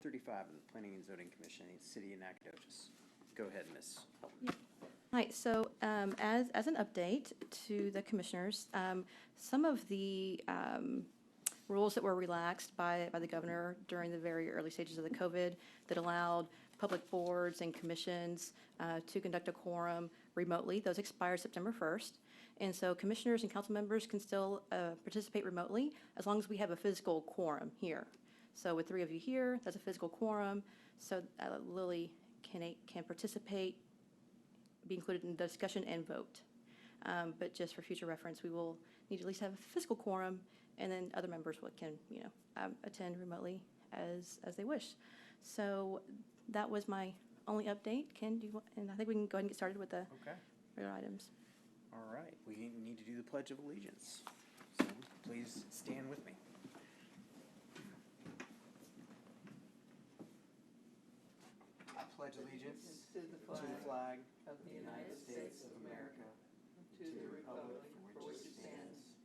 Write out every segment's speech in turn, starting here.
35 of the Planning and Zoning Commission, the City of Nacogdoches. Go ahead, Ms. Helton. Yeah. Hi, so as an update to the commissioners, some of the rules that were relaxed by the governor during the very early stages of the COVID that allowed public boards and commissions to conduct a quorum remotely, those expire September 1st. And so commissioners and council members can still participate remotely as long as we have a physical quorum here. So with 3 of you here, that's a physical quorum. So Lily can participate, be included in the discussion and vote. But just for future reference, we will need to at least have a physical quorum, and then other members can, attend remotely as they wish. So that was my only update. Ken, do you want, and I think we can go ahead and get started with the regular items. All right, we need to do the Pledge of Allegiance. So please stand with me. I pledge allegiance to the flag of the United States of America, to the republic for which it stands,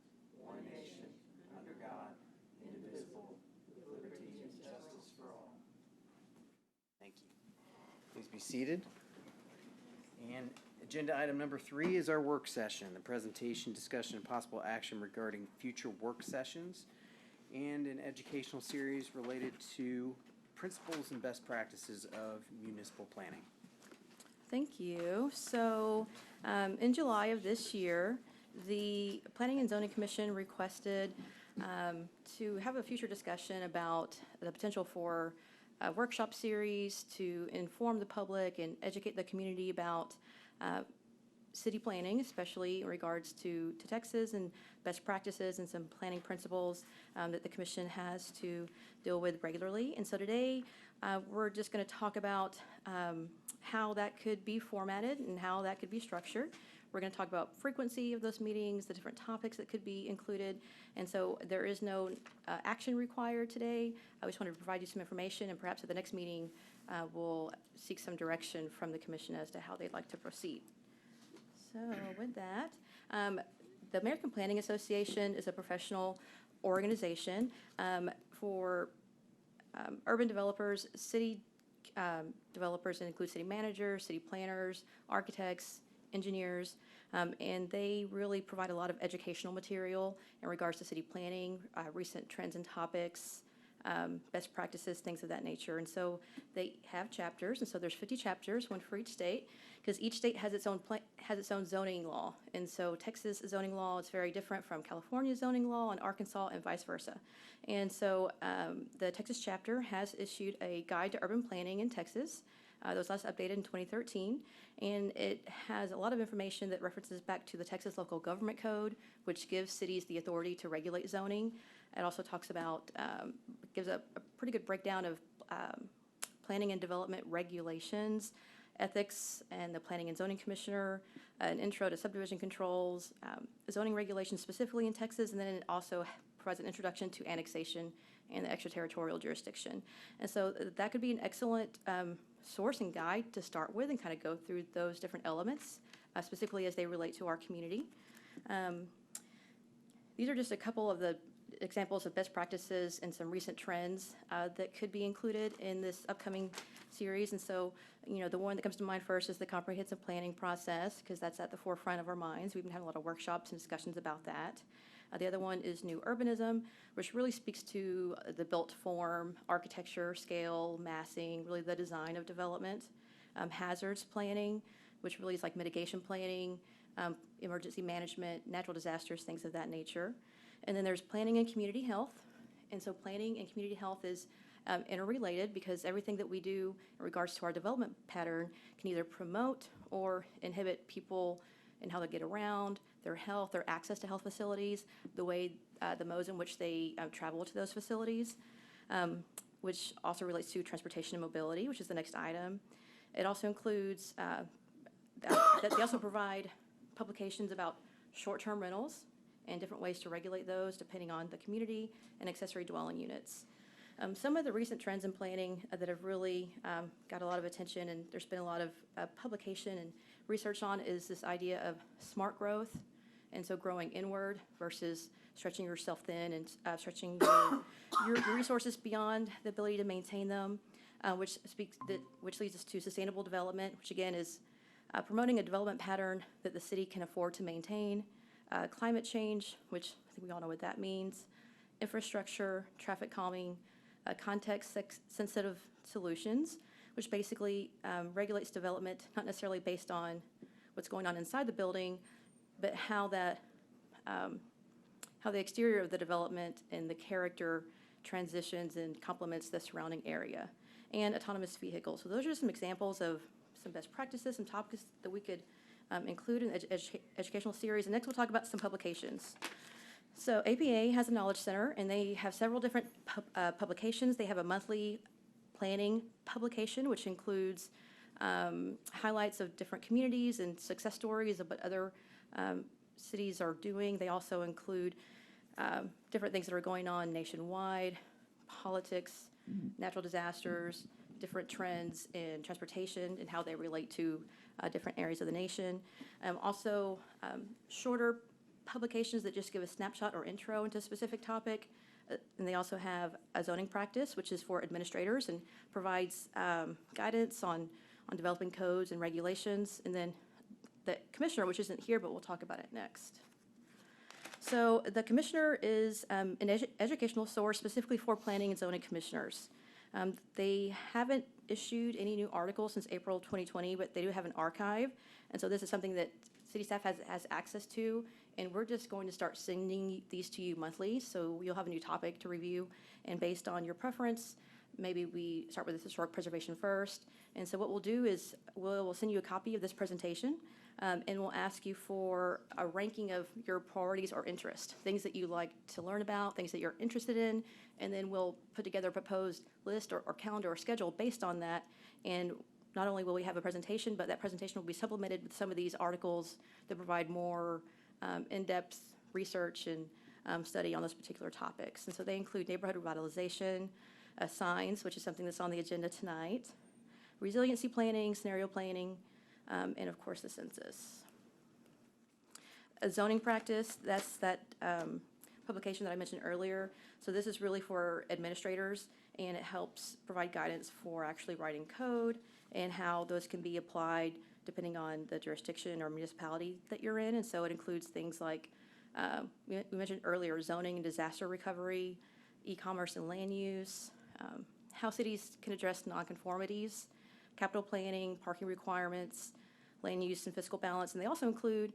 one nation, under God, indivisible, with liberty and justice for all. Thank you. Please be seated. And agenda item number 3 is our work session, the presentation, discussion, and possible action regarding future work sessions and an educational series related to principles and best practices of municipal planning. Thank you. So in July of this year, the Planning and Zoning Commission requested to have a future discussion about the potential for a workshop series to inform the public and educate the community about city planning, especially in regards to Texas and best practices and some planning principles that the commission has to deal with regularly. And so today we're just going to talk about how that could be formatted and how that could be structured. We're going to talk about frequency of those meetings, the different topics that could be included. And so there is no action required today. I just wanted to provide you some information, and perhaps at the next meeting we'll seek some direction from the commission as to how they'd like to proceed. So with that, the American Planning Association is a professional organization for urban developers, city developers, and include city managers, city planners, architects, engineers, and they really provide a lot of educational material in regards to city planning, recent trends and topics, best practices, things of that nature. And so they have chapters, and so there's 50 chapters, one for each state, because each state has its own zoning law. And so Texas zoning law is very different from California zoning law and Arkansas and vice versa. And so the Texas chapter has issued a guide to urban planning in Texas. That was last updated in 2013, and it has a lot of information that references back to the Texas Local Government Code, which gives cities the authority to regulate zoning. It also talks about, gives a pretty good breakdown of planning and development regulations, ethics, and the Planning and Zoning Commissioner, an intro to subdivision controls, zoning regulations specifically in Texas, and then it also provides an introduction to annexation and the extraterritorial jurisdiction. And so that could be an excellent source and guide to start with and kind of go through those different elements, specifically as they relate to our community. These are just a couple of the examples of best practices and some recent trends that could be included in this upcoming series. And so, the one that comes to mind first is the comprehensive planning process, because that's at the forefront of our minds. We've been having a lot of workshops and discussions about that. The other one is new urbanism, which really speaks to the built form, architecture, scale, massing, really the design of development. Hazards planning, which really is like mitigation planning, emergency management, natural disasters, things of that nature. And then there's planning and community health. And so planning and community health is interrelated, because everything that we do in regards to our development pattern can either promote or inhibit people and how they get around, their health, their access to health facilities, the way, the modes in which they travel to those facilities, which also relates to transportation and mobility, which is the next item. It also includes, that they also provide publications about short-term rentals and different ways to regulate those depending on the community and accessory dwelling units. Some of the recent trends in planning that have really got a lot of attention, and there's been a lot of publication and research on, is this idea of smart growth. And so growing inward versus stretching yourself thin and stretching your resources beyond the ability to maintain them. which leads us to sustainable development, which again is promoting a development pattern that the city can afford to maintain, climate change, which I think we all know what that means, infrastructure, traffic calming, context-sensitive solutions, which basically regulates development, not necessarily based on what's going on inside the building, but how the exterior of the development and the character transitions and complements the surrounding area, and autonomous vehicles. So those are some examples of some best practices, some topics that we could include in the educational series. And next we'll talk about some publications. So APA has a knowledge center, and they have several different publications. They have a monthly planning publication, which includes highlights of different communities and success stories of what other cities are doing. They also include different things that are going on nationwide, politics, natural disasters, different trends in transportation and how they relate to different areas of the nation. Also, shorter publications that just give a snapshot or intro into a specific topic. And they also have a zoning practice, which is for administrators and provides guidance on developing codes and regulations. And then the commissioner, which isn't here, but we'll talk about it next. So the commissioner is an educational source specifically for planning and zoning commissioners. They haven't issued any new articles since April 2020, but they do have an archive. And so this is something that city staff has access to, and we're just going to start sending these to you monthly, so you'll have a new topic to review, and based on your preference, maybe we start with historic preservation first. And so what we'll do is we'll send you a copy of this presentation, and we'll ask you for a ranking of your priorities or interest, things that you like to learn about, things that you're interested in, and then we'll put together a proposed list or calendar or schedule based on that. And not only will we have a presentation, but that presentation will be supplemented with some of these articles that provide more in-depth research and study on those particular topics. And so they include neighborhood revitalization, signs, which is something that's on the agenda tonight, resiliency planning, scenario planning, and of course the census. A zoning practice, that's that publication that I mentioned earlier. So this is really for administrators, and it helps provide guidance for actually writing code and how those can be applied depending on the jurisdiction or municipality that you're in. And so it includes things like, we mentioned earlier, zoning and disaster recovery, e-commerce and land use, how cities can address nonconformities, capital planning, parking requirements, land use and fiscal balance. And they also include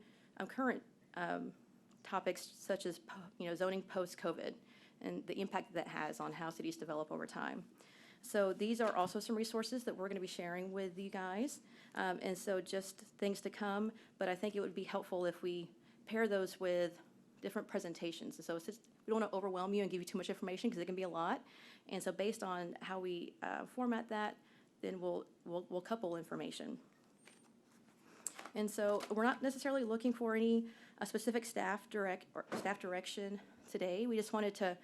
current topics such as zoning post-COVID and the impact that has on how cities develop over time. So these are also some resources that we're going to be sharing with you guys. And so just things to come, but I think it would be helpful if we pair those with different presentations. And so it's just, we don't want to overwhelm you and give you too much information because it can be a lot. And so based on how we format that, then we'll couple information. And so we're not necessarily looking for any specific staff direction today. We just wanted to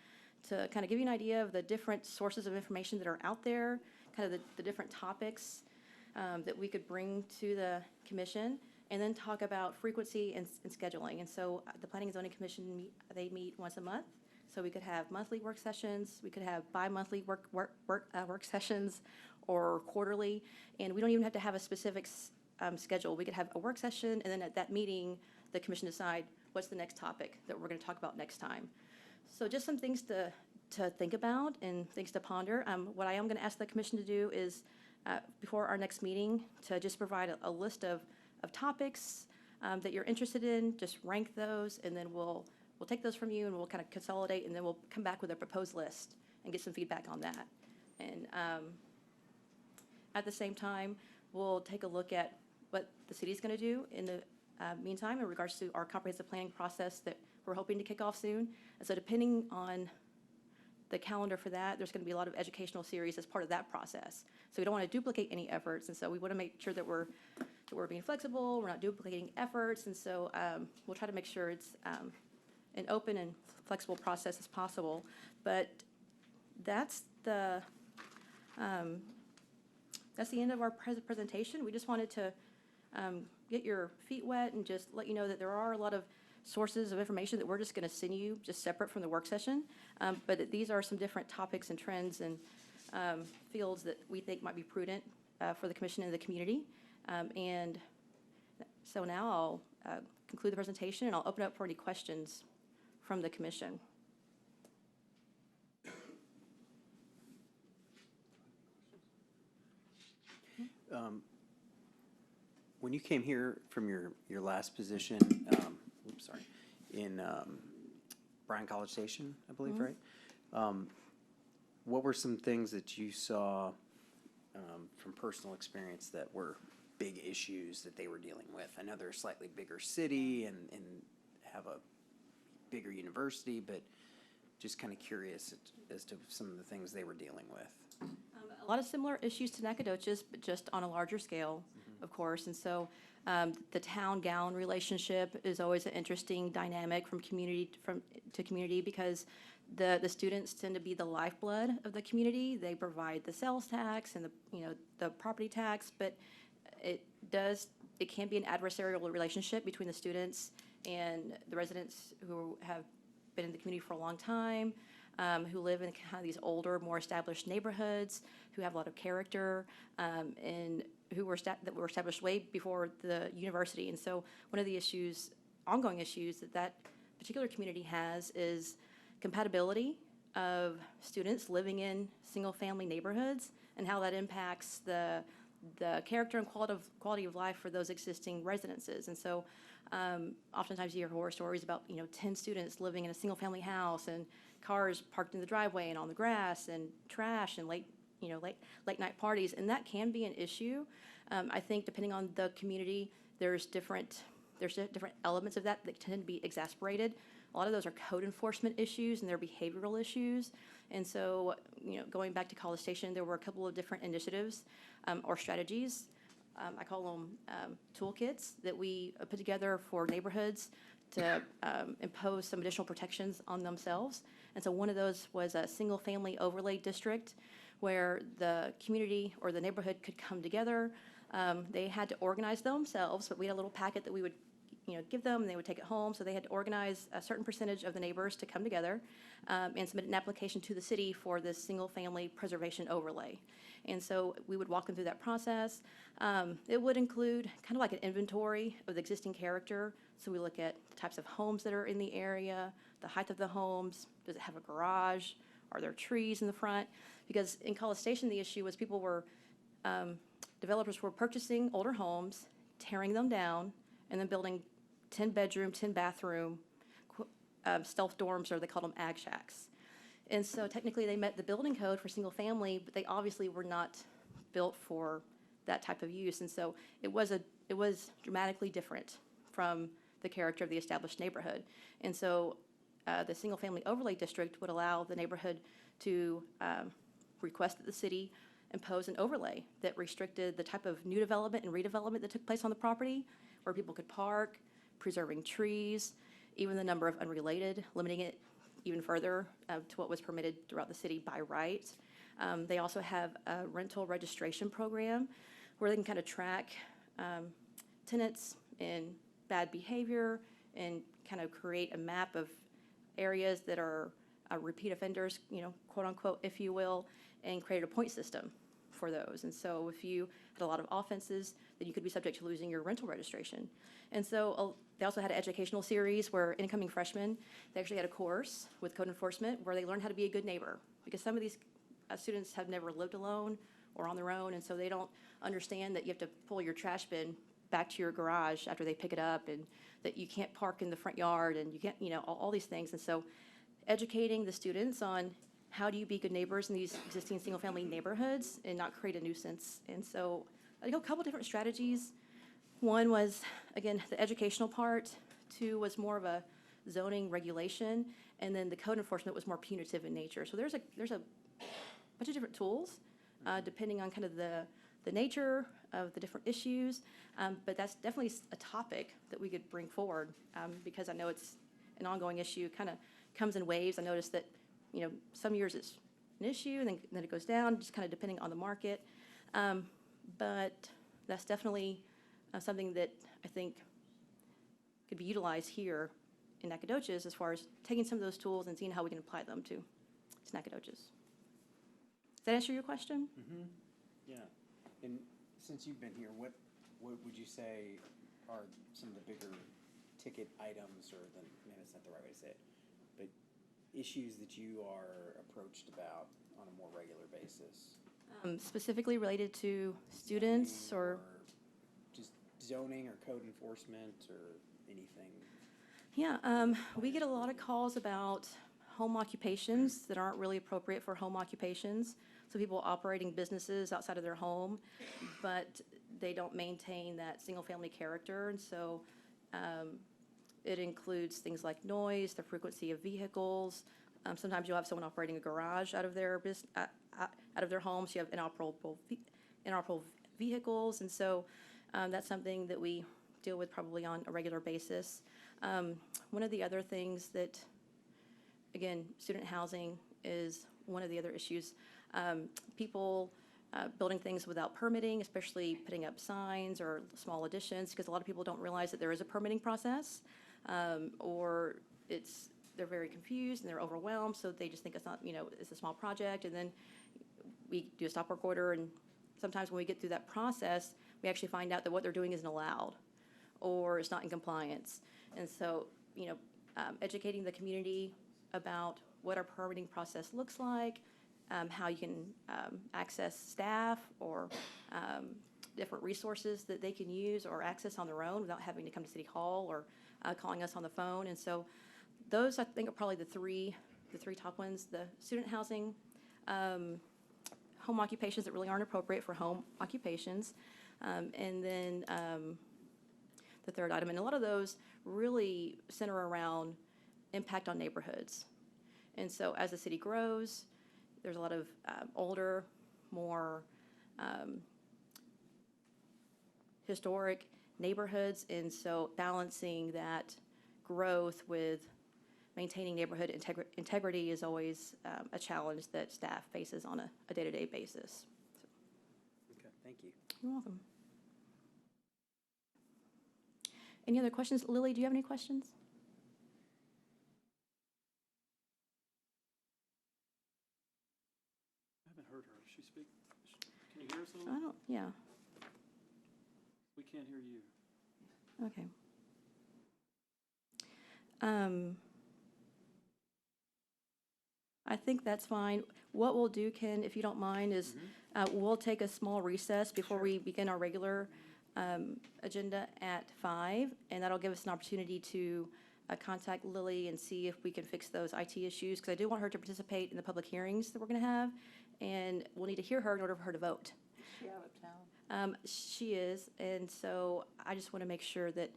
kind of give you an idea of the different sources of information that are out there, kind of the different topics that we could bring to the commission, and then talk about frequency and scheduling. And so the Planning and Zoning Commission, they meet once a month. So we could have monthly work sessions, we could have bi-monthly work sessions, or quarterly. And we don't even have to have a specific schedule. We could have a work session, and then at that meeting, the commission decide what's the next topic that we're going to talk about next time. So just some things to think about and things to ponder. What I am going to ask the commission to do is, before our next meeting, to just provide a list of topics that you're interested in, just rank those, and then we'll take those from you and we'll kind of consolidate, and then we'll come back with a proposed list and get some feedback on that. And at the same time, we'll take a look at what the city's going to do in the meantime in regards to our comprehensive planning process that we're hoping to kick off soon. And so depending on the calendar for that, there's going to be a lot of educational series as part of that process. So we don't want to duplicate any efforts, and so we want to make sure that we're being flexible, we're not duplicating efforts, and so we'll try to make sure it's an open and flexible process as possible. But that's the end of our presentation. We just wanted to get your feet wet and just let you know that there are a lot of sources of information that we're just going to send you just separate from the work session. But these are some different topics and trends and fields that we think might be prudent for the commission and the community. And so now I'll conclude the presentation, and I'll open up for any questions from the commission. When you came here from your last position, in Bryan College Station, I believe, right? What were some things that you saw from personal experience that were big issues that they were dealing with? I know they're a slightly bigger city and have a bigger university, but just kind of curious as to some of the things they were dealing with. A lot of similar issues to Nacogdoches, but just on a larger scale, of course. And so the town-gown relationship is always an interesting dynamic from community to community, because the students tend to be the lifeblood of the community. They provide the sales tax and the property tax, but it can be an adversarial relationship between the students and the residents who have been in the community for a long time, who live in kind of these older, more established neighborhoods, who have a lot of character, and who were that were established way before the university. And so one of the ongoing issues that particular community has is compatibility of students living in single-family neighborhoods and how that impacts the character and quality of life for those existing residences. And so oftentimes you hear horror stories about 10 students living in a single-family house, and cars parked in the driveway and on the grass, and trash, and late night parties, and that can be an issue. I think depending on the community, there's different elements of that tend to be exasperated. A lot of those are code enforcement issues, and they're behavioral issues. And so, going back to College Station, there were a couple of different initiatives or strategies. I call them toolkits that we put together for neighborhoods to impose some additional protections on themselves. And so one of those was a single-family overlay district where the community or the neighborhood could come together. They had to organize themselves, but we had a little packet that we would give them, and they would take it home. So they had to organize a certain percentage of the neighbors to come together and submit an application to the city for this single-family preservation overlay. And so we would walk them through that process. It would include kind of like an inventory of the existing character. So we look at the types of homes that are in the area, the height of the homes, does it have a garage, are there trees in the front? Because in College Station, the issue was developers were purchasing older homes, tearing them down, and then building 10-bedroom, 10-bathroom stealth dorms, or they called them ag shacks. And so technically they met the building code for single family, but they obviously were not built for that type of use. And so it was dramatically different from the character of the established neighborhood. And so the single family overlay district would allow the neighborhood to request that the city impose an overlay that restricted the type of new development and redevelopment that took place on the property, where people could park, preserving trees, even the number of unrelated, limiting it even further to what was permitted throughout the city by right. They also have a rental registration program where they can kind of track tenants in bad behavior and kind of create a map of areas that are repeat offenders, quote unquote, if you will, and create a point system for those. And so if you had a lot of offenses, then you could be subject to losing your rental registration. And so they also had an educational series where incoming freshmen, they actually had a course with code enforcement where they learned how to be a good neighbor, because some of these students have never lived alone or on their own, and so they don't understand that you have to pull your trash bin back to your garage after they pick it up, and that you can't park in the front yard, and you can't, all these things. And so educating the students on how do you be good neighbors in these existing single-family neighborhoods and not create a nuisance. And so I think a couple different strategies. One was, again, the educational part. Two was more of a zoning regulation. And then the code enforcement was more punitive in nature. So there's a bunch of different tools depending on kind of the nature of the different issues. But that's definitely a topic that we could bring forward because I know it's an ongoing issue, kind of comes in waves. I noticed that some years it's an issue, and then it goes down, just kind of depending on the market. But that's definitely something that I think could be utilized here in Nacogdoches as far as taking some of those tools and seeing how we can apply them to Nacogdoches. that answer your question? Mm-hmm. Yeah. And since you've been here, what would you say are some of the bigger ticket items, or maybe that's not the right way to say it, but issues that you are approached about on a more regular basis? Specifically related to students Zoning or? just zoning or code enforcement or anything? Yeah, we get a lot of calls about home occupations that aren't really appropriate for home occupations. So people operating businesses outside of their home, but they don't maintain that single-family character. And so it includes things like noise, the frequency of vehicles. Sometimes you'll have someone operating a garage out of their out of their home, so you have inoperable vehicles. And so that's something that we deal with probably on a regular basis. One of the other things that, again, student housing is one of the other issues. People building things without permitting, especially putting up signs or small additions, because a lot of people don't realize that there is a permitting process, or they're very confused and they're overwhelmed, so they just think it's not, it's a small project, and then we do a stop work order, and sometimes when we get through that process, we actually find out that what they're doing isn't allowed, or it's not in compliance. And so, educating the community about what our permitting process looks like, how you can access staff or different resources that they can use or access on their own without having to come to City Hall or calling us on the phone. And so those, I think, are probably the three top ones: the student housing, home occupations that really aren't appropriate for home occupations, and then the third item. And a lot of those really center around impact on neighborhoods. And so as the city grows, there's a lot of older, more historic neighborhoods, and so balancing that growth with maintaining neighborhood integrity is always a challenge that staff faces on a day-to-day basis. Okay, thank you. You're welcome. Any other questions? Lily, do you have any questions? I haven't heard her. She speak? Can you hear us, Lily? I don't, yeah, We can't hear you. okay. I think that's fine. What we'll do, Ken, if you don't mind, is we'll take a small recess before we begin our regular agenda at 5, and that'll give us an opportunity to contact Lily and see if we can fix those IT issues, because I do want her to participate in the public hearings that we're going to have, and we'll need to hear her in order for her to vote. She out of town? She is, and so I just want to make sure that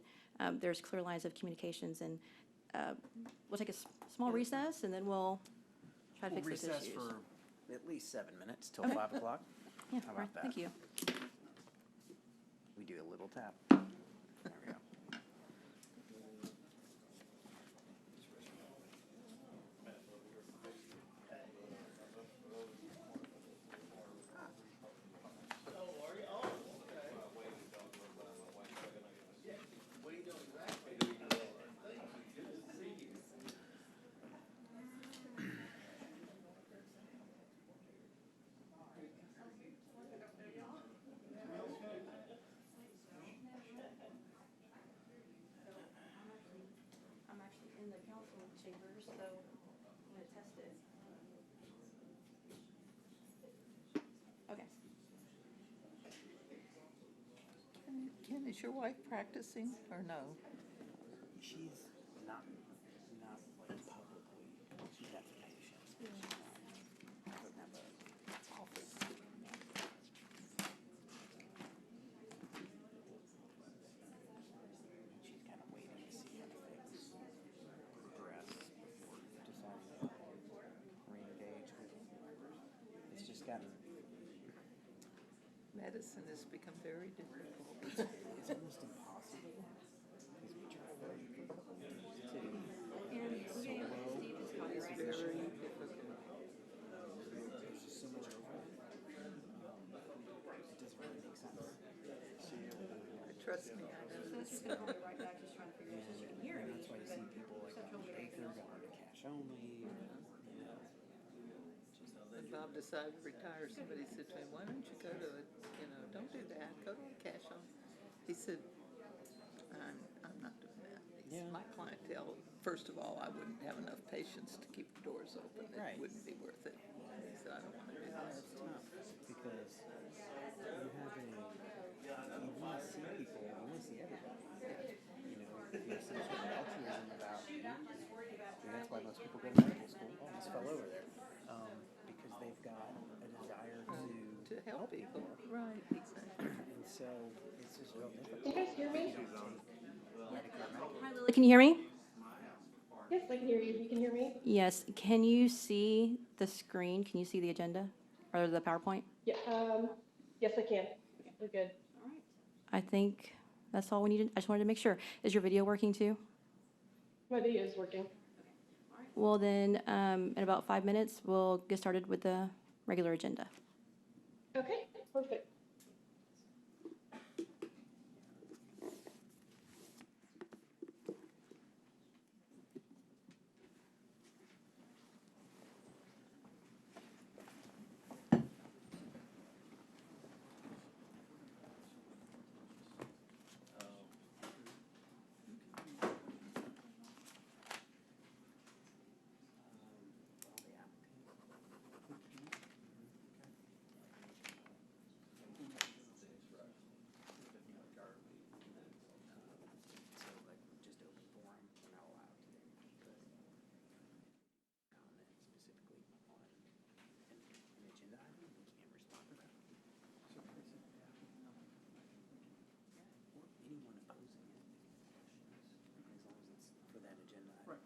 there's clear lines of communications, and we'll take a small recess, and then we'll try to We'll fix those recess issues. for at least 7 minutes till Okay. 5 o'clock. Yeah, How all right, about that? thank you. We do a little tap. There we go. I'm actually in the council chambers, so I'm going to test it. Okay. Ken, is your wife practicing or no? She's not like publicly. She's got some patients. But she's not, doesn't have a office. She's kind of waiting to see how things progress before deciding to re-engage with. It's just gotten. Medicine has become very difficult. It's almost impossible because we tried for a couple of years to And solo Steve is copyright. It's very difficult. there's just so much overlap. It doesn't really make sense. Trust me, I know So this. it's going to be right back, just trying to figure out so she can hear And me. that's why you see people like Baker going to cash only. Or, And Bob decided to retire, somebody said to him, why don't you go to a, don't do that, go to a cash on. He said, I'm not doing that. He said, Yeah. my clientele, first of all, I wouldn't have enough patience to keep the doors open. Right. It wouldn't be worth it. He said, I don't want to do that. It's tough because you want to see people, you want to see everybody. There's some sort of altruism about you. That's why most people go to medical school. Almost fell over there. Because they've got a desire To help people. Right, exactly. And so it's just real difficult. Can you guys hear me? Hi, Lily, can you hear me? Yes, I can hear you. You can hear me? Yes. Can you see the screen? Can you see the agenda or the PowerPoint? Yeah. Yes, I can. We're good. I think that's all we needed. I just wanted to make sure. Is your video working too? My video is working. Well, then, in about 5 minutes, we'll get started with the regular agenda. Okay, perfect. Just open forum, we're not allowed to comment specifically on an agenda item. We can't respond to that. Or anyone opposing it. As long as it's for that agenda item. Right.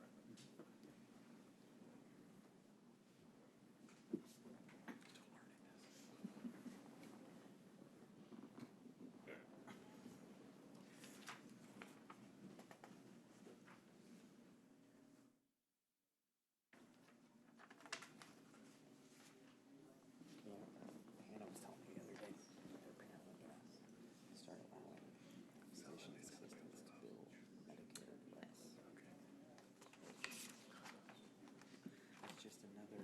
Hannah was telling me the other day, they're apparently gonna start allowing physician assistants to bill Medicare less. It's just another,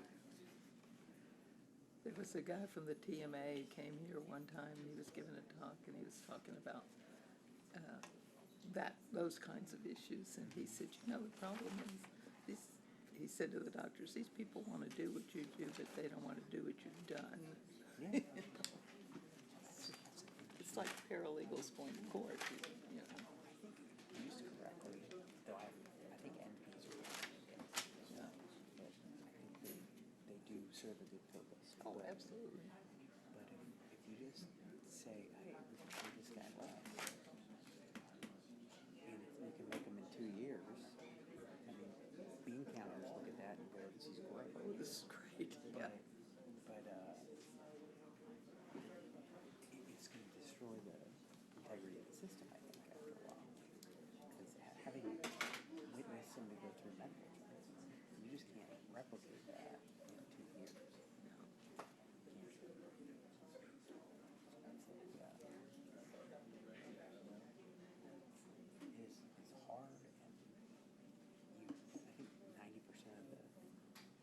There was a guy from the TMA who came here one time, and he was giving a talk, and he was talking about those kinds of issues, and he said, the problem is, he said to the doctors, these people want to do what you do, but they don't want to do what you've done. yeah. It's like paralegals going to court, Used correctly, though I think NPs are Yeah. but I think they do serve a good purpose. Oh, But- absolutely. But if you just say, hey, we can pay this guy less, and if we can make him in 2 years, I mean, bean counters look at that and go, this is great. Oh, this is great, yeah. But it's going to destroy the integrity of the system, I think, after a while. Because having witnessed somebody go through medical treatment, you just can't replicate that in 2 years. It's hard, and I think 90% of the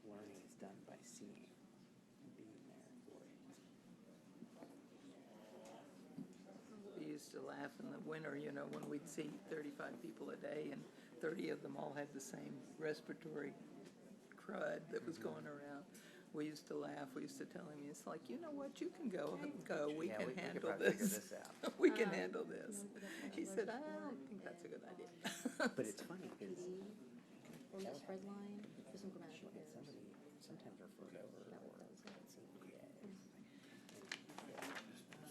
learning is done by seeing and being there for it. We used to laugh in the winter, when we'd see 35 people a day, and 30 of them all had the same respiratory crud that was going around. We used to laugh. We used to tell him, it's like, you know what, you can go. We Yeah, can we could handle probably figure this. this out. We can handle this. He said, I don't think that's a good idea. But it's funny because Or the spread line for some grammatical errors. somebody sometimes referred over or it's an EA.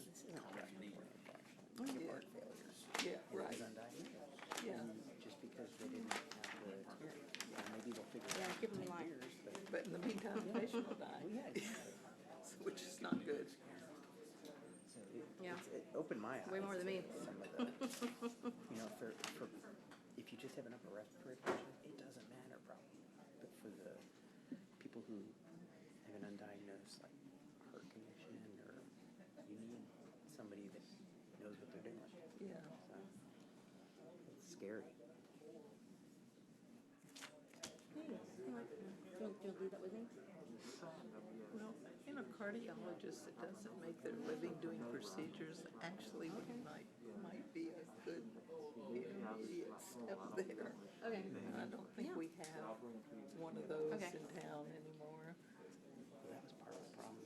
This isn't a respiratory infection. It's Yeah. heart failure. Yeah, And it right. was undiagnosed. Yeah. And just because they didn't have the experience. Maybe they'll figure it Yeah, out keep in them in 10 line. years, but But in the meantime, the patient will die, yeah, exactly. which is not good. So Yeah. it opened my eyes. Way more than me. to some of the, for if you just have an upper respiratory infection, it doesn't matter probably. But for the people who have an undiagnosed like heart condition, or you need somebody that knows what they're doing. Yeah. So it's scary. Hey, you want to leave that with me? Well, in a cardiologist that doesn't make their living doing procedures actually might be a good intermediate step there. Okay. I don't think Yeah. we have one of those Okay. in town anymore. That was part of the problem.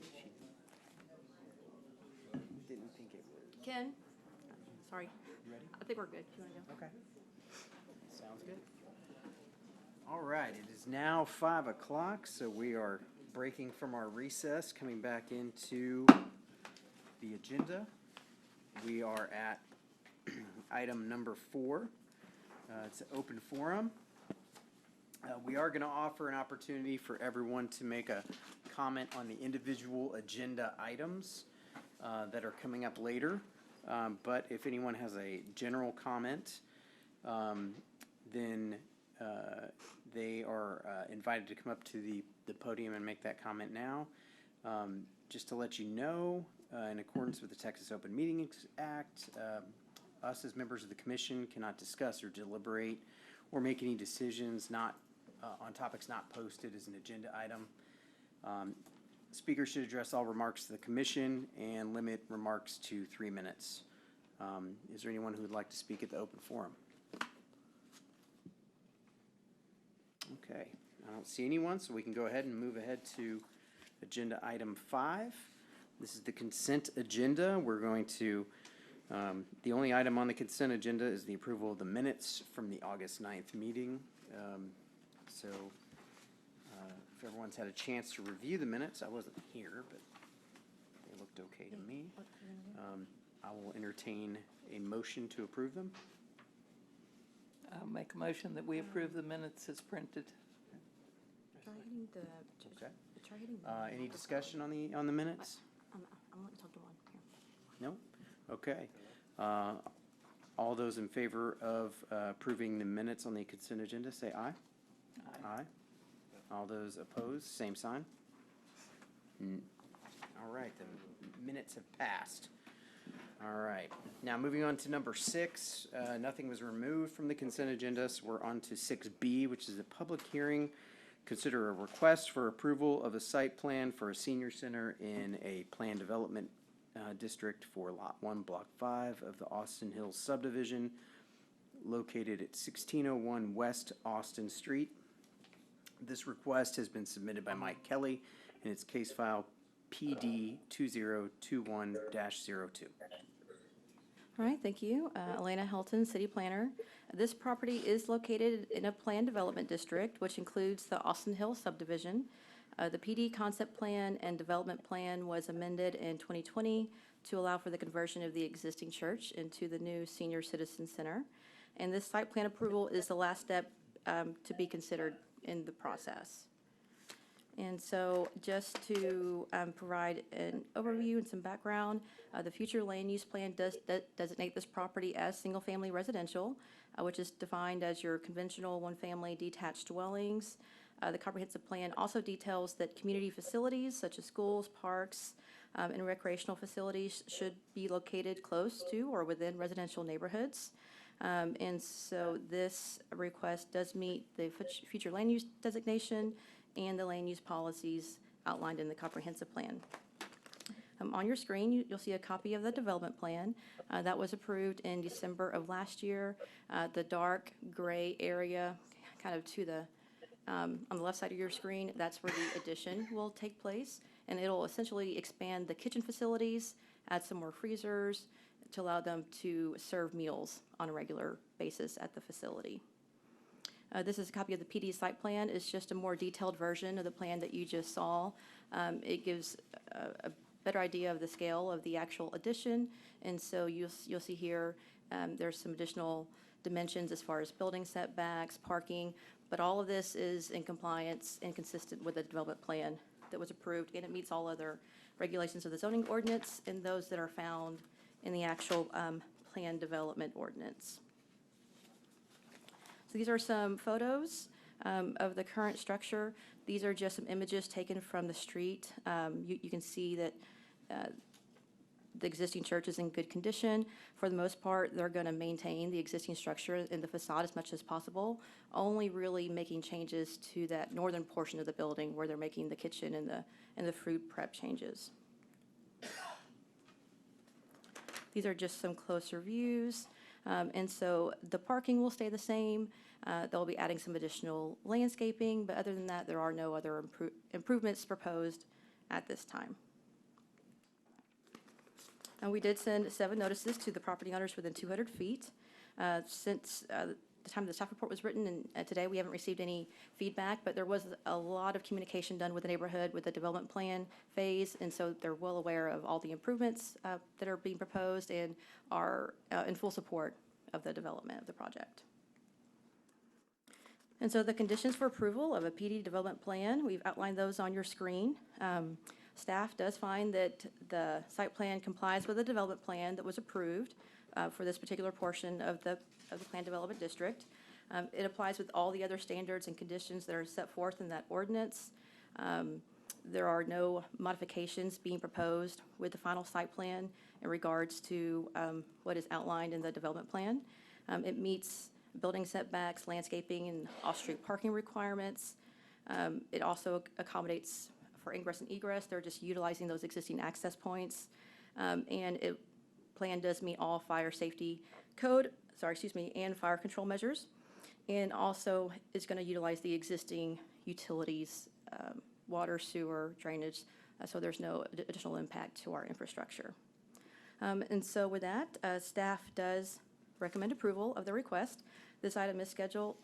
She didn't think it would. Ken? Sorry. You ready? I think we're good. You want to go? Okay. Sounds good. All right, it is now 5 o'clock, so we are breaking from our recess, coming back into the agenda. We are at item number 4. It's an open forum. We are going to offer an opportunity for everyone to make a comment on the individual agenda items that are coming up later. But if anyone has a general comment, then they are invited to come up to the podium and make that comment now. Just to let you know, in accordance with the Texas Open Meetings Act, us as members of the commission cannot discuss or deliberate or make any decisions on topics not posted as an agenda item. Speakers should address all remarks to the commission and limit remarks to 3 minutes. Is there anyone who would like to speak at the open forum? Okay, I don't see anyone, so we can go ahead and move ahead to agenda item 5. This is the consent agenda. We're going to, the only item on the consent agenda is the approval of the minutes from the August 9th meeting. So if everyone's had a chance to review the minutes, I wasn't here, but they looked okay to me. I will entertain a motion to approve them. I'll make a motion that we approve the minutes as printed. Try hitting the. Okay. Try hitting the. Any discussion on the minutes? I want to talk to one. Here. No? Okay. All those in favor of approving the minutes on the consent agenda, say aye. Aye. All those opposed, same sign. All right, the minutes have passed. All right, now moving on to number 6, nothing was removed from the consent agenda, so we're on to 6B, which is a public hearing. Consider a request for approval of a site plan for a senior center in a planned development district for Lot 1, Block 5 of the Austin Hills subdivision, located at 1601 West Austin Street. This request has been submitted by Mike Kelly, and it's case file PD 2021-02. All right, thank you. Elena Helton, City Planner. This property is located in a planned development district, which includes the Austin Hills subdivision. The PD concept plan and development plan was amended in 2020 to allow for the conversion of the existing church into the new senior citizen center. And this site plan approval is the last step to be considered in the process. And so just to provide an overview and some background, the future land use plan does designate this property as single-family residential, which is defined as your conventional one-family detached dwellings. The comprehensive plan also details that community facilities such as schools, parks, and recreational facilities should be located close to or within residential neighborhoods. And so this request does meet the future land use designation and the land use policies outlined in the comprehensive plan. On your screen, you'll see a copy of the development plan that was approved in December of last year. The dark gray area, kind of to the on the left side of your screen, that's where the addition will take place, and it'll essentially expand the kitchen facilities, add some more freezers to allow them to serve meals on a regular basis at the facility. This is a copy of the PD site plan. It's just a more detailed version of the plan that you just saw. It gives a better idea of the scale of the actual addition, and so you'll see here there's some additional dimensions as far as building setbacks, parking, but all of this is in compliance and consistent with the development plan that was approved, and it meets all other regulations of the zoning ordinance and those that are found in the actual plan development ordinance. So these are some photos of the current structure. These are just some images taken from the street. You can see that The existing church is in good condition. For the most part, they're going to maintain the existing structure in the facade as much as possible, only really making changes to that northern portion of the building where they're making the kitchen and the food prep changes. These are just some closer views. And so the parking will stay the same. They'll be adding some additional landscaping, but other than that, there are no other improvements proposed at this time. And we did send 7 notices to the property owners within 200 feet. Since the time the staff report was written, and today we haven't received any feedback, but there was a lot of communication done with the neighborhood with the development plan phase, and so they're well aware of all the improvements that are being proposed and are in full support of the development of the project. And so the conditions for approval of a PD development plan, we've outlined those on your screen. Staff does find that the site plan complies with the development plan that was approved for this particular portion of the planned development district. It applies with all the other standards and conditions that are set forth in that ordinance. There are no modifications being proposed with the final site plan in regards to what is outlined in the development plan. It meets building setbacks, landscaping, and off-street parking requirements. It also accommodates for ingress and egress. They're just utilizing those existing access points. And plan does meet all fire safety code, and fire control measures. And also is going to utilize the existing utilities, water, sewer, drainage, so there's no additional impact to our infrastructure. And so with that, staff does recommend approval of the request. This item is scheduled,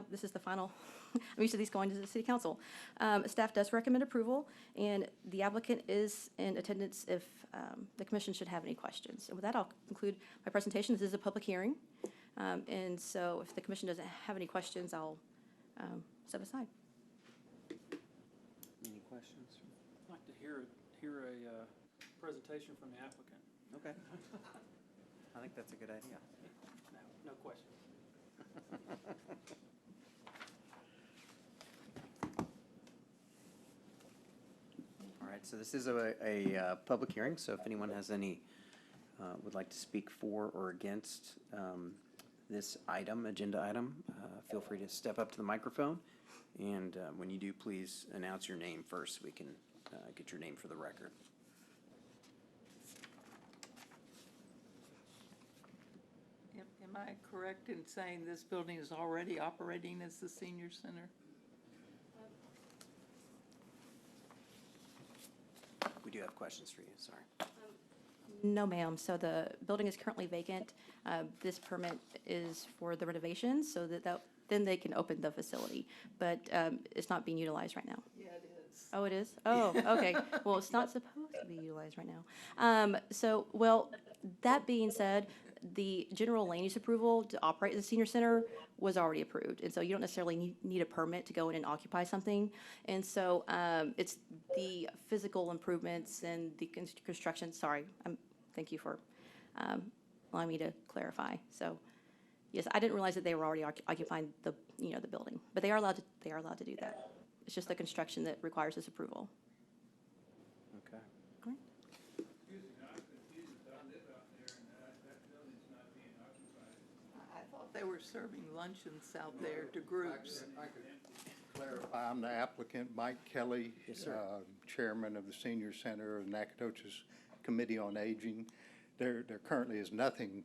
this is the final. I'm used to these going to the city council. Staff does recommend approval, and the applicant is in attendance if the commission should have any questions. And with that, I'll conclude my presentation. This is a public hearing. And so if the commission doesn't have any questions, I'll step aside. Any questions? I'd like to hear a presentation from the applicant. Okay. I think that's a good idea. No questions. All right, so this is a public hearing, so if anyone has any, would like to speak for or against this item, agenda item, feel free to step up to the microphone. And when you do, please announce your name first so we can get your name for the record. Am I correct in saying this building is already operating as the senior center? We do have questions for you, sorry. No, ma'am. So the building is currently vacant. This permit is for the renovations, so that then they can open the facility. But it's not being utilized right now. Yeah, it is. Oh, it is? Oh, okay. Well, it's not supposed to be utilized right now. That being said, the general land use approval to operate the senior center was already approved. And so you don't necessarily need a permit to go in and occupy something. And so it's the physical improvements and the construction, thank you for allowing me to clarify. So, yes, I didn't realize that they were already occupying the building, but they are allowed to do that. It's just the construction that requires this approval. Okay. All right. Excuse me, I'm confused. I live out there and that building's not being occupied. I thought they were serving luncheons out there to groups. I could clarify. I'm the applicant, Mike Kelly. Yes, sir. Chairman of the Senior Center of Nacogdoches Committee on Aging. There currently is nothing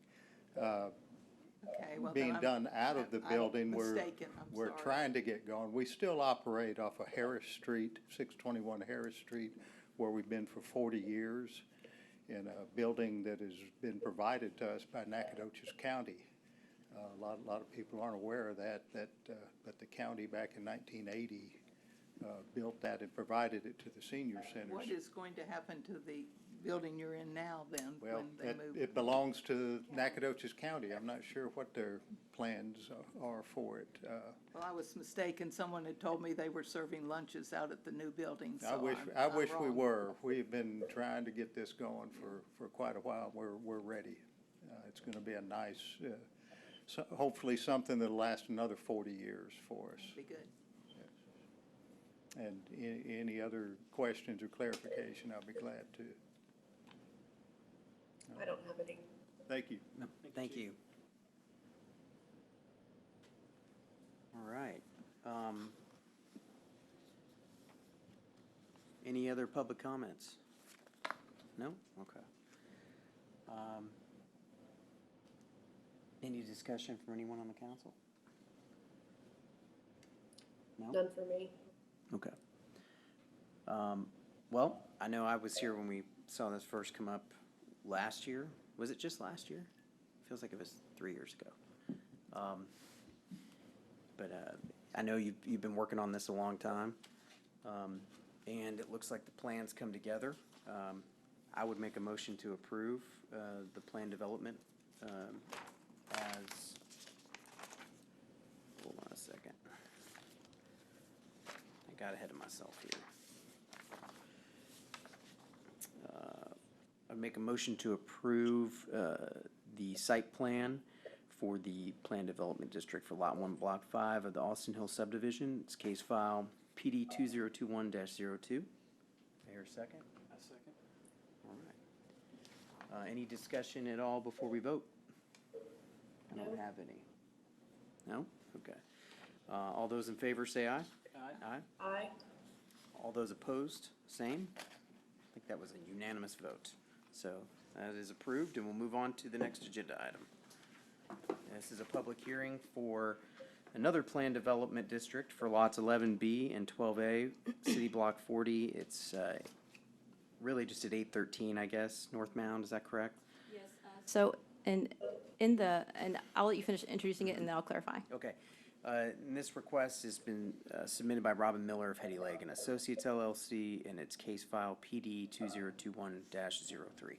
Okay, well, then being I'm- done out of the I'm building. mistaken. I'm We're sorry. trying to get going. We still operate off of Harris Street, 621 Harris Street, where we've been for 40 years, in a building that has been provided to us by Nacogdoches County. A lot of people aren't aware of that, but the county back in 1980 built that and provided it to the senior centers. What is going to happen to the building you're in now then, Well, when they move? it belongs to Nacogdoches County. I'm not sure what their plans are for it. Well, I was mistaken. Someone had told me they were serving lunches out at the new building, so I wish I'm we wrong. were. We've been trying to get this going for quite a while. We're ready. It's gonna be a nice, hopefully something that'll last another 40 years for us. Be good. And any other questions or clarification, I'll be glad to. I don't have any. Thank you. No, thank you. All right. Any other public comments? No? Okay. Any discussion from anyone on the council? No? None for me. Okay. Well, I know I was here when we saw this first come up last year. Was it just last year? Feels like it was 3 years ago. But I know you've been working on this a long time, and it looks like the plans come together. I would make a motion to approve the plan development as, hold on a second. I got ahead of myself here. I'd make a motion to approve the site plan for the Plan Development District for Lot 1, Block 5 of the Austin Hill subdivision. It's case file PD 2021-02. I hear a second? A second. All right. Any discussion at all before we vote? I don't have any. No? Okay. All those in favor say aye. Aye. Aye. Aye. All those opposed, same. I think that was a unanimous vote. So that is approved, and we'll move on to the next agenda item. This is a public hearing for another plan development district for lots 11B and 12A, City Block 40. It's really just at 813, I guess, North Mound, is that correct? Yes. So, and I'll let you finish introducing it, and then I'll clarify. Okay. And this request has been submitted by Robin Miller of Hetty Lake and Associates LLC, and it's case file PD 2021-03.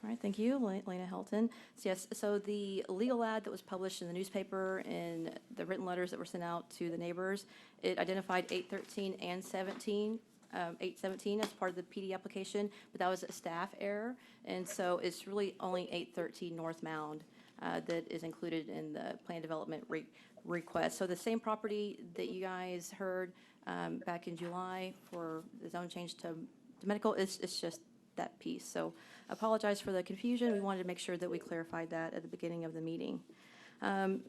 All right, thank you, Lena Helton. So yes, so the legal ad that was published in the newspaper and the written letters that were sent out to the neighbors, it identified 813 and 817 as part of the PD application, but that was a staff error. And so it's really only 813 North Mound that is included in the plan development request. So the same property that you guys heard back in July for the zone change to medical, it's just that piece. So apologize for the confusion. We wanted to make sure that we clarified that at the beginning of the meeting. And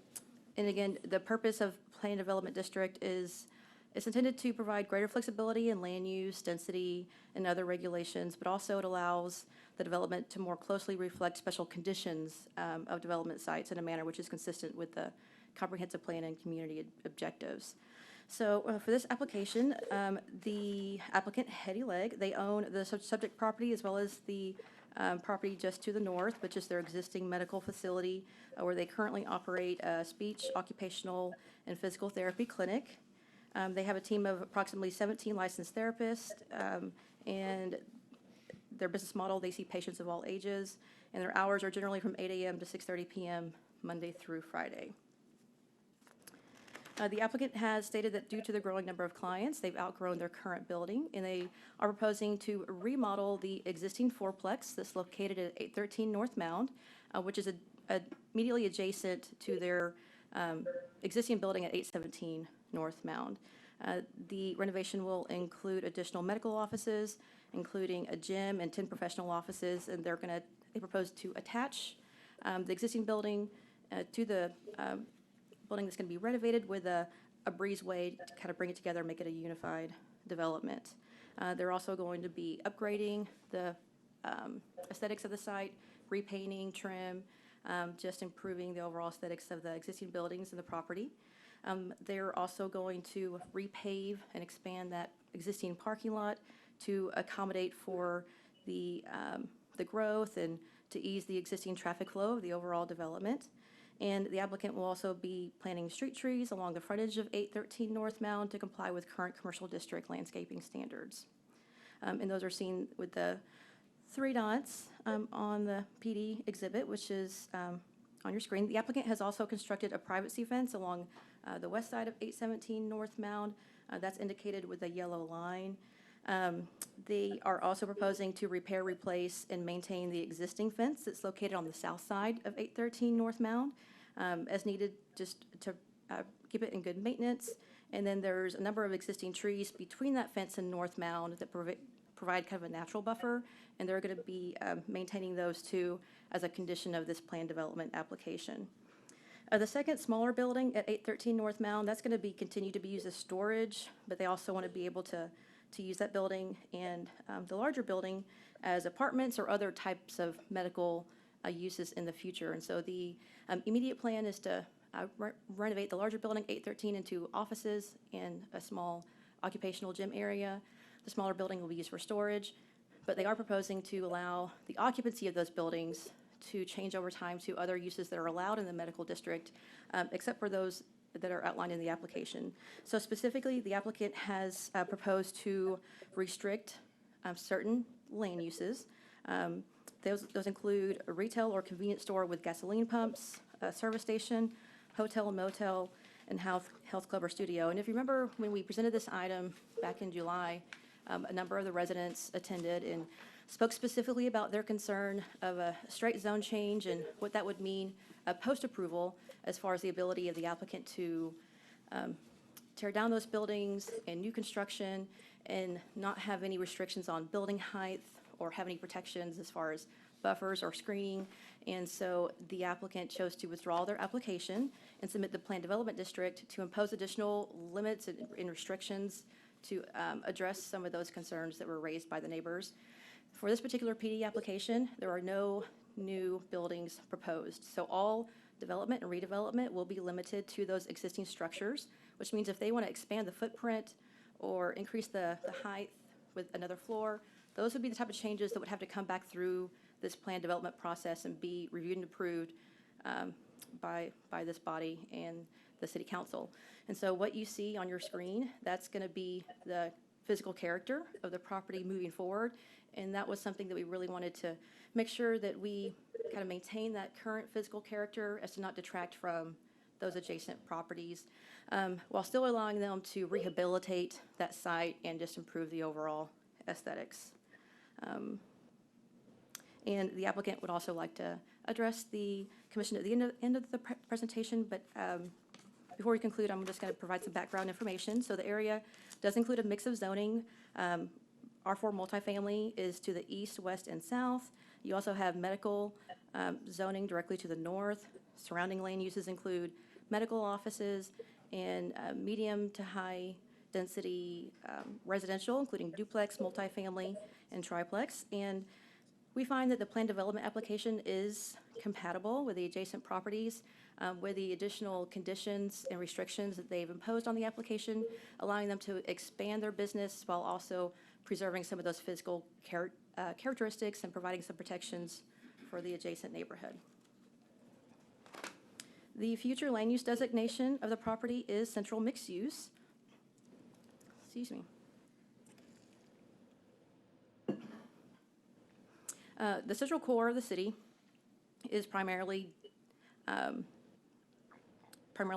again, the purpose of Plan Development District is it's intended to provide greater flexibility in land use, density, and other regulations, but also it allows the development to more closely reflect special conditions of development sites in a manner which is consistent with the comprehensive plan and community objectives. So for this application, the applicant, Hetty Lake, they own the subject property as well as the property just to the north, which is their existing medical facility where they currently operate a speech, occupational, and physical therapy clinic. They have a team of approximately 17 licensed therapists, and their business model, they see patients of all ages, and their hours are generally from 8 a.m. to 6:30 p.m. Monday through Friday. The applicant has stated that due to the growing number of clients, they've outgrown their current building, and they are proposing to remodel the existing fourplex that's located at 813 North Mound, which is immediately adjacent to their existing building at 817 North Mound. The renovation will include additional medical offices, including a gym and 10 professional offices, and they propose to attach the existing building to the building that's going to be renovated with a breezeway to kind of bring it together and make it a unified development. They're also going to be upgrading the aesthetics of the site, repainting, trim, just improving the overall aesthetics of the existing buildings and the property. They're also going to repave and expand that existing parking lot to accommodate for the growth and to ease the existing traffic flow of the overall development. And the applicant will also be planting street trees along the frontage of 813 North Mound to comply with current commercial district landscaping standards. And those are seen with the 3 dots on the PD exhibit, which is on your screen. The applicant has also constructed a privacy fence along the west side of 817 North Mound. That's indicated with a yellow line. They are also proposing to repair, replace, and maintain the existing fence that's located on the south side of 813 North Mound as needed, just to keep it in good maintenance. And then there's a number of existing trees between that fence and North Mound that provide kind of a natural buffer, and they're going to be maintaining those two as a condition of this planned development application. The second smaller building at 813 North Mound, that's going to continue to be used as storage, but they also want to be able to use that building and the larger building as apartments or other types of medical uses in the future. And so the immediate plan is to renovate the larger building, 813, into offices and a small occupational gym area. The smaller building will be used for storage, but they are proposing to allow the occupancy of those buildings to change over time to other uses that are allowed in the medical district, except for those that are outlined in the application. So specifically, the applicant has proposed to restrict certain land uses. Those include a retail or convenience store with gasoline pumps, a service station, hotel and motel, and health club or studio. And if you remember when we presented this item back in July, a number of the residents attended and spoke specifically about their concern of a straight zone change and what that would mean post-approval as far as the ability of the applicant to tear down those buildings and new construction and not have any restrictions on building height or have any protections as far as buffers or screening. And so the applicant chose to withdraw their application and submit the Planned Development District to impose additional limits and restrictions to address some of those concerns that were raised by the neighbors. For this particular PD application, there are no new buildings proposed. So all development and redevelopment will be limited to those existing structures, which means if they want to expand the footprint or increase the height with another floor, those would be the type of changes that would have to come back through this planned development process and be reviewed and approved by this body and the city council. And so what you see on your screen, that's going to be the physical character of the property moving forward. And that was something that we really wanted to make sure that we kind of maintain that current physical character as to not detract from those adjacent properties, while still allowing them to rehabilitate that site and just improve the overall aesthetics. And the applicant would also like to address the commission at the end of the presentation, but before we conclude, I'm just going to provide some background information. So the area does include a mix of zoning. R4 multifamily is to the east, west, and south. You also have medical zoning directly to the north. Surrounding land uses include medical offices and medium to high density residential, including duplex, multifamily, and triplex. And we find that the planned development application is compatible with the adjacent properties, with the additional conditions and restrictions that they've imposed on the application, allowing them to expand their business while also preserving some of those physical characteristics and providing some protections for the adjacent neighborhood. The future land use designation of the property is central mixed use. Excuse me. The central core of the city is primarily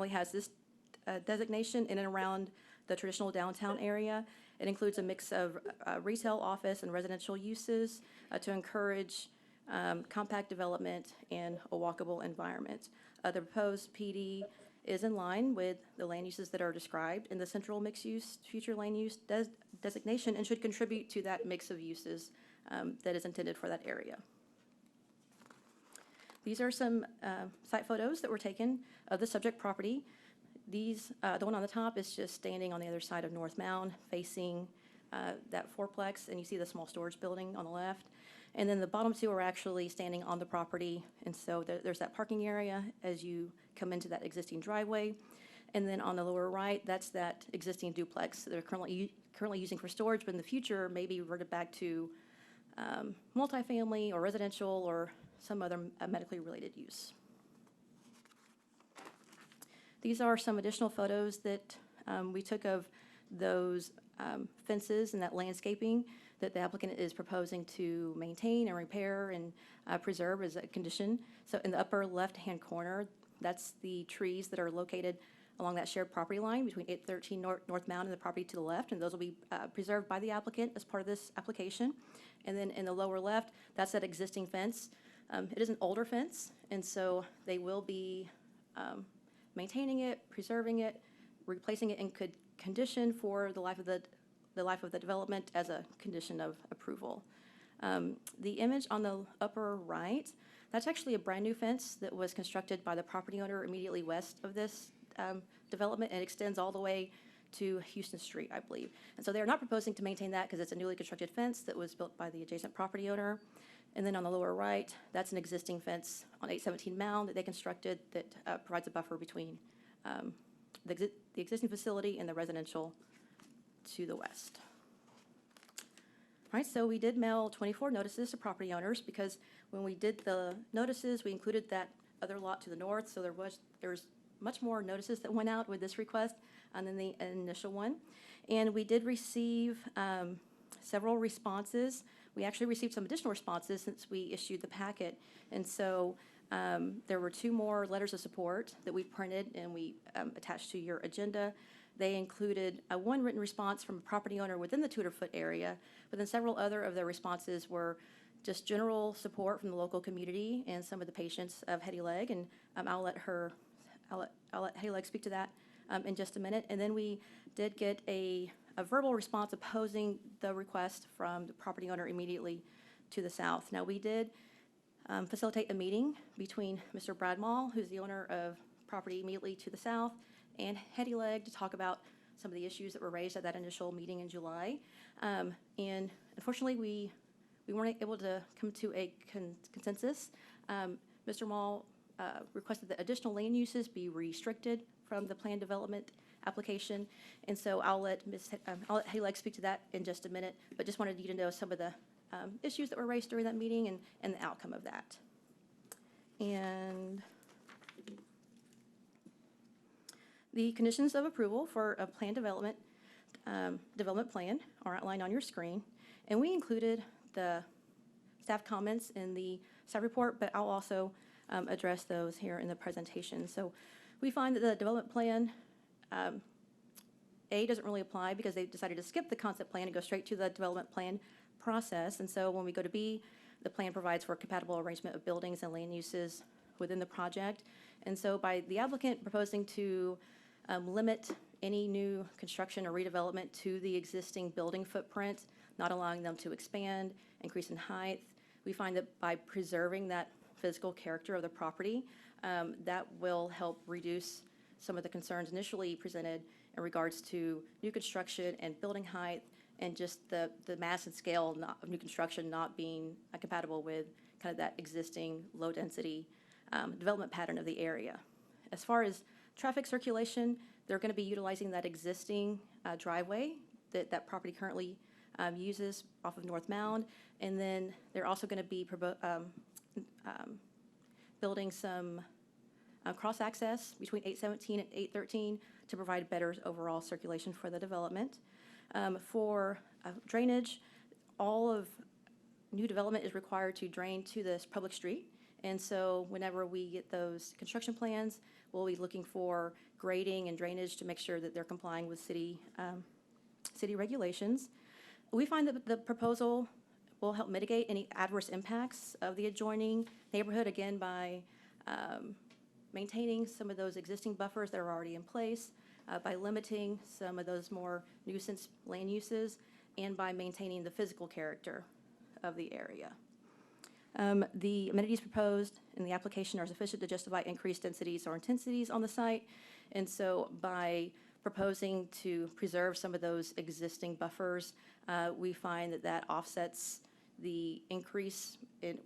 has this designation in and around the traditional downtown area. It includes a mix of retail, office, and residential uses to encourage compact development and a walkable environment. The proposed PD is in line with the land uses that are described in the central mixed use, future land use designation, and should contribute to that mix of uses that is intended for that area. These are some site photos that were taken of the subject property. These, the one on the top is just standing on the other side of North Mound, facing that fourplex, and you see the small storage building on the left. And then the bottom two are actually standing on the property, and so there's that parking area as you come into that existing driveway. And then on the lower right, that's that existing duplex that they're currently using for storage, but in the future may be reverted back to multifamily or residential or some other medically related use. These are some additional photos that we took of those fences and that landscaping that the applicant is proposing to maintain and repair and preserve as a condition. So in the upper left-hand corner, that's the trees that are located along that shared property line between 813 North Mound and the property to the left, and those will be preserved by the applicant as part of this application. And then in the lower left, that's that existing fence. It is an older fence, and so they will be maintaining it, preserving it, replacing it in good condition for the life of the the life of the development as a condition of approval. The image on the upper right, that's actually a brand-new fence that was constructed by the property owner immediately west of this development, and extends all the way to Houston Street, I believe. And so they're not proposing to maintain that because it's a newly constructed fence that was built by the adjacent property owner. And then on the lower right, that's an existing fence on 817 Mound that they constructed that provides a buffer between the existing facility and the residential to the west. All right, so we did mail 24 notices to property owners because when we did the notices, we included that other lot to the north, so there was much more notices that went out with this request than the initial one. And we did receive several responses. We actually received some additional responses since we issued the packet. And so there were 2 more letters of support that we printed and we attached to your agenda. They included one written response from a property owner within the 200-foot area, but then several other of their responses were just general support from the local community and some of the patients of Hetty Leg, and I'll let Hetty Leg speak to that in just a minute. And then we did get a verbal response opposing the request from the property owner immediately to the south. Now, we did facilitate a meeting between Mr. Bradmall, who's the owner of property immediately to the south, and Hetty Leg to talk about some of the issues that were raised at that initial meeting in July. And unfortunately, we weren't able to come to a consensus. Mr. Mall requested that additional land uses be restricted from the planned development application. And so I'll let Hetty Leg speak to that in just a minute, but just wanted you to know some of the issues that were raised during that meeting and the outcome of that. And the conditions of approval for a planned development plan are outlined on your screen. And we included the staff comments in the staff report, but I'll also address those here in the presentation. So we find that the development plan, A, doesn't really apply because they decided to skip the concept plan and go straight to the development plan process. And so when we go to B, the plan provides for a compatible arrangement of buildings and land uses within the project. And so by the applicant proposing to limit any new construction or redevelopment to the existing building footprint, not allowing them to expand, increase in height, we find that by preserving that physical character of the property, that will help reduce some of the concerns initially presented in regards to new construction and building height, and just the mass and scale of new construction not being compatible with kind of that existing low-density development pattern of the area. As far as traffic circulation, they're going to be utilizing that existing driveway that property currently uses off of North Mound, and then they're also going to be building some cross-access between 817 and 813 to provide better overall circulation for the development. For drainage, all of new development is required to drain to this public street. And so whenever we get those construction plans, we'll be looking for grading and drainage to make sure that they're complying with city regulations. We find that the proposal will help mitigate any adverse impacts of the adjoining neighborhood, again, by maintaining some of those existing buffers that are already in place, by limiting some of those more nuisance land uses, and by maintaining the physical character of the area. The amenities proposed in the application are sufficient to justify increased densities or intensities on the site. And so by proposing to preserve some of those existing buffers, we find that offsets the increase in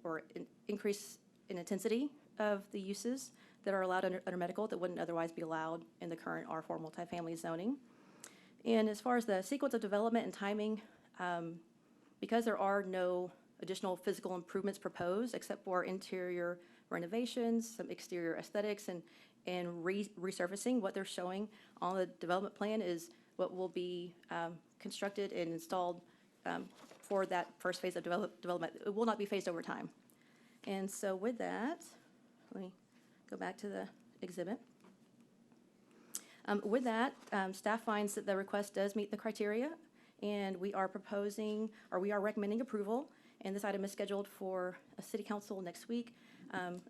intensity of the uses that are allowed under medical that wouldn't otherwise be allowed in the current R4 multifamily zoning. And as far as the sequence of development and timing, because there are no additional physical improvements proposed except for interior renovations, some exterior aesthetics, and resurfacing, what they're showing on the development plan is what will be constructed and installed for that first phase of development. It will not be phased over time. And so with that, let me go back to the exhibit. With that, staff finds that the request does meet the criteria, and we are recommending approval, and this item is scheduled for a city council next week.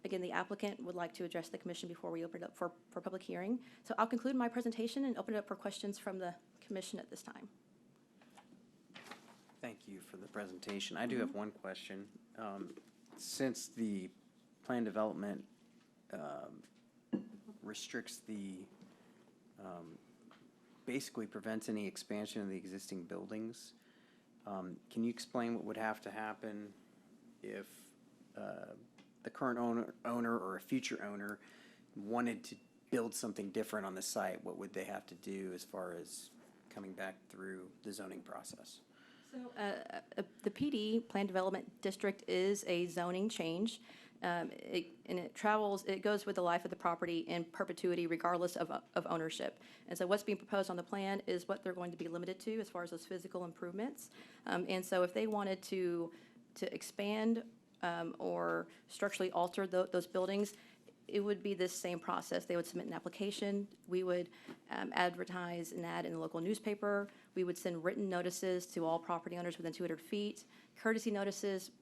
Again, the applicant would like to address the commission before we open it up for public hearing. So I'll conclude my presentation and open it up for questions from the commission at this time. Thank you for the presentation. I do have one question. Since the plan development restricts basically prevents any expansion of the existing buildings, can you explain what would have to happen if the current owner or a future owner wanted to build something different on the site? What would they have to do as far as coming back through the zoning process? So the PD, Plan Development District, is a zoning change. And it goes with the life of the property in perpetuity regardless of ownership. And so what's being proposed on the plan is what they're going to be limited to as far as those physical improvements. And so if they wanted to expand or structurally alter those buildings, it would be this same process. They would submit an application. We would advertise an ad in the local newspaper. We would send written notices to all property owners within 200 feet, courtesy notices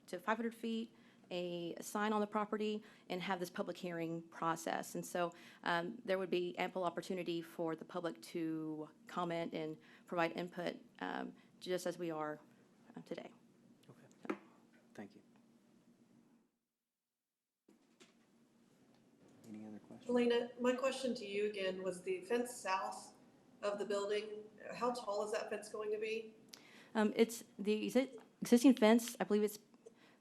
to 500 feet, a sign on the property, and have this public hearing process. And so there would be ample opportunity for the public to comment and provide input, just as we are today. Okay. Thank you. Any other questions? Elena, my question to you again was the fence south of the building. How tall is that fence going to be? It's the existing fence, I believe it's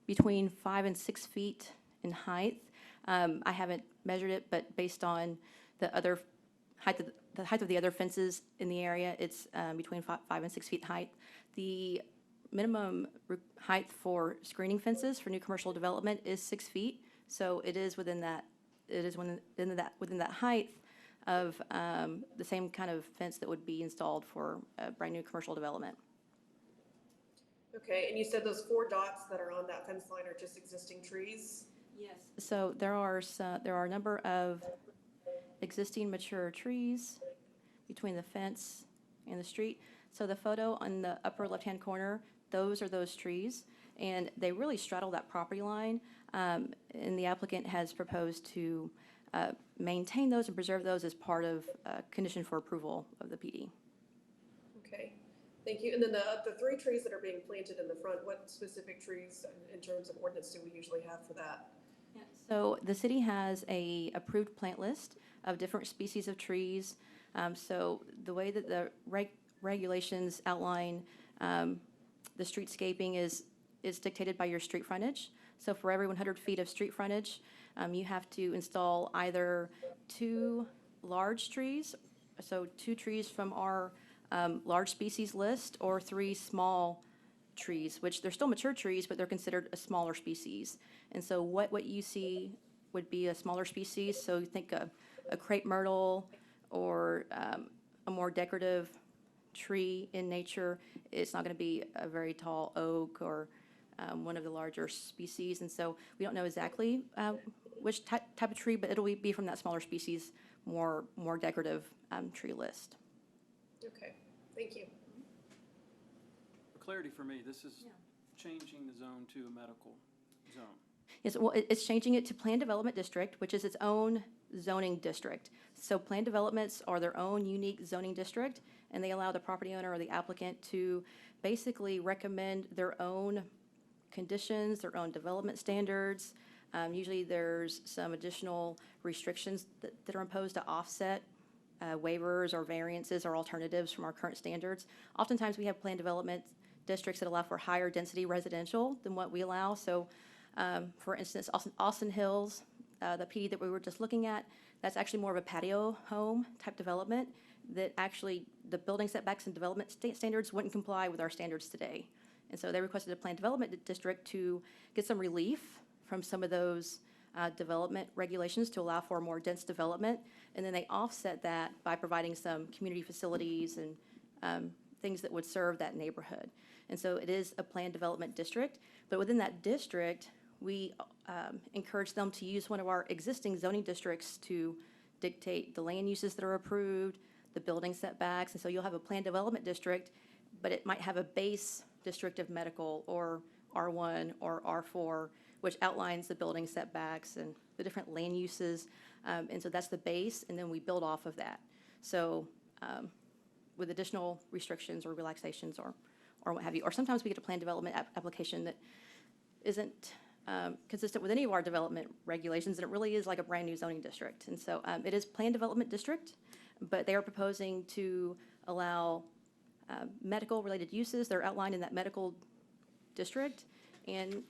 between 5 and 6 feet in height. I haven't measured it, but based on the other height of the other fences in the area, it's between 5 and 6 feet height. The minimum height for screening fences for new commercial development is 6 feet, so it is within that. It is within that height of the same kind of fence that would be installed for a brand new commercial development. Okay, and you said those 4 dots that are on that fence line are just existing trees? Yes. So there are a number of existing mature trees between the fence and the street. So the photo on the upper left-hand corner, those are those trees, and they really straddle that property line. And the applicant has proposed to maintain those and preserve those as part of condition for approval of the PD. Okay, thank you. And then the 3 trees that are being planted in the front, what specific trees in terms of ordinance do we usually have for that? Yeah. So the city has a approved plant list of different species of trees. So the way that the regulations outline the streetscaping is dictated by your street frontage. So for every 100 feet of street frontage, you have to install either 2 large trees, so 2 trees from our large species list, or 3 small trees, which they're still mature trees, but they're considered a smaller species. And so what you see would be a smaller species. So you think a crepe myrtle or a more decorative tree in nature. It's not going to be a very tall oak or one of the larger species. And so we don't know exactly which type of tree, but it'll be from that smaller species, more decorative tree list. Okay, thank you. For clarity for me, this is changing the zone to a medical zone. Yes, well, it's changing it to Plan Development District, which is its own zoning district. So plan developments are their own unique zoning district, and they allow the property owner or the applicant to basically recommend their own conditions, their own development standards. Usually there's some additional restrictions that are imposed to offset waivers or variances or alternatives from our current standards. Oftentimes we have plan development districts that allow for higher density residential than what we allow. So for instance, Austin Hills, the PD that we were just looking at, that's actually more of a patio home type development that actually the building setbacks and development standards wouldn't comply with our standards today. And so they requested a plan development district to get some relief from some of those development regulations to allow for more dense development. And then they offset that by providing some community facilities and things that would serve that neighborhood. And so it is a planned development district, but within that district, we encourage them to use one of our existing zoning districts to dictate the land uses that are approved, the building setbacks. And so you'll have a planned development district, but it might have a base district of medical or R1 or R4, which outlines the building setbacks and the different land uses. And so that's the base, and then we build off of that. So with additional restrictions or relaxations or or what have you. Or sometimes we get a plan development application that isn't consistent with any of our development regulations, and it really is like a brand-new zoning district. And so it is plan development district, but they are proposing to allow medical-related uses. They're outlined in that medical district and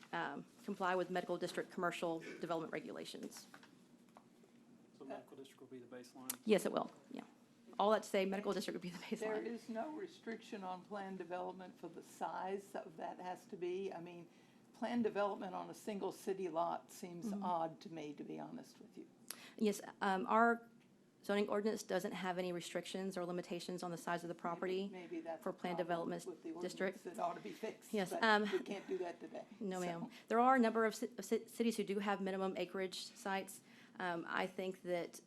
comply with medical district commercial development regulations. So medical district will be the baseline. Yes, it will, yeah. All that to say, medical district would be the There baseline. is no restriction on plan development for the size of that has to be. I mean, plan development on a single city lot seems odd to me, to be honest with you. Yes, our zoning ordinance doesn't have any restrictions or limitations on the size of the property. Maybe that's for a plan problem development with the district. ordinance that ought to be fixed. Yes, But we can't do that today. No, So, ma'am. There are a number of cities who do have minimum acreage sites. I think that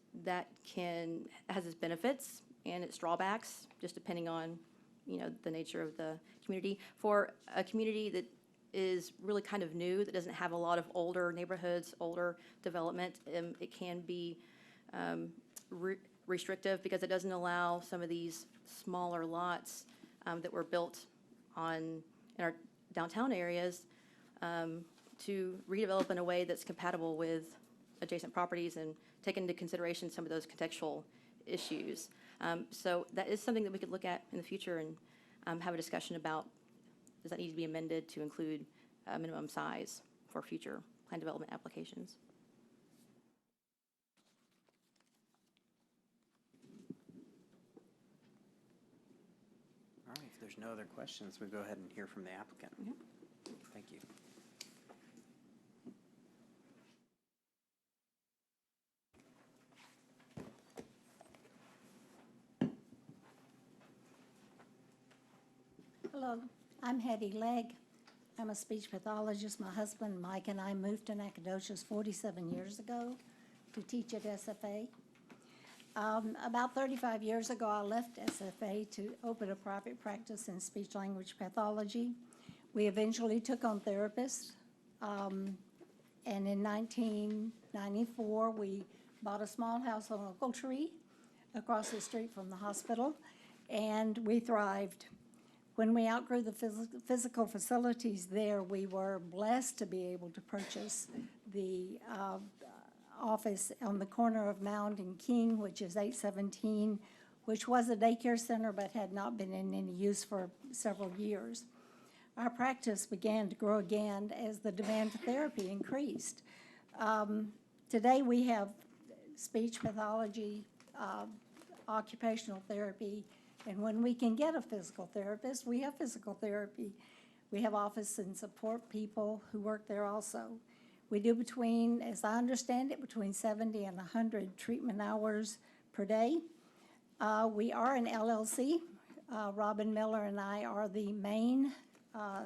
has its benefits and its drawbacks, just depending on, the nature of the community. For a community that is really kind of new, that doesn't have a lot of older neighborhoods, older development, it can be restrictive because it doesn't allow some of these smaller lots that were built in our downtown areas to redevelop in a way that's compatible with adjacent properties and take into consideration some of those contextual issues. So that is something that we could look at in the future and have a discussion about. Does that need to be amended to include a minimum size for future plan development applications? All right, if there's no other questions, we'll go ahead and hear from the applicant. Thank you. Hello, I'm Hetty Legg. I'm a speech pathologist. My husband, Mike, and I moved to Nacogdoches 47 years ago to teach at SFA. About 35 years ago, I left SFA to open a private practice in speech-language pathology. We eventually took on therapists, and in 1994, we bought a small house on Ochiltree across the street from the hospital, and we thrived. When we outgrew the physical facilities there, we were blessed to be able to purchase the office on the corner of Mound and King, which is 817, which was a daycare center but had not been in any use for several years. Our practice began to grow again as the demand for therapy increased. Today we have speech pathology, occupational therapy, and when we can get a physical therapist, we have physical therapy. We have office and support people who work there also. We do between, as I understand it, between 70 and 100 treatment hours per day. We are an LLC. Robin Miller and I are the main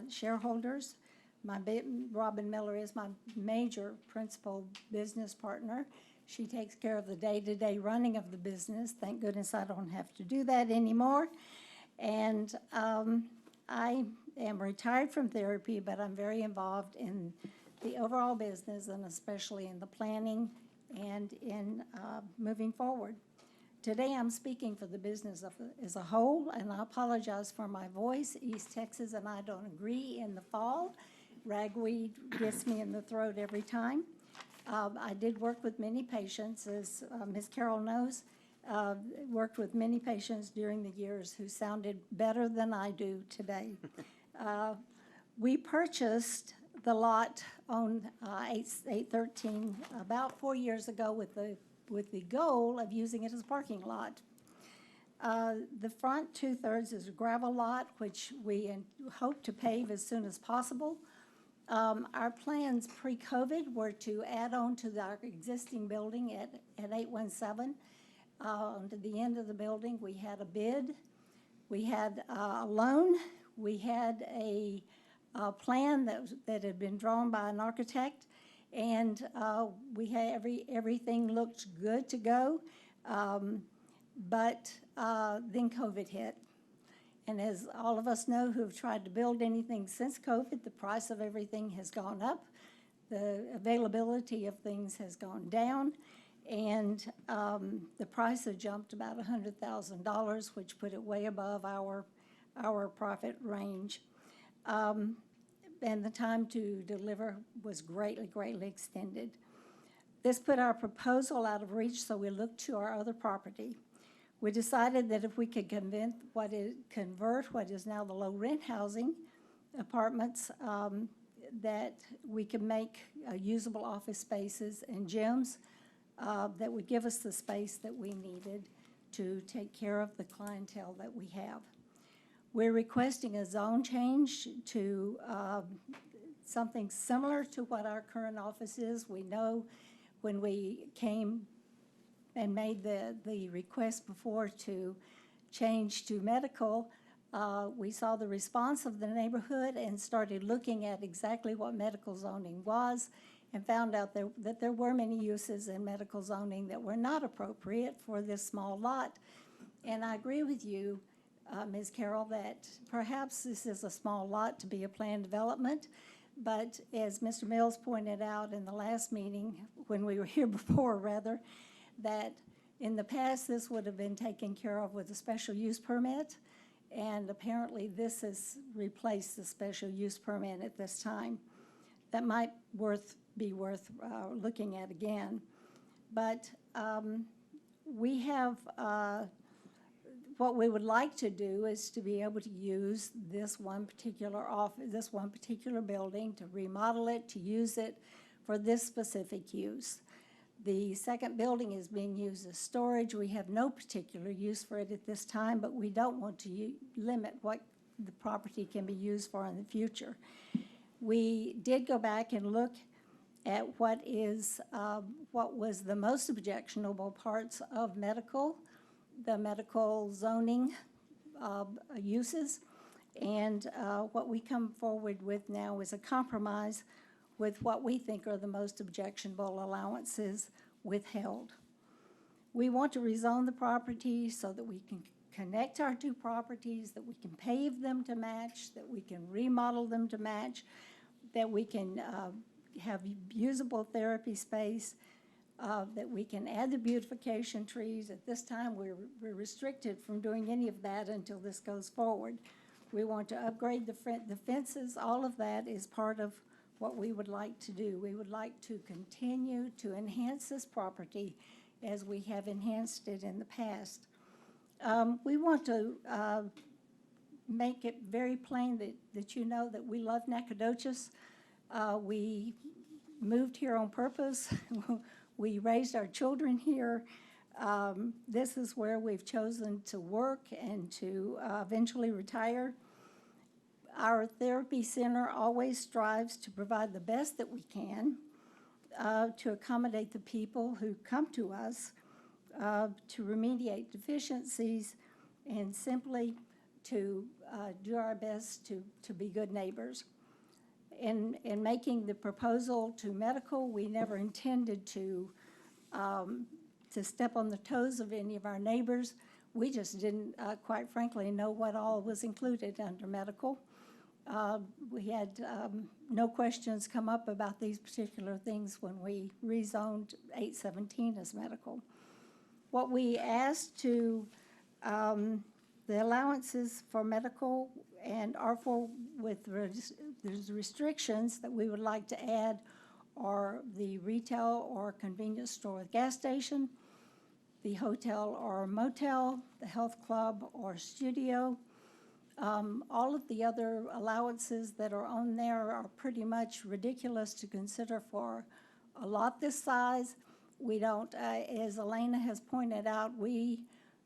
shareholders. Robin Miller is my major principal business partner. She takes care of the day-to-day running of the business. Thank goodness I don't have to do that anymore. And I am retired from therapy, but I'm very involved in the overall business and especially in the planning and in moving forward. Today I'm speaking for the business as a whole, and I apologize for my voice. East Texas and I don't agree in the fall. Ragweed gets me in the throat every time. I did work with many patients, as Ms. Carroll knows, worked with many patients during the years who sounded better than I do today. We purchased the lot on 813 about 4 years ago with the goal of using it as a parking lot. The front 2/3 is a gravel lot, which we hope to pave as soon as possible. Our plans pre-COVID were to add on to our existing building at 817. To the end of the building, we had a bid. We had a loan. We had a plan that had been drawn by an architect, and we had everything looked good to go. But then COVID hit. And as all of us know who have tried to build anything since COVID, the price of everything has gone up. The availability of things has gone down. And the price had jumped about $100,000, which put it way above our profit range. and the time to deliver was greatly extended. This put our proposal out of reach, so we looked to our other property. We decided that if we could convert what is now the low-rent housing apartments, that we could make usable office spaces and gyms that would give us the space that we needed to take care of the clientele that we have. We're requesting a zone change to something similar to what our current office is. We know when we came and made the request before to change to medical, we saw the response of the neighborhood and started looking at exactly what medical zoning was, and found out that there were many uses in medical zoning that were not appropriate for this small lot. And I agree with you, Ms. Carroll, that perhaps this is a small lot to be a planned development, but as Mr. Mills pointed out in the last meeting, when we were here before, rather, that in the past this would have been taken care of with a special use permit, and apparently this has replaced the special use permit at this time. That might be worth looking at again. But we have, what we would like to do is to be able to use this one particular office, this one particular building, to remodel it, to use it for this specific use. The second building is being used as storage. We have no particular use for it at this time, but we don't want to limit what the property can be used for in the future. We did go back and look at what was the most objectionable parts of the medical zoning uses, and what we come forward with now is a compromise with what we think are the most objectionable allowances withheld. We want to rezone the property so that we can connect our two properties, that we can pave them to match, that we can remodel them to match, that we can have usable therapy space, that we can add the beautification trees. At this time, we're restricted from doing any of that until this goes forward. We want to upgrade the fences. All of that is part of what we would like to do. We would like to continue to enhance this property as we have enhanced it in the past. We want to make it very plain that you know that we love Nacogdoches. We moved here on purpose. We raised our children here. This is where we've chosen to work and to eventually retire. Our therapy center always strives to provide the best that we can to accommodate the people who come to us, to remediate deficiencies, and simply to do our best to be good neighbors. In making the proposal to medical, we never intended to step on the toes of any of our neighbors. We just didn't, quite frankly, know what all was included under medical. We had no questions come up about these particular things when we rezoned 817 as medical. What we asked to the allowances for medical and R4 with there's restrictions that we would like to add are the retail or convenience store with gas station, the hotel or motel, the health club or studio. All of the other allowances that are on there are pretty much ridiculous to consider for a lot this size. We don't, as Elena has pointed out,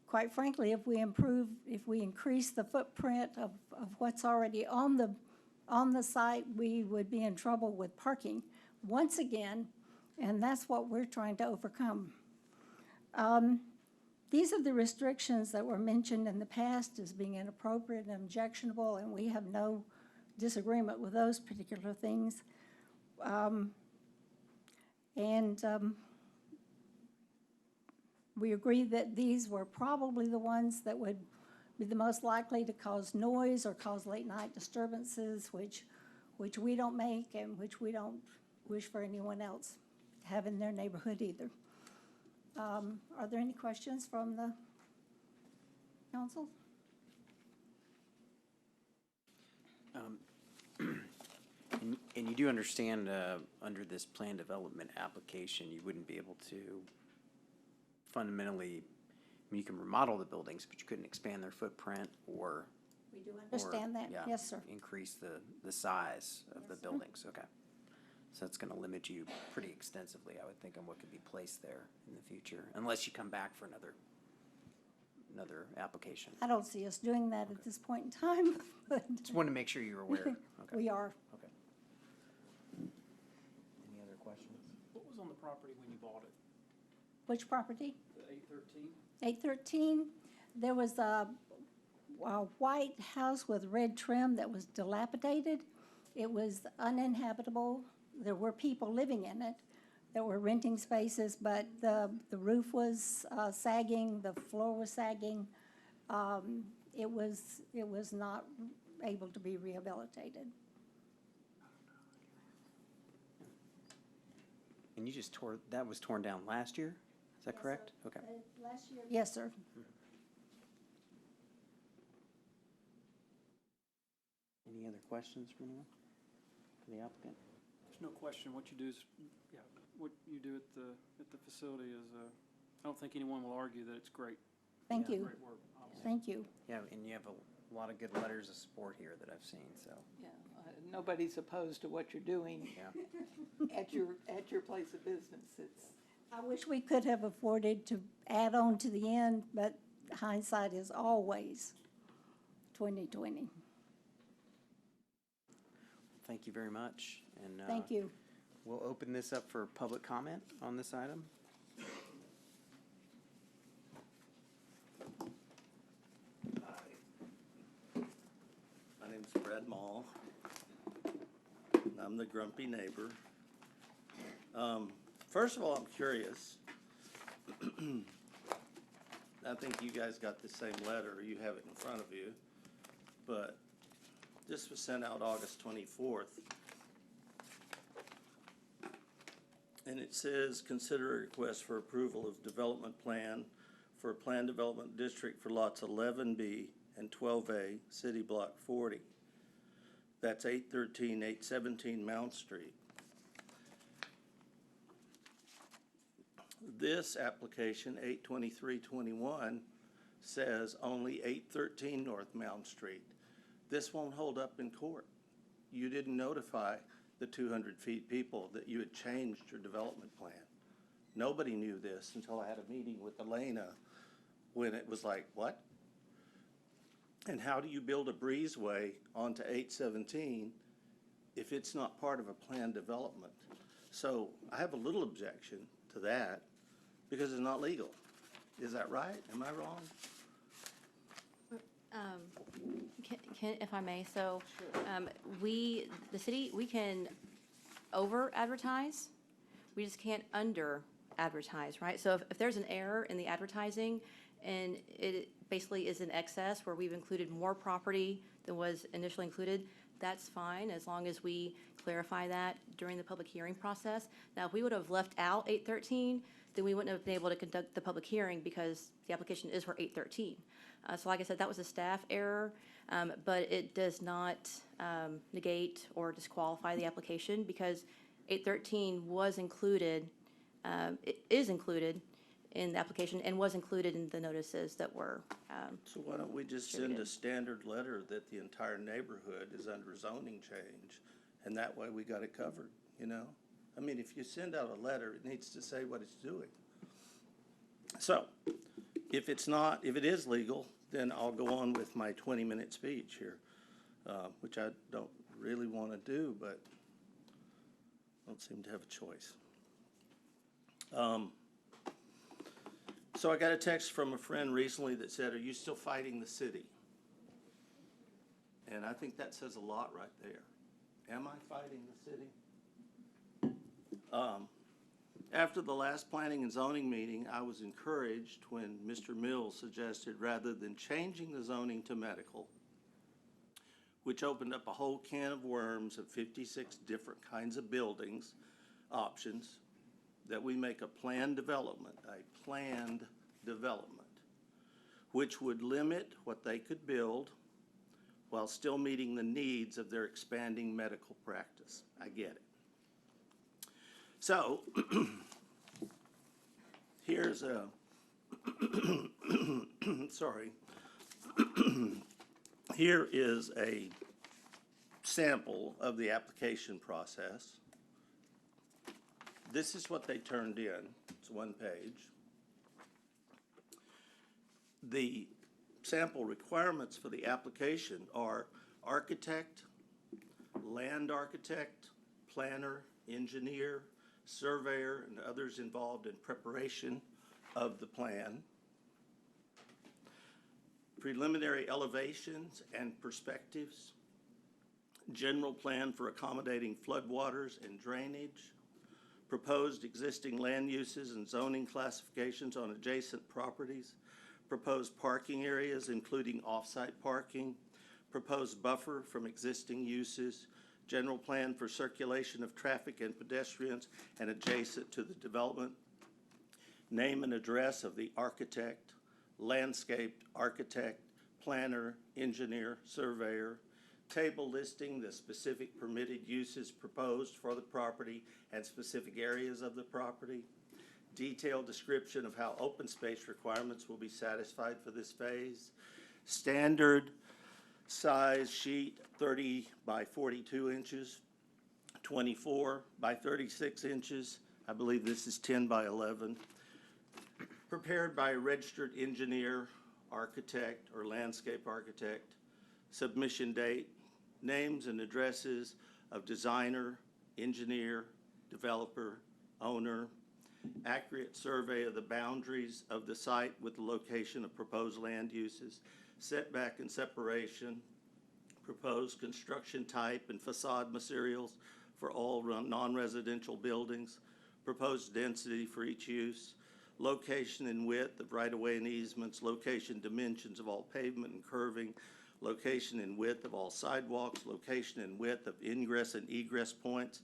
quite frankly, if we increase the footprint of what's already on the site, we would be in trouble with parking once again, and that's what we're trying to overcome. These are the restrictions that were mentioned in the past as being inappropriate and objectionable, and we have no disagreement with those particular things. We agree that these were probably the ones that would be the most likely to cause noise or cause late night disturbances, which we don't make and which we don't wish for anyone else to have in their neighborhood either. Are there any questions from the council? And you do understand, under this plan development application, you wouldn't be able to fundamentally, I mean, you can remodel the buildings, but you couldn't expand their footprint or. We do understand that, yeah, yes, sir. increase the size of the buildings, okay. So that's gonna limit you pretty extensively, I would think, on what could be placed there in the future, unless you come back for another application. I don't see us doing that at this point in time, but Just wanted to make sure you were aware. Okay. we are. Okay. Any other questions? What was on the property when you bought it? Which property? The 813? 813, there was a white house with red trim that was dilapidated. It was uninhabitable. There were people living in it. There were renting spaces, but the roof was sagging, the floor was sagging. It was not able to be rehabilitated. And you just that was torn down last year? Is that correct? Okay. Last year? Yes, sir. Any other questions from anyone? For the applicant? There's no question. What you do is, yeah, what you do at the facility is, I don't think anyone will argue that it's great. Thank you. Great work, obviously. Thank you. Yeah, and you have a lot of good letters of support here that I've seen, so, Yeah, nobody's opposed to what you're doing yeah. at your place of business. It's, I wish we could have afforded to add on to the end, but hindsight is always 20/20. Thank you very much. And Thank you. we'll open this up for public comment on this item. My name's Fred Mall, and I'm the grumpy neighbor. First of all, I'm curious. I think you guys got the same letter, you have it in front of you, but this was sent out August 24th. And it says, consider a request for approval of development plan for a planned development district for lots 11B and 12A, City Block 40. That's 813, 817 Mount Street. This application, 82321, says only 813 North Mount Street. This won't hold up in court. You didn't notify the 200 feet people that you had changed your development plan. Nobody knew this until I had a meeting with Elena when it was like, what? And how do you build a breezeway onto 817 if it's not part of a planned development? So I have a little objection to that because it's not legal. Is that right? Am I wrong? If I may, so, the city, we can over-advertise, we just can't under-advertise, right? So if there's an error in the advertising and it basically is in excess where we've included more property than was initially included, that's fine, as long as we clarify that during the public hearing process. Now, if we would have left out 813, then we wouldn't have been able to conduct the public hearing because the application is for 813. So like I said, that was a staff error, but it does not negate or disqualify the application because 813 was included, it is included in the application and was included in the notices that were So why don't we just send a standard letter that the entire neighborhood is under zoning change, and that way we got it covered, you know? I mean, if you send out a letter, it needs to say what it's doing. So, if it is legal, then I'll go on with my 20-minute speech here, which I don't really want to do, but I don't seem to have a choice. So I got a text from a friend recently that said, "Are you still fighting the city?" And I think that says a lot right there. Am I fighting the city? After the last planning and zoning meeting, I was encouraged when Mr. Mills suggested rather than changing the zoning to medical, which opened up a whole can of worms of 56 different kinds of buildings options, that we make a planned development, which would limit what they could build, while still meeting the needs of their expanding medical practice. I get it. So, here's a, sorry. Here is a sample of the application process. This is what they turned in. It's one page. The sample requirements for the application are architect, land architect, planner, engineer, surveyor, and others involved in preparation of the plan. Preliminary elevations and perspectives. General plan for accommodating floodwaters and drainage. Proposed existing land uses and zoning classifications on adjacent properties. Proposed parking areas, including off-site parking. Proposed buffer from existing uses. General plan for circulation of traffic and pedestrians and adjacent to the development. Name and address of the architect, landscape architect, planner, engineer, surveyor. Table listing the specific permitted uses proposed for the property and specific areas of the property. Detailed description of how open space requirements will be satisfied for this phase. Standard size sheet, 30 by 42 inches, 24 by 36 inches. I believe this is 10 by 11. Prepared by a registered engineer, architect, or landscape architect. Submission date, names and addresses of designer, engineer, developer, owner. Accurate survey of the boundaries of the site with the location of proposed land uses. Setback and separation. Proposed construction type and facade materials for all non-residential buildings. Proposed density for each use. Location and width of right-of-way and easements. Location dimensions of all pavement and curving. Location and width of all sidewalks. Location and width of ingress and egress points.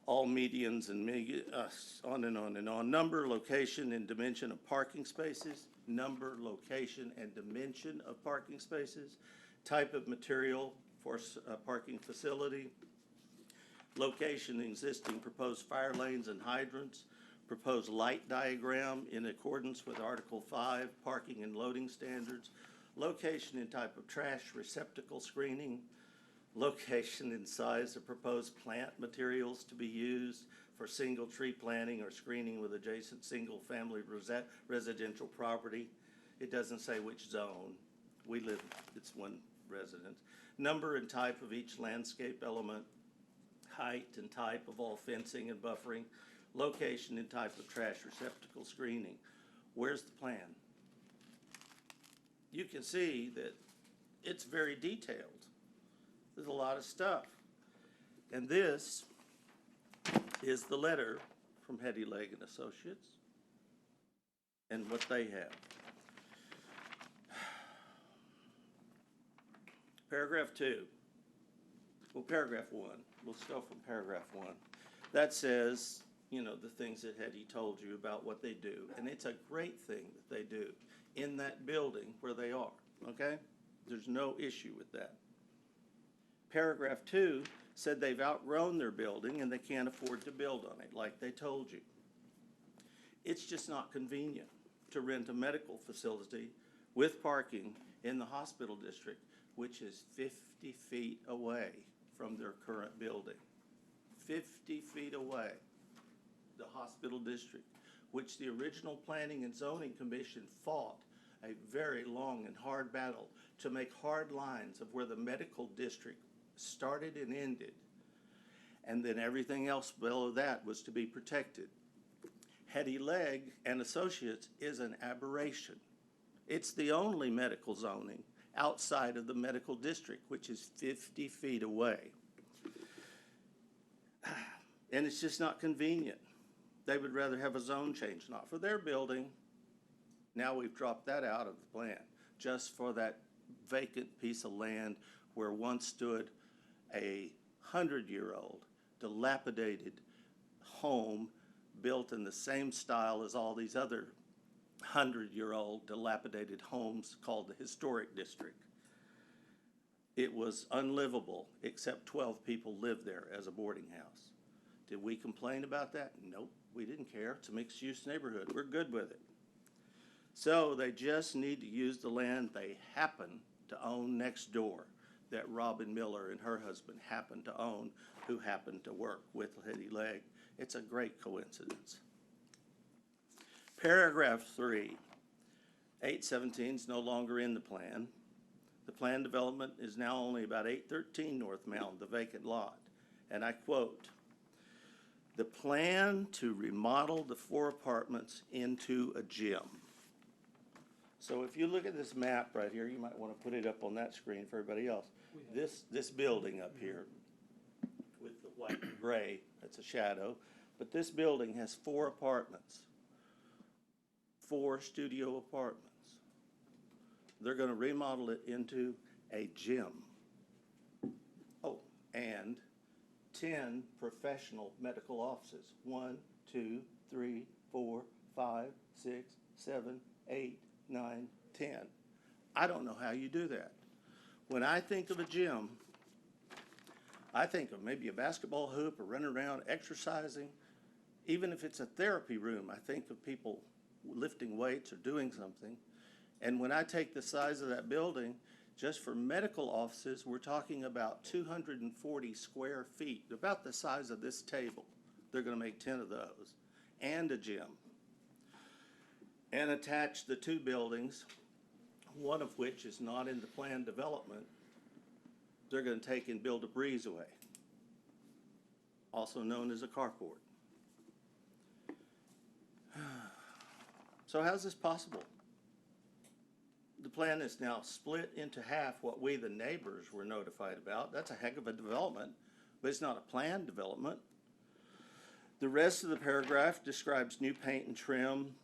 All medians and on and on and on. Number, location, and dimension of parking spaces. Number, location, and dimension of parking spaces. Type of material for a parking facility. Location, existing proposed fire lanes and hydrants. Proposed light diagram in accordance with Article 5, parking and loading standards. Location and type of trash receptacle screening. Location and size of proposed plant materials to be used for single tree planting or screening with adjacent single-family residential property. It doesn't say which zone. We live, it's one residence. Number and type of each landscape element. Height and type of all fencing and buffering. Location and type of trash receptacle screening. Where's the plan? You can see that it's very detailed. There's a lot of stuff. And this is the letter from Hetty Legg and Associates and what they have. Paragraph 2. Well, paragraph 1. We'll start from paragraph 1. That says, you know, the things that Hetty told you about what they do. And it's a great thing that they do in that building where they are, okay? There's no issue with that. Paragraph 2 said they've outgrown their building and they can't afford to build on it, like they told you. It's just not convenient to rent a medical facility with parking in the hospital district, which is 50 feet away from their current building. 50 feet away, the hospital district, which the original Planning and Zoning Commission fought a very long and hard battle to make hard lines of where the medical district started and ended, and then everything else below that was to be protected. Hetty Legg and Associates is an aberration. It's the only medical zoning outside of the medical district, which is 50 feet away. And it's just not convenient. They would rather have a zone change, not for their building. Now we've dropped that out of the plan, just for that vacant piece of land where once stood a 100-year-old dilapidated home built in the same style as all these other 100-year-old dilapidated homes called the historic district. It was unlivable, except 12 people lived there as a boarding house. Did we complain about that? Nope, we didn't care. It's a mixed-use neighborhood. We're good with it. So they just need to use the land they happen to own next door, that Robin Miller and her husband happen to own, who happen to work with Hetty Legg. It's a great coincidence. Paragraph 3, 817 is no longer in the plan. The plan development is now only about 813 North Mound, the vacant lot. And I quote, "The plan to remodel the 4 apartments into a gym." So if you look at this map right here, you might want to put it up on that screen for everybody else. This building up here with the white and gray, that's a shadow, but this building has 4 apartments, 4 studio apartments. They're going to remodel it into a gym. Oh, and 10 professional medical offices. 1, 2, 3, 4, 5, 6, 7, 8, 9, 10. I don't know how you do that. When I think of a gym, I think of maybe a basketball hoop or running around exercising. Even if it's a therapy room, I think of people lifting weights or doing something. And when I take the size of that building, just for medical offices, we're talking about 240 square feet, about the size of this table. They're going to make 10 of those, and a gym. And attach the 2 buildings, one of which is not in the planned development. They're going to take and build a breezeway, also known as a carport. So how's this possible? The plan is now split into half what we, the neighbors, were notified about. That's a heck of a development, but it's not a planned development. The rest of the paragraph describes new paint and trim,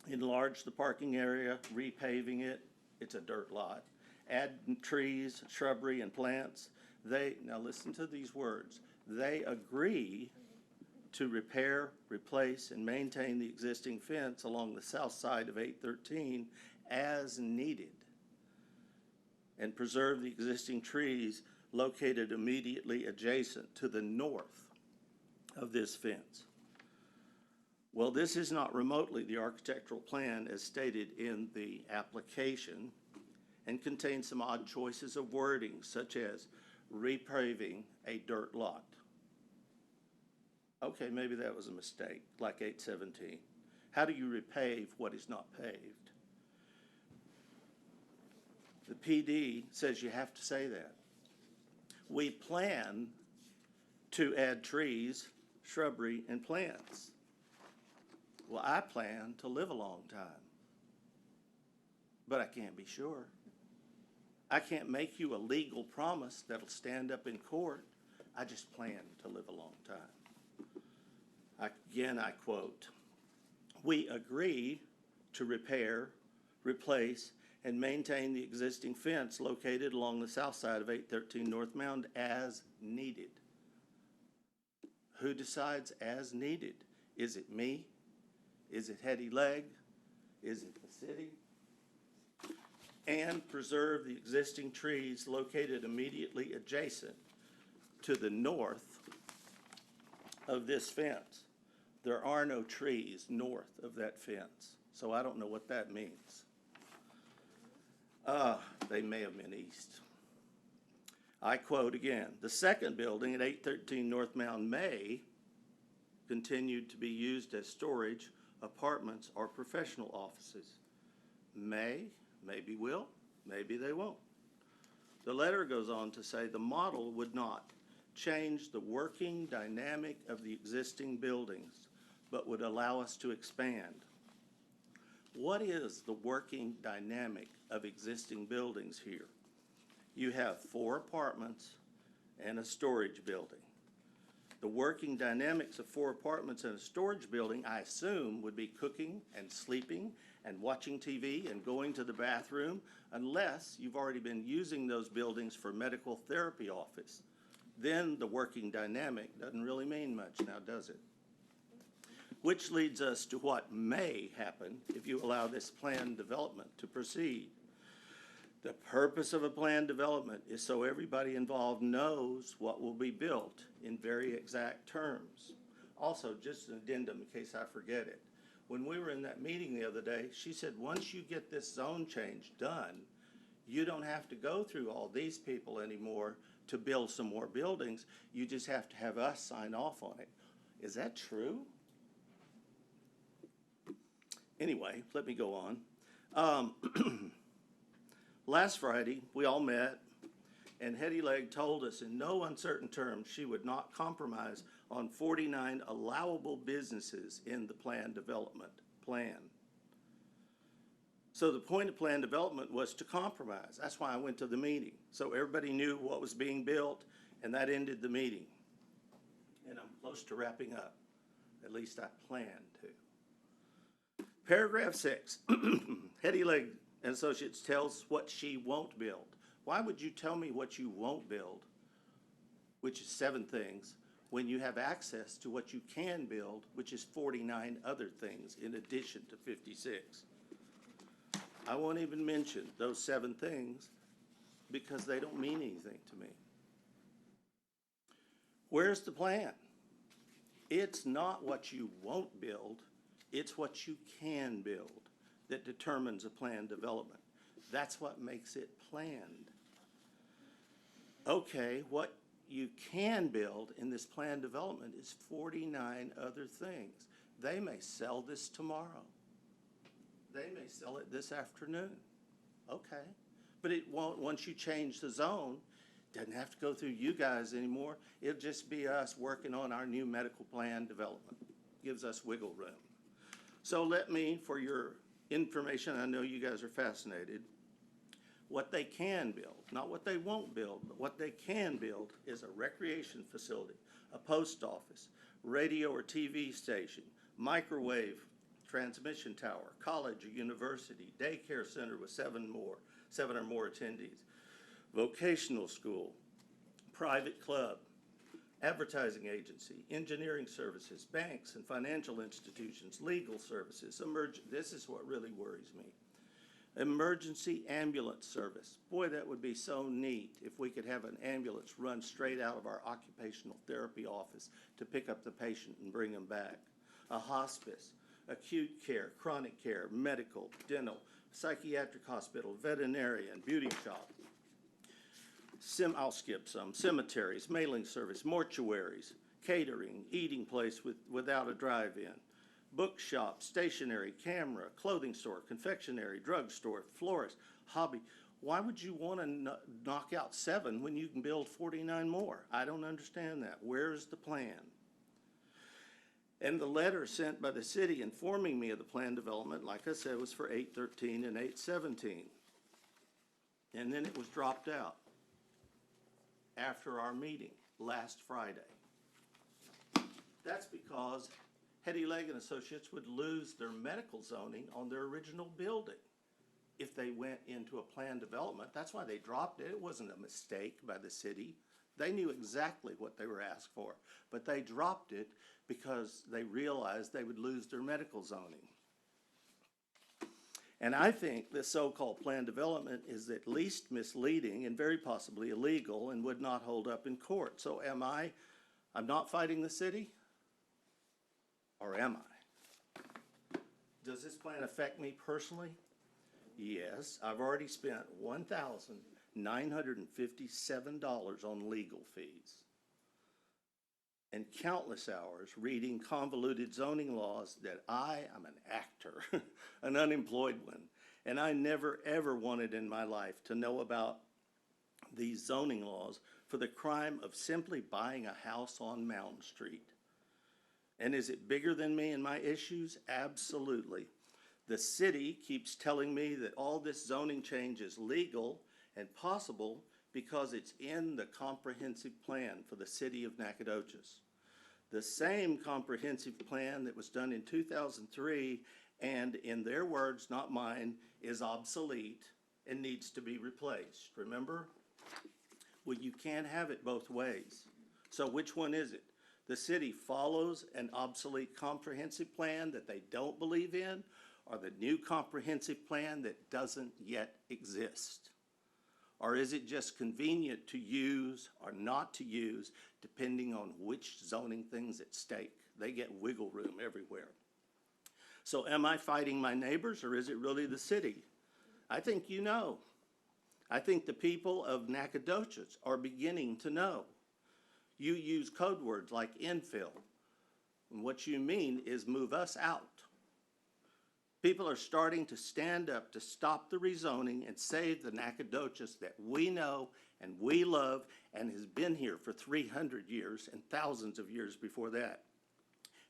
enlarge the parking area, repaving it. It's a dirt lot. Add trees, shrubbery, and plants. Now listen to these words. They agree to repair, replace, and maintain the existing fence along the south side of 813 as needed, and preserve the existing trees located immediately adjacent to the north of this fence. Well, this is not remotely the architectural plan as stated in the application, and contains some odd choices of wording, such as repaving a dirt lot. Okay, maybe that was a mistake, like 817. How do you repave what is not paved? The PD says you have to say that. We plan to add trees, shrubbery, and plants. Well, I plan to live a long time, but I can't be sure. I can't make you a legal promise that'll stand up in court. I just plan to live a long time. Again, I quote, "We agree to repair, replace, and maintain the existing fence located along the south side of 813 North Mound as needed." Who decides as needed? Is it me? Is it Hetty Legg? Is it the city? And preserve the existing trees located immediately adjacent to the north of this fence. There are no trees north of that fence, so I don't know what that means. They may have been east. I quote again, "The second building at 813 North Mound may continue to be used as storage, apartments, or professional offices." May, maybe will, maybe they won't. The letter goes on to say the model would not change the working dynamic of the existing buildings, but would allow us to expand. What is the working dynamic of existing buildings here? You have 4 apartments and a storage building. The working dynamics of 4 apartments and a storage building, I assume, would be cooking and sleeping and watching TV and going to the bathroom, unless you've already been using those buildings for medical therapy office. Then the working dynamic doesn't really mean much now, does it? Which leads us to what may happen if you allow this planned development to proceed. The purpose of a planned development is so everybody involved knows what will be built in very exact terms. Also, just an addendum in case I forget it. When we were in that meeting the other day, she said, once you get this zone change done, you don't have to go through all these people anymore to build some more buildings. You just have to have us sign off on it. Is that true? Anyway, let me go on. Last Friday, we all met, and Hetty Legg told us in no uncertain terms she would not compromise on 49 allowable businesses in the planned development plan. So the point of planned development was to compromise. That's why I went to the meeting. So everybody knew what was being built, and that ended the meeting. And I'm close to wrapping up. At least I plan to. Paragraph 6, Hetty Legg and Associates tells what she won't build. Why would you tell me what you won't build, which is 7 things, when you have access to what you can build, which is 49 other things in addition to 56? I won't even mention those 7 things because they don't mean anything to me. Where's the plan? It's not what you won't build, it's what you can build that determines a planned development. That's what makes it planned. Okay, what you can build in this planned development is 49 other things. They may sell this tomorrow. They may sell it this afternoon. Okay, but it won't, once you change the zone, it doesn't have to go through you guys anymore. It'll just be us working on our new medical plan development. Gives us wiggle room. So let me, for your information, I know you guys are fascinated, what they can build, not what they won't build, but what they can build is a recreation facility, a post office, radio or TV station, microwave transmission tower, college or university, daycare center with 7 or more attendees, vocational school, private club, advertising agency, engineering services, banks and financial institutions, legal services, this is what really worries me. Emergency ambulance service. Boy, that would be so neat if we could have an ambulance run straight out of our occupational therapy office to pick up the patient and bring them back. A hospice, acute care, chronic care, medical, dental, psychiatric hospital, veterinarian, beauty shop. I'll skip some. Cemeteries, mailing service, mortuaries, catering, eating place without a drive-in, bookshop, stationery, camera, clothing store, confectionery, drugstore, florist, hobby. Why would you want to knock out 7 when you can build 49 more? I don't understand that. Where's the plan? And the letter sent by the city informing me of the plan development, like I said, was for 8/13 and 8/17. And then it was dropped out after our meeting last Friday. That's because Hetty Legg and Associates would lose their medical zoning on their original building if they went into a planned development. That's why they dropped it. It wasn't a mistake by the city. They knew exactly what they were asked for, but they dropped it because they realized they would lose their medical zoning. And I think this so-called planned development is at least misleading and very possibly illegal and would not hold up in court. So I'm not fighting the city? Or am I? Does this plan affect me personally? Yes, I've already spent $1,957 on legal fees and countless hours reading convoluted zoning laws that I am an actor, an unemployed one, and I never ever wanted in my life to know about these zoning laws for the crime of simply buying a house on Mountain Street. And is it bigger than me and my issues? Absolutely. The city keeps telling me that all this zoning change is legal and possible because it's in the comprehensive plan for the city of Nacogdoches. The same comprehensive plan that was done in 2003 and, in their words, not mine, is obsolete and needs to be replaced. Remember? Well, you can't have it both ways. So which one is it? The city follows an obsolete comprehensive plan that they don't believe in, or the new comprehensive plan that doesn't yet exist? Or is it just convenient to use or not to use, depending on which zoning thing's at stake? They get wiggle room everywhere. So am I fighting my neighbors, or is it really the city? I think you know. I think the people of Nacogdoches are beginning to know. You use code words like infill, and what you mean is move us out. People are starting to stand up to stop the rezoning and save the Nacogdoches that we know and we love and has been here for 300 years and thousands of years before that.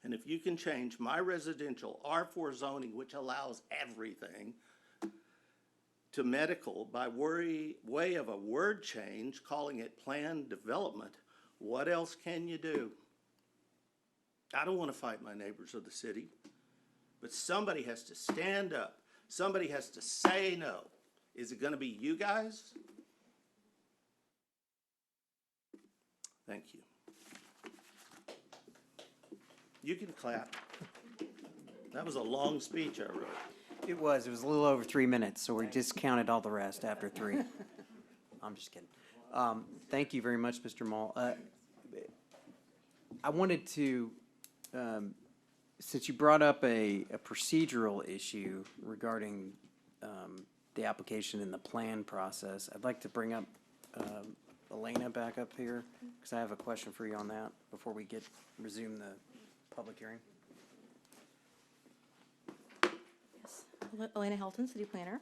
And if you can change my residential R4 zoning, which allows everything, to medical by way of a word change, calling it planned development, what else can you do? I don't want to fight my neighbors of the city, but somebody has to stand up. Somebody has to say no. Is it going to be you guys? Thank you. You can clap. That was a long speech I wrote. It was a little over 3 minutes, so we discounted all the rest after 3. I'm just kidding. Thank you very much, Mr. Mall. I wanted to, since you brought up a procedural issue regarding the application and the plan process, I'd like to bring up Elena back up here, because I have a question for you on that before we resume the public hearing. Yes. Elena Helton, City Planner.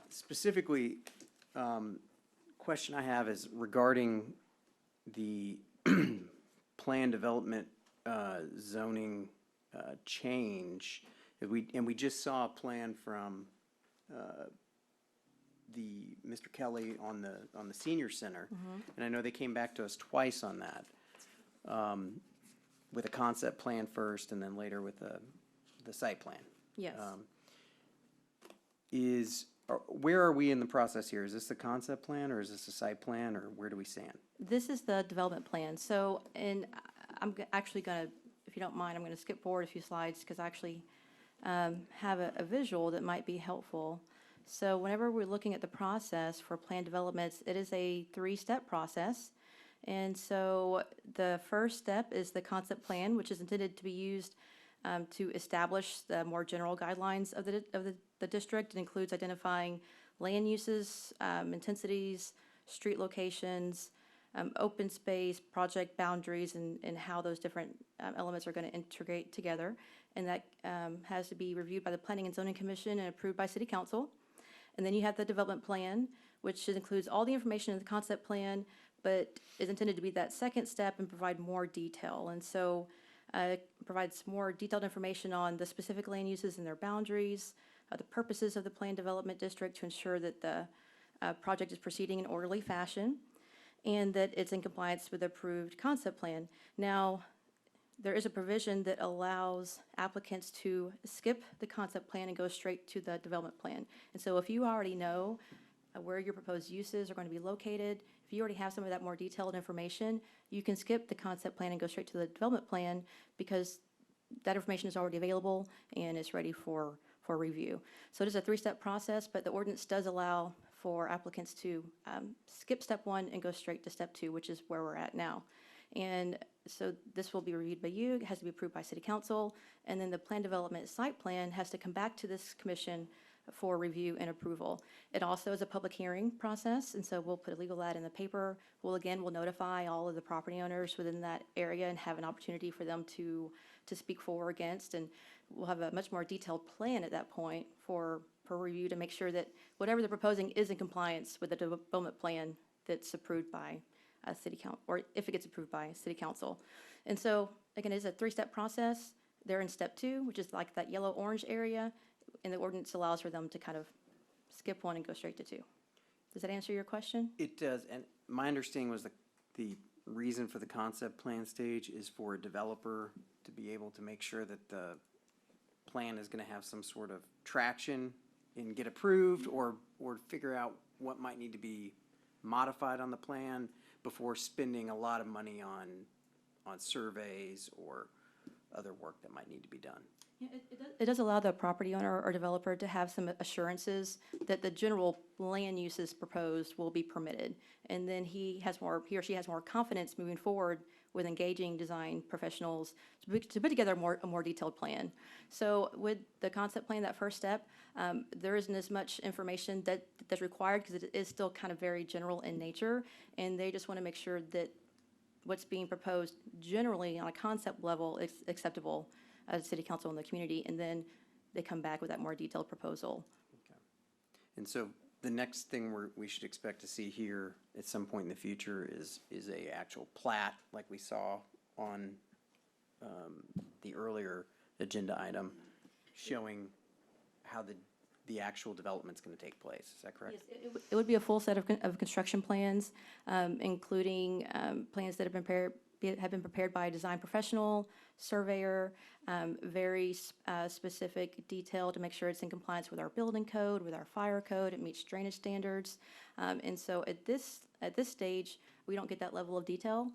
Specifically, question I have is regarding the plan development zoning change. We just saw a plan from Mr. Kelly on the senior center, and I know they came back to us twice on that, with a concept plan first, and then later with the site plan. Yes. Where are we in the process here? Is this the concept plan, or is this a site plan, or where do we stand? This is the development plan. So, and I'm actually going to, if you don't mind, I'm going to skip forward a few slides because I actually have a visual that might be helpful. So whenever we're looking at the process for plan developments, it is a 3-step process. And so the first step is the concept plan, which is intended to be used to establish the more general guidelines of the district. It includes identifying land uses, intensities, street locations, open space, project boundaries, and how those different elements are going to integrate together. And that has to be reviewed by the Planning and Zoning Commission and approved by City Council. And then you have the development plan, which includes all the information in the concept plan, but is intended to be that second step and provide more detail. And so it provides more detailed information on the specific land uses and their boundaries, the purposes of the planned development district to ensure that the project is proceeding in orderly fashion, and that it's in compliance with the approved concept plan. Now, there is a provision that allows applicants to skip the concept plan and go straight to the development plan. And so if you already know where your proposed uses are going to be located, if you already have some of that more detailed information, you can skip the concept plan and go straight to the development plan because that information is already available and it's ready for review. So it is a 3-step process, but the ordinance does allow for applicants to skip step 1 and go straight to step 2, which is where we're at now. And so this will be reviewed by you, it has to be approved by City Council, and then the plan development site plan has to come back to this commission for review and approval. It also is a public hearing process, and so we'll put a legal ad in the paper. We'll notify all of the property owners within that area and have an opportunity for them to speak for or against, and we'll have a much more detailed plan at that point for review to make sure that whatever they're proposing is in compliance with the development plan that's approved by City Council, or if it gets approved by City Council. And so, again, it's a 3-step process. They're in step 2, which is like that yellow-orange area, and the ordinance allows for them to kind of skip 1 and go straight to 2. Does that answer your question? It does, and my understanding was the reason for the concept plan stage is for a developer to be able to make sure that the plan is going to have some sort of traction and get approved, or figure out what might need to be modified on the plan before spending a lot of money on surveys or other work that might need to be done. Yeah, it does allow the property owner or developer to have some assurances that the general land uses proposed will be permitted. And then he or she has more confidence moving forward with engaging design professionals to put together a more detailed plan. So with the concept plan, that first step, there isn't as much information that's required because it is still kind of very general in nature. And they just want to make sure that what's being proposed generally on a concept level is acceptable as city council and the community, and then they come back with that more detailed proposal. And so the next thing we should expect to see here at some point in the future is a actual plat, like we saw on the earlier agenda item, showing how the actual development's going to take place. Is that correct? Yes, it would be a full set of construction plans, including plans that have been prepared by a design professional, surveyor, very specific detail to make sure it's in compliance with our building code, with our fire code, it meets drainage standards. And so at this stage, we don't get that level of detail.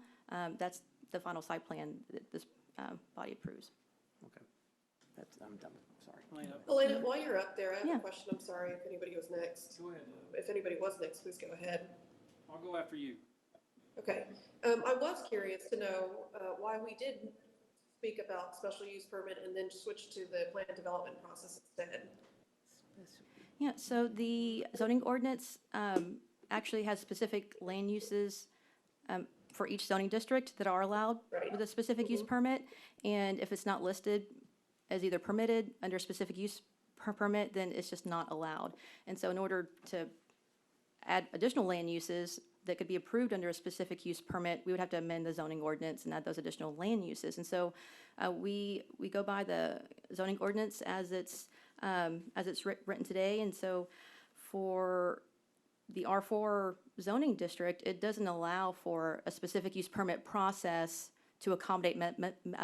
That's the final site plan that this body approves. Okay. I'm done. Sorry. Elena, Elena, while you're up there, I have Yeah. a question. I'm sorry if anybody was next. go ahead. If anybody was next, please go ahead. I'll go after you. Okay. I was curious to know why we did speak about special use permit and then switch to the plan development process instead. Yeah, so the zoning ordinance actually has specific land uses for each zoning district that are allowed Right. with a specific use permit. And if it's not listed as either permitted under specific use permit, then it's just not allowed. And so in order to add additional land uses that could be approved under a specific use permit, we would have to amend the zoning ordinance and add those additional land uses. And so we go by the zoning ordinance as it's written today. And so for the R4 zoning district, it doesn't allow for a specific use permit process to accommodate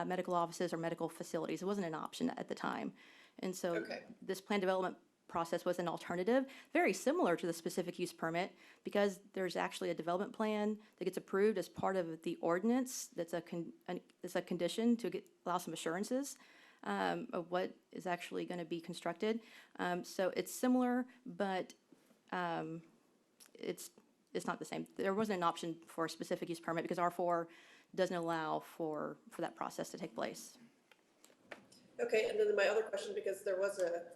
medical offices or medical facilities. It wasn't an option at the time. And so Okay. this plan development process was an alternative, very similar to the specific use permit, because there's actually a development plan that gets approved as part of the ordinance. That's a condition to allow some assurances of what is actually going to be constructed. So it's similar, but it's not the same. There wasn't an option for a specific use permit because R4 doesn't allow for that process to take place. Okay, and then my other question, because there was that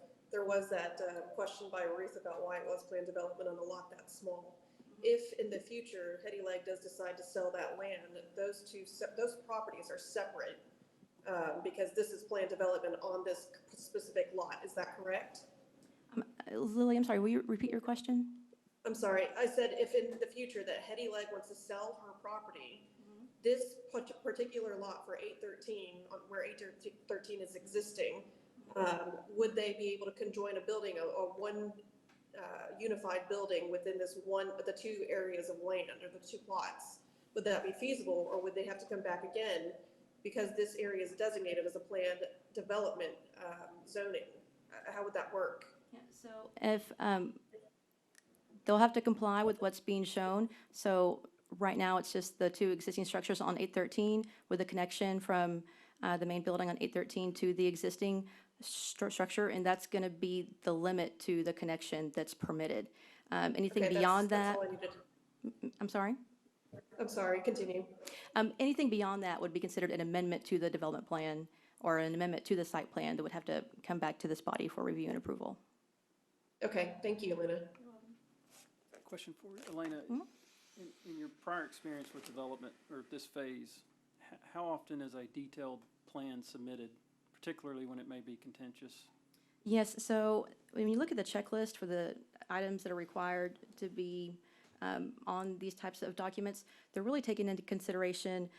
question by Ruth about why it was planned development on a lot that small. If in the future Hetty Leg does decide to sell that land, those properties are separate because this is planned development on this specific lot. Is that correct? Lily, I'm sorry, will you repeat your question? I'm sorry. I said if in the future that Hetty Leg wants to sell her property, this particular lot for 813, where 813 is existing, would they be able to conjoin a building, a one unified building within the two areas of land or the two plots? Would that be feasible, or would they have to come back again because this area is designated as a planned development zoning? How would that work? Yeah, so if they'll have to comply with what's being shown. So right now, it's just the two existing structures on 813 with a connection from the main building on 813 to the existing structure, and that's going to be the limit to the connection that's permitted. Anything Okay, beyond that's that, all I needed. I'm sorry? I'm sorry, continue. Anything beyond that would be considered an amendment to the development plan or an amendment to the site plan that would have to come back to this body for review and approval. Okay, thank you, Elena. Question for you, Elena. In your prior experience with development or this phase, how often is a detailed plan submitted, particularly when it may be contentious? Yes, so when you look at the checklist for the items that are required to be on these types of documents, they're really taking into consideration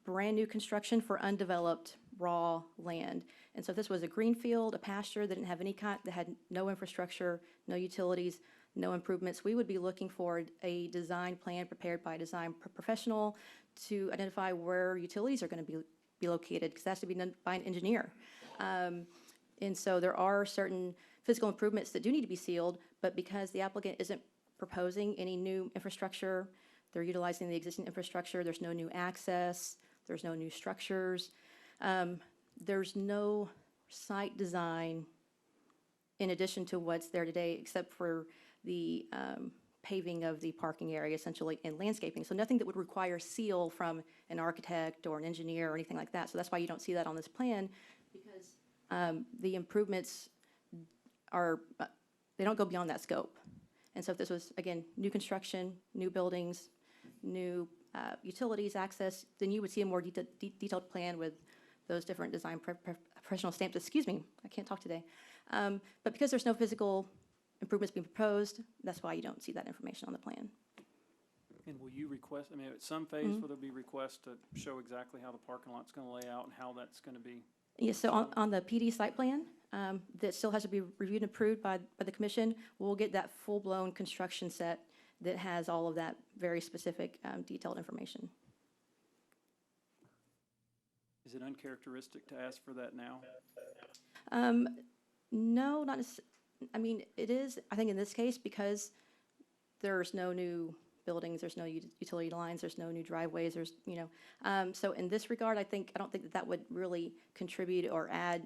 brand new construction for undeveloped raw land. And so if this was a greenfield, a pasture that didn't have any kind, that had no infrastructure, no utilities, no improvements, we would be looking for a design plan prepared by a design professional to identify where utilities are going to be located, because that has to be done by an engineer. And so there are certain physical improvements that do need to be sealed, but because the applicant isn't proposing any new infrastructure, they're utilizing the existing infrastructure, there's no new access, there's no new structures, there's no site design in addition to what's there today, except for the paving of the parking area essentially and landscaping. So nothing that would require seal from an architect or an engineer or anything like that. So that's why you don't see that on this plan, because the improvements are, they don't go beyond that scope. And so if this was, again, new construction, new buildings, new utilities, access, then you would see a more detailed plan with those different design professional stamps. Excuse me, I can't talk today. But because there's no physical improvements being proposed, that's why you don't see that information on the plan. And will you request, I mean, at some phase, will there be requests to show exactly how the parking lot's gonna lay out and how that's gonna be? Yes, so on the PD site plan, that still has to be reviewed and approved by the commission, we'll get that full-blown construction set that has all of that very specific, detailed information. Is it uncharacteristic to ask for that now? No, not I mean, it is, I think in this case, because there's no new buildings, there's no utility lines, there's no new driveways, there's, you know. So in this regard, I don't think that would really contribute or add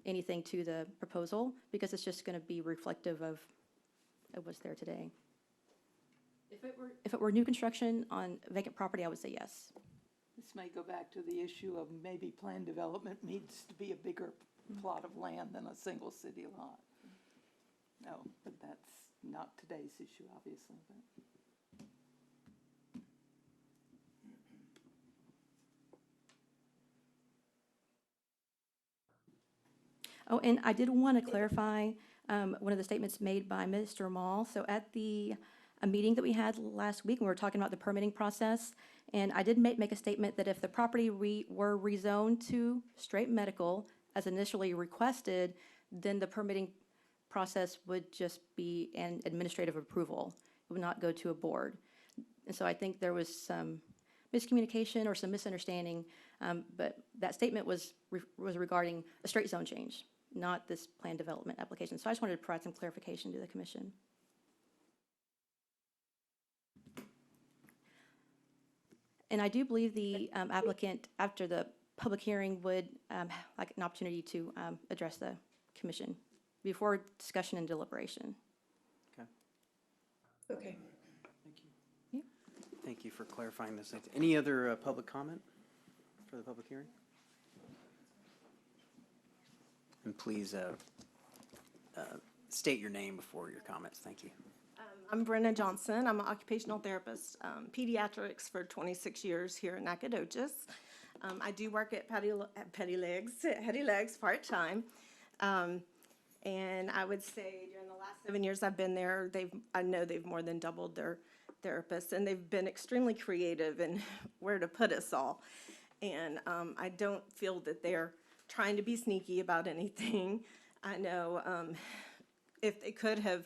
anything to the proposal, because it's just going to be reflective of what's there today. If it were new construction on vacant property, I would say yes. This may go back to the issue of maybe planned development needs to be a bigger plot of land than a single city lot. No, but that's not today's issue, obviously, but. Oh, and I did want to clarify one of the statements made by Mr. Mall. So at a meeting that we had last week, when we were talking about the permitting process, and I did make a statement that if the property were rezoned to straight medical as initially requested, then the permitting process would just be an administrative approval. It would not go to a board. And so I think there was some miscommunication or some misunderstanding, but that statement was regarding a straight zone change, not this plan development application. So I just wanted to provide some clarification to the commission. And I do believe the applicant, after the public hearing, would like an opportunity to address the commission before discussion and deliberation. Okay. Okay. Thank you. Thank you for clarifying this. Any other public comment for the public hearing? And please state your name before your comments. Thank you. I'm Brenna Johnson. I'm an occupational therapist, pediatrics for 26 years here in Nacogdoches. I do work at Petty Legs part-time. And I would say during the last 7 years I've been there, I know they've more than doubled their therapists, and they've been extremely creative in where to put us all. And I don't feel that they're trying to be sneaky about anything. I know if they could have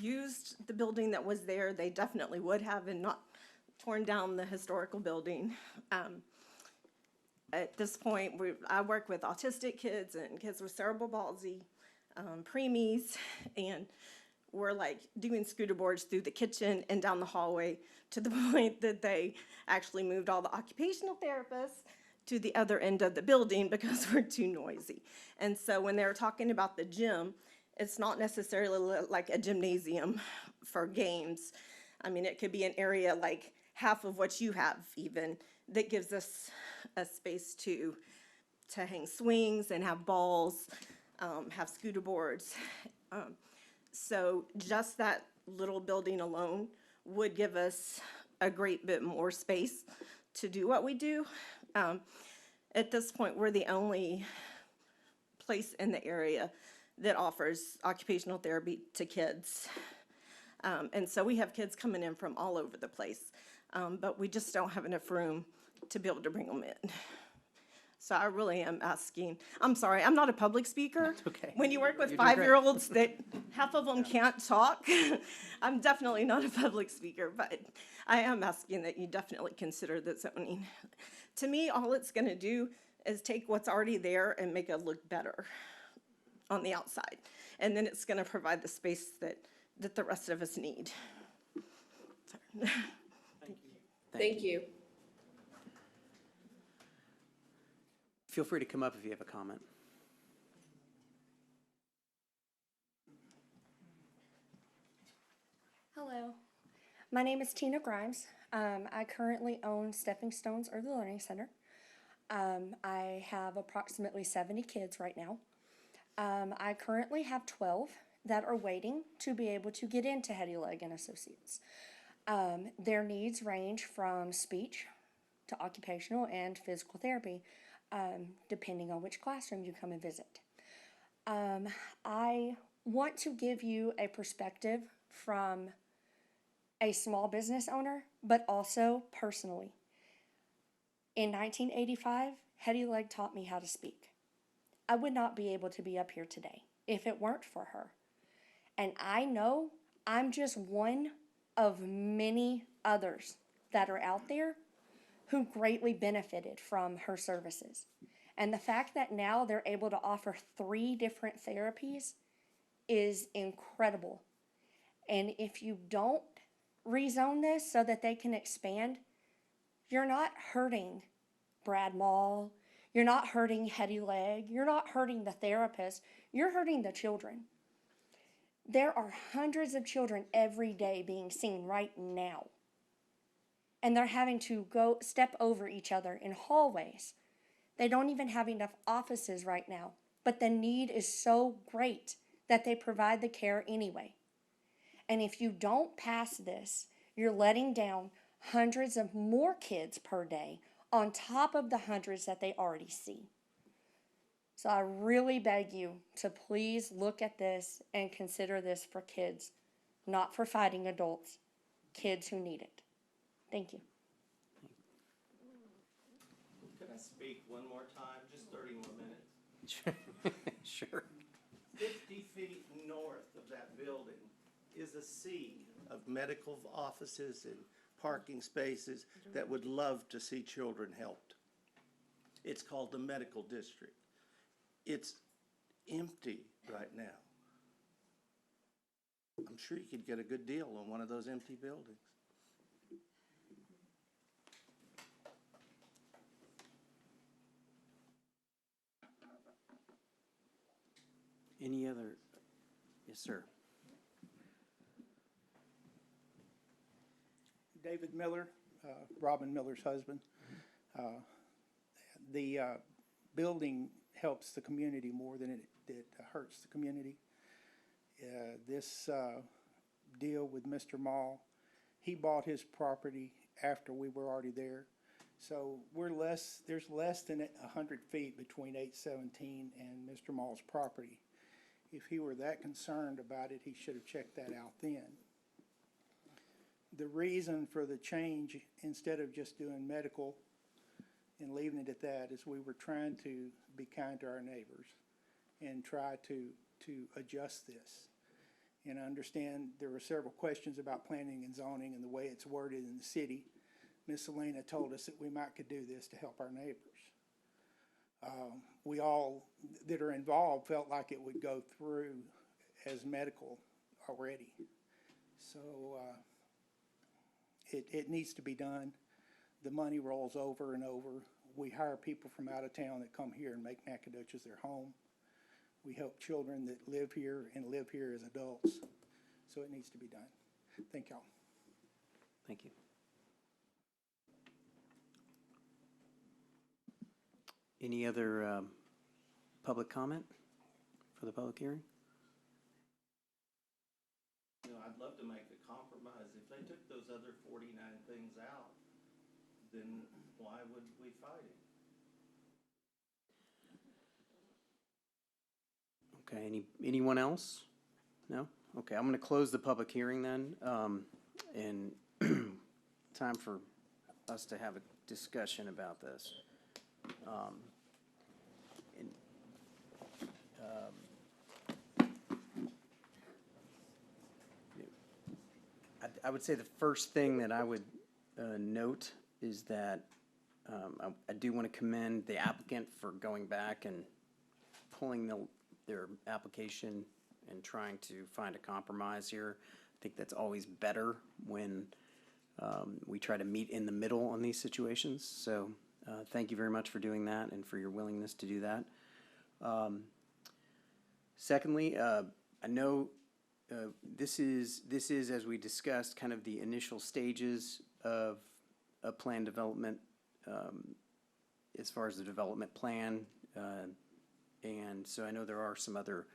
used the building that was there, they definitely would have, and not torn down the historical building. At this point, I work with autistic kids and kids with cerebral palsy, preemies, and we're like doing scooter boards through the kitchen and down the hallway, to the point that they actually moved all the occupational therapists to the other end of the building because we're too noisy. And so when they were talking about the gym, it's not necessarily like a gymnasium for games. I mean, it could be an area like half of what you have even, that gives us a space to hang swings and have balls, have scooter boards. So just that little building alone would give us a great bit more space to do what we do. At this point, we're the only place in the area that offers occupational therapy to kids. And so we have kids coming in from all over the place, but we just don't have enough room to be able to bring them in. So I really am asking, I'm sorry, I'm not a public speaker. That's okay. When you work with You're doing great. 5-year-olds that half of them can't talk, I'm definitely not a public speaker, but I am asking that you definitely consider the zoning. To me, all it's gonna do is take what's already there and make it look better on the outside. And then it's gonna provide the space that the rest of us need. Thank you. Feel free to come up if you have a comment. Hello, my name is Tina Grimes. I currently own Stepping Stones Early Learning Center. I have approximately 70 kids right now. I currently have 12 that are waiting to be able to get into Hetty Legg and Associates. Their needs range from speech to occupational and physical therapy, depending on which classroom you come and visit. I want to give you a perspective from a small business owner, but also personally. In 1985, Hetty Legg taught me how to speak. I would not be able to be up here today if it weren't for her. And I know I'm just one of many others that are out there who greatly benefited from her services. And the fact that now they're able to offer 3 different therapies is incredible. And if you don't rezone this so that they can expand, you're not hurting Brad Mall, you're not hurting Hetty Legg, you're not hurting the therapist, you're hurting the children. There are hundreds of children every day being seen right now. And they're having to go step over each other in hallways. They don't even have enough offices right now, but the need is so great that they provide the care anyway. And if you don't pass this, you're letting down hundreds of more kids per day on top of the hundreds that they already see. So I really beg you to please look at this and consider this for kids, not for fighting adults, kids who need it. Thank you. Can I speak one more time? Just 30 more minutes. Sure. 50 feet north of that building is a sea of medical offices and parking spaces that would love to see children helped. It's called the medical district. It's empty right now. I'm sure you could get a good deal on one of those empty buildings. Any other? Yes, sir. David Miller, Robin Miller's husband. The building helps the community more than it hurts the community. This deal with Mr. Mall, he bought his property after we were already there. So there's less than 100 feet between 817 and Mr. Mall's property. If he were that concerned about it, he should have checked that out then. The reason for the change, instead of just doing medical and leaving it at that, is we were trying to be kind to our neighbors and try to adjust this. And I understand there were several questions about planning and zoning and the way it's worded in the city. Miss Elena told us that we might could do this to help our neighbors. We all that are involved felt like it would go through as medical already. So it needs to be done. The money rolls over and over. We hire people from out of town that come here and make Nacogdoches their home. We help children that live here and live here as adults. So it needs to be done. Thank y'all. Thank you. Any other public comment for the public hearing? You know, I'd love to make a compromise. If they took those other 49 things out, then why would we fight it? Okay, anyone else? No? Okay, I'm going to close the public hearing then, and time for us to have a discussion about this. I would say the first thing that I would note is that I do want to commend the applicant for going back and pulling their application and trying to find a compromise here. I think that's always better when we try to meet in the middle on these situations. So thank you very much for doing that and for your willingness to do that. Secondly, I know this is, as we discussed, kind of the initial stages of a plan development as far as the development plan. And so I know there are some other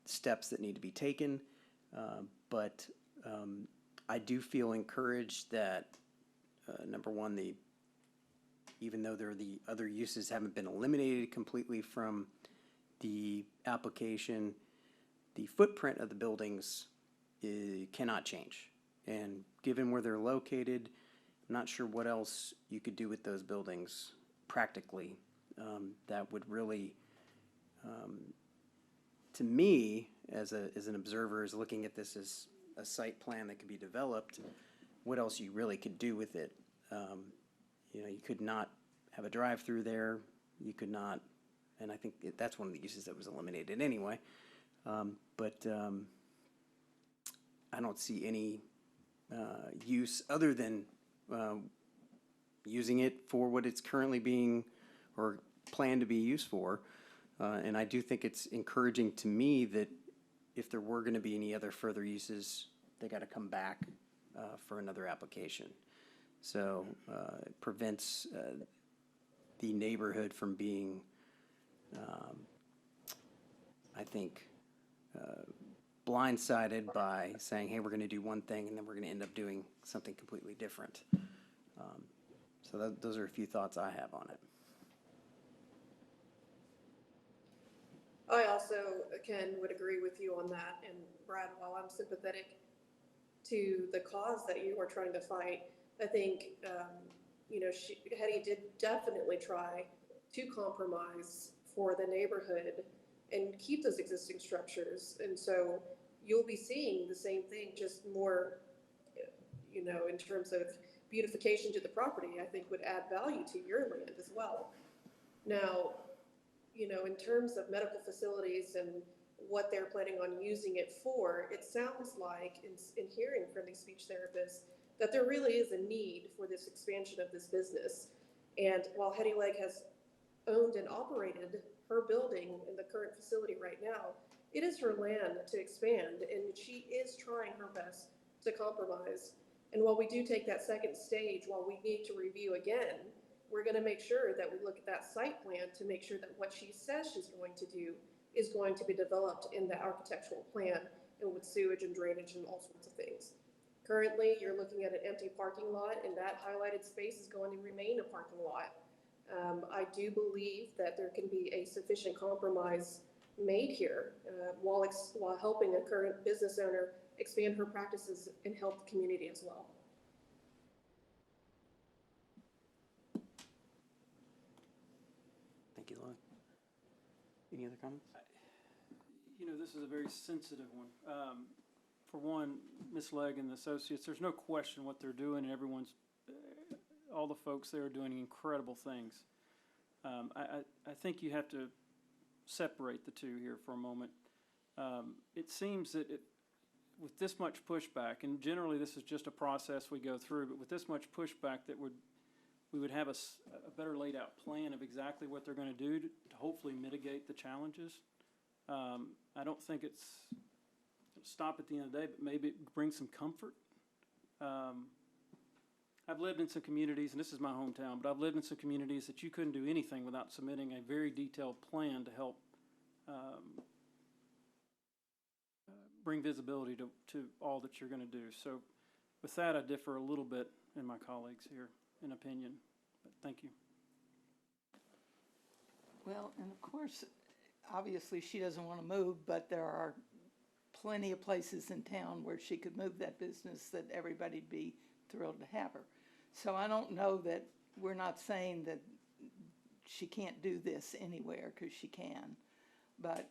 steps that need to be taken, but I do feel encouraged that, number one, even though the other uses haven't been eliminated completely from the application, the footprint of the buildings cannot change. And given where they're located, I'm not sure what else you could do with those buildings practically that would really, to me, as an observer, is looking at this as a site plan that could be developed, what else you really could do with it. You could not have a drive-through there. You could not, and I think that's one of the uses that was eliminated anyway. But I don't see any use other than using it for what it's currently being or planned to be used for. And I do think it's encouraging to me that if there were going to be any other further uses, they got to come back for another application. So it prevents the neighborhood from being, I think, blindsided by saying, hey, we're going to do one thing and then we're going to end up doing something completely different. So those are a few thoughts I have on it. I also, Ken, would agree with you on that. And Brad, while I'm sympathetic to the cause that you are trying to fight, I think, Hetty did definitely try to compromise for the neighborhood and keep those existing structures. And so you'll be seeing the same thing, just more, in terms of beautification to the property, I think would add value to your land as well. Now, in terms of medical facilities and what they're planning on using it for, it sounds like in hearing from these speech therapists that there really is a need for this expansion of this business. And while Hetty Legg has owned and operated her building in the current facility right now, it is her land to expand, and she is trying her best to compromise. And while we do take that second stage, while we need to review again, we're going to make sure that we look at that site plan to make sure that what she says she's going to do is going to be developed in the architectural plan and with sewage and drainage and all sorts of things. Currently, you're looking at an empty parking lot, and that highlighted space is going to remain a parking lot. I do believe that there can be a sufficient compromise made here while helping a current business owner expand her practices and help the community as well. Thank you, Lon. Any other comments? This is a very sensitive one. For one, Ms. Legg and the associates, there's no question what they're doing, and all the folks there are doing incredible things. I think you have to separate the two here for a moment. It seems that with this much pushback, and generally this is just a process we go through, but with this much pushback that we would have a better laid out plan of exactly what they're going to do to hopefully mitigate the challenges. I don't think it's stop at the end of the day, but maybe it brings some comfort. I've lived in some communities, and this is my hometown, but I've lived in some communities that you couldn't do anything without submitting a very detailed plan to help bring visibility to all that you're going to do. So with that, I differ a little bit in my colleagues here in opinion, but thank you. Well, and of course, obviously she doesn't want to move, but there are plenty of places in town where she could move that business that everybody'd be thrilled to have her. So I don't know that we're not saying that she can't do this anywhere, because she can. But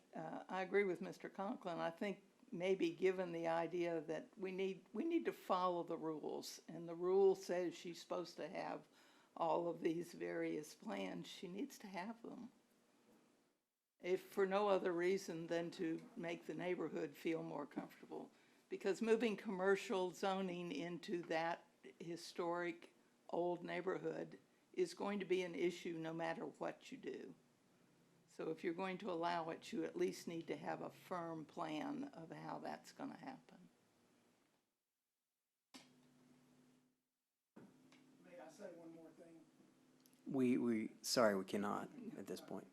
I agree with Mr. Conklin. I think maybe given the idea that we need to follow the rules, and the rule says she's supposed to have all of these various plans, she needs to have them. If for no other reason than to make the neighborhood feel more comfortable. Because moving commercial zoning into that historic old neighborhood is going to be an issue no matter what you do. So if you're going to allow it, you at least need to have a firm plan of how that's going to happen. May I say one more thing? Sorry, we cannot at this point.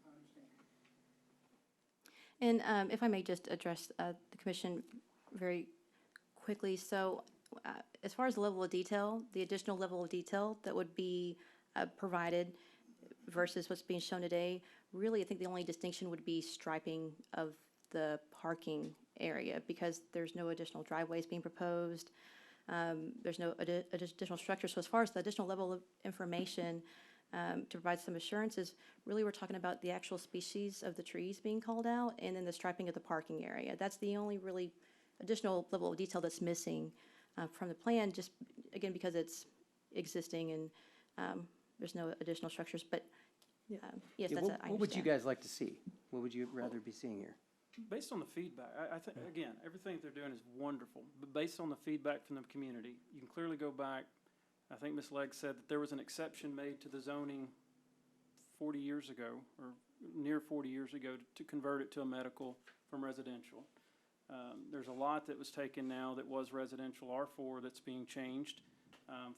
And if I may just address the commission very quickly. So as far as the level of detail, the additional level of detail that would be provided versus what's being shown today, really, I think the only distinction would be striping of the parking area, because there's no additional driveways being proposed. There's no additional structure. So as far as the additional level of information to provide some assurances, really we're talking about the actual species of the trees being called out, and then the striping of the parking area. That's the only really additional level of detail that's missing from the plan, just again because it's existing and there's no additional structures. But yes, Yeah, that's it. I what would you understand. guys like to see? What would you rather be seeing here? Based on the feedback, I think, again, everything they're doing is wonderful, but based on the feedback from the community, you can clearly go back. I think Ms. Legg said that there was an exception made to the zoning 40 years ago, or near 40 years ago, to convert it to a medical from residential. There's a lot that was taken now that was residential R4 that's being changed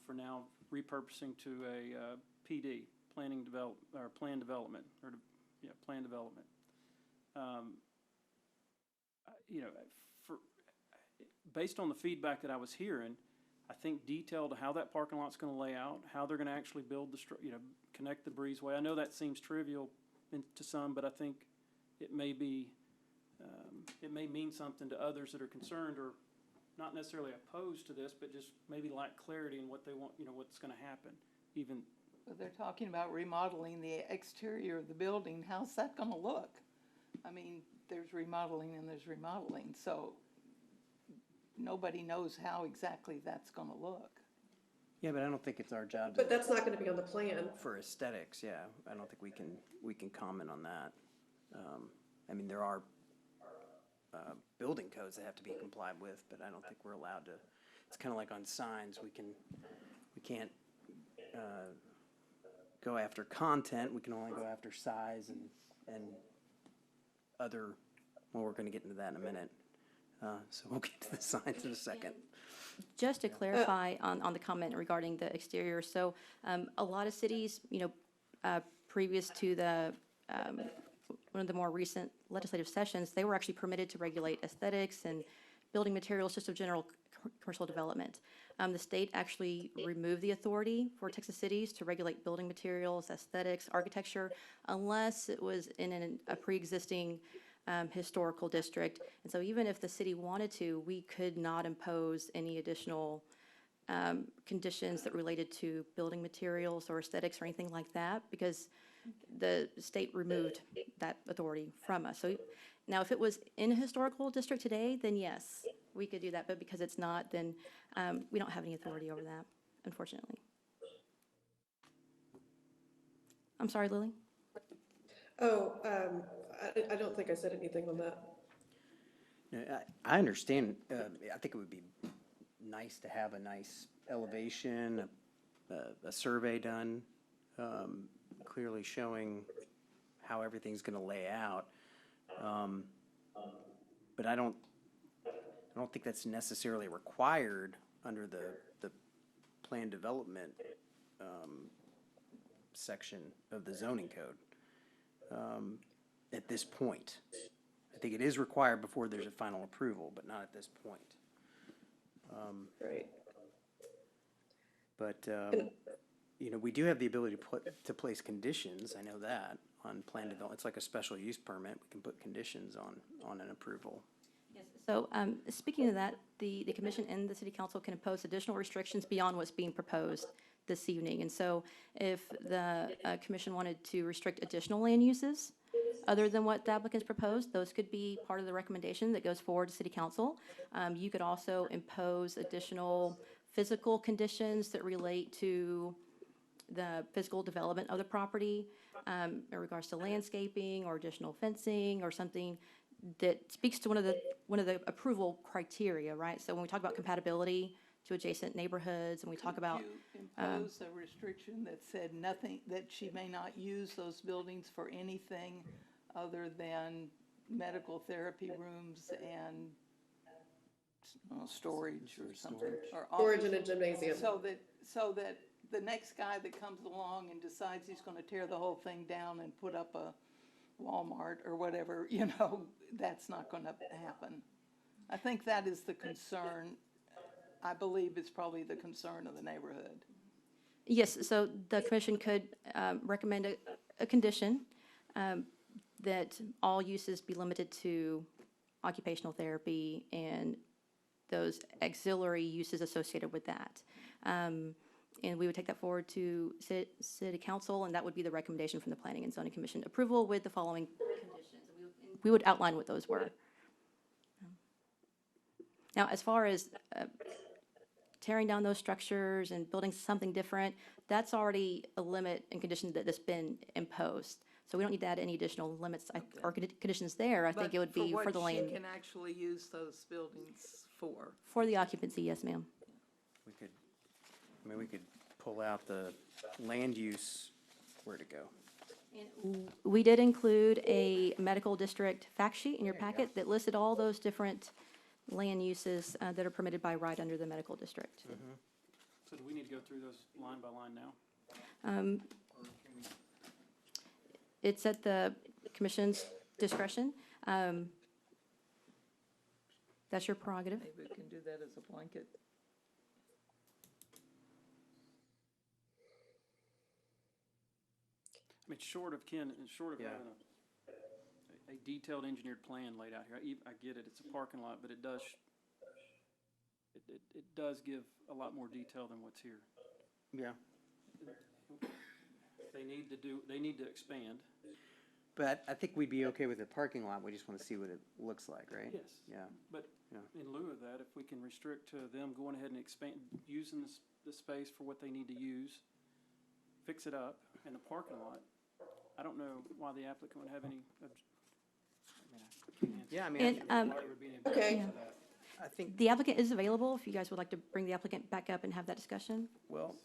for now repurposing to a PD, plan development. You know, based on the feedback that I was hearing, I think detailed how that parking lot's going to lay out, how they're going to actually build connect the breezeway. I know that seems trivial to some, but I think it may be, it may mean something to others that are concerned or not necessarily opposed to this, but just maybe lack clarity in what they want, what's going to happen. Even But they're talking about remodeling the exterior of the building. How's that going to look? I mean, there's remodeling and there's remodeling, so nobody knows how exactly that's going to look. Yeah, but I don't think it's our job But that's not gonna be on the plan. for aesthetics, yeah. I don't think we can comment on that. I mean, there are building codes that have to be complied with, but I don't think we're allowed to. It's kind of like on signs, we can't go after content, we can only go after size and other, well, we're gonna get into that in a minute. So we'll get to the signs in a second. Just to clarify on the comment regarding the exterior, so a lot of cities, previous to the one of the more recent legislative sessions, they were actually permitted to regulate aesthetics and building materials, just of general commercial development. The state actually removed the authority for Texas cities to regulate building materials, aesthetics, architecture, unless it was in a pre-existing historical district. And so even if the city wanted to, we could not impose any additional conditions that related to building materials or aesthetics or anything like that, because the state removed that authority from us. So now if it was in a historical district today, then yes, we could do that. But because it's not, then we don't have any authority over that, unfortunately. I'm sorry, Lily? Oh, I don't think I said anything on that. No, I understand. I think it would be nice to have a nice elevation, a survey done, clearly showing how everything's going to lay out. But I don't think that's necessarily required under the plan development section of the zoning code. At this point, I think it is required before there's a final approval, but not at this point. Right. But, we do have the ability to place conditions, I know that, on plan development. It's like a special use permit. We can put conditions on an approval. Yes. So speaking of that, the commission and the city council can impose additional restrictions beyond what's being proposed this evening. And so if the commission wanted to restrict additional land uses other than what the applicants proposed, those could be part of the recommendation that goes forward to city council. You could also impose additional physical conditions that relate to the physical development of the property in regards to landscaping or additional fencing or something that speaks to one of the approval criteria, right? So when we talk about compatibility to adjacent neighborhoods, and we talk about. Could you impose a restriction that said nothing, that she may not use those buildings for anything other than medical therapy rooms and storage or something? Or Storage office? in a gymnasium. So that the next guy that comes along and decides he's gonna tear the whole thing down and put up a Walmart or whatever, that's not gonna happen. I think that is the concern. I believe it's probably the concern of the neighborhood. Yes, so the commission could recommend a condition that all uses be limited to occupational therapy and those auxiliary uses associated with that. And we would take that forward to city council, and that would be the recommendation from the Planning and Zoning Commission. Approval with the following conditions. We would outline what those were. Now, as far as tearing down those structures and building something different, that's already a limit and condition that's been imposed. So we don't need to add any additional limits or conditions there. I think it would be for the But what land. she can actually use those buildings for. For the occupancy, yes, ma'am. We could pull out the land use, where to go. We did include a medical district fact sheet in your packet that listed all those different land uses that are permitted by right under the medical district. So do we need to go through those line by line now? It's at the commission's discretion. That's your prerogative. Maybe we can do that as a blanket. I mean, short of having a detailed engineered plan laid out here, I get it, it's a parking lot, but it does give a lot more detail than what's here. Yeah. They need to expand. But I think we'd be okay with the parking lot, we just want to see what it looks like, right? Yes. Yeah. But Yeah. in lieu of that, if we can restrict to them going ahead and expand, using the space for what they need to use, fix it up in the parking lot, I don't know why the applicant would have any. Yeah, I mean, And, Okay. yeah. I think, The applicant is available if you guys would like to bring the applicant back up and have that discussion. well,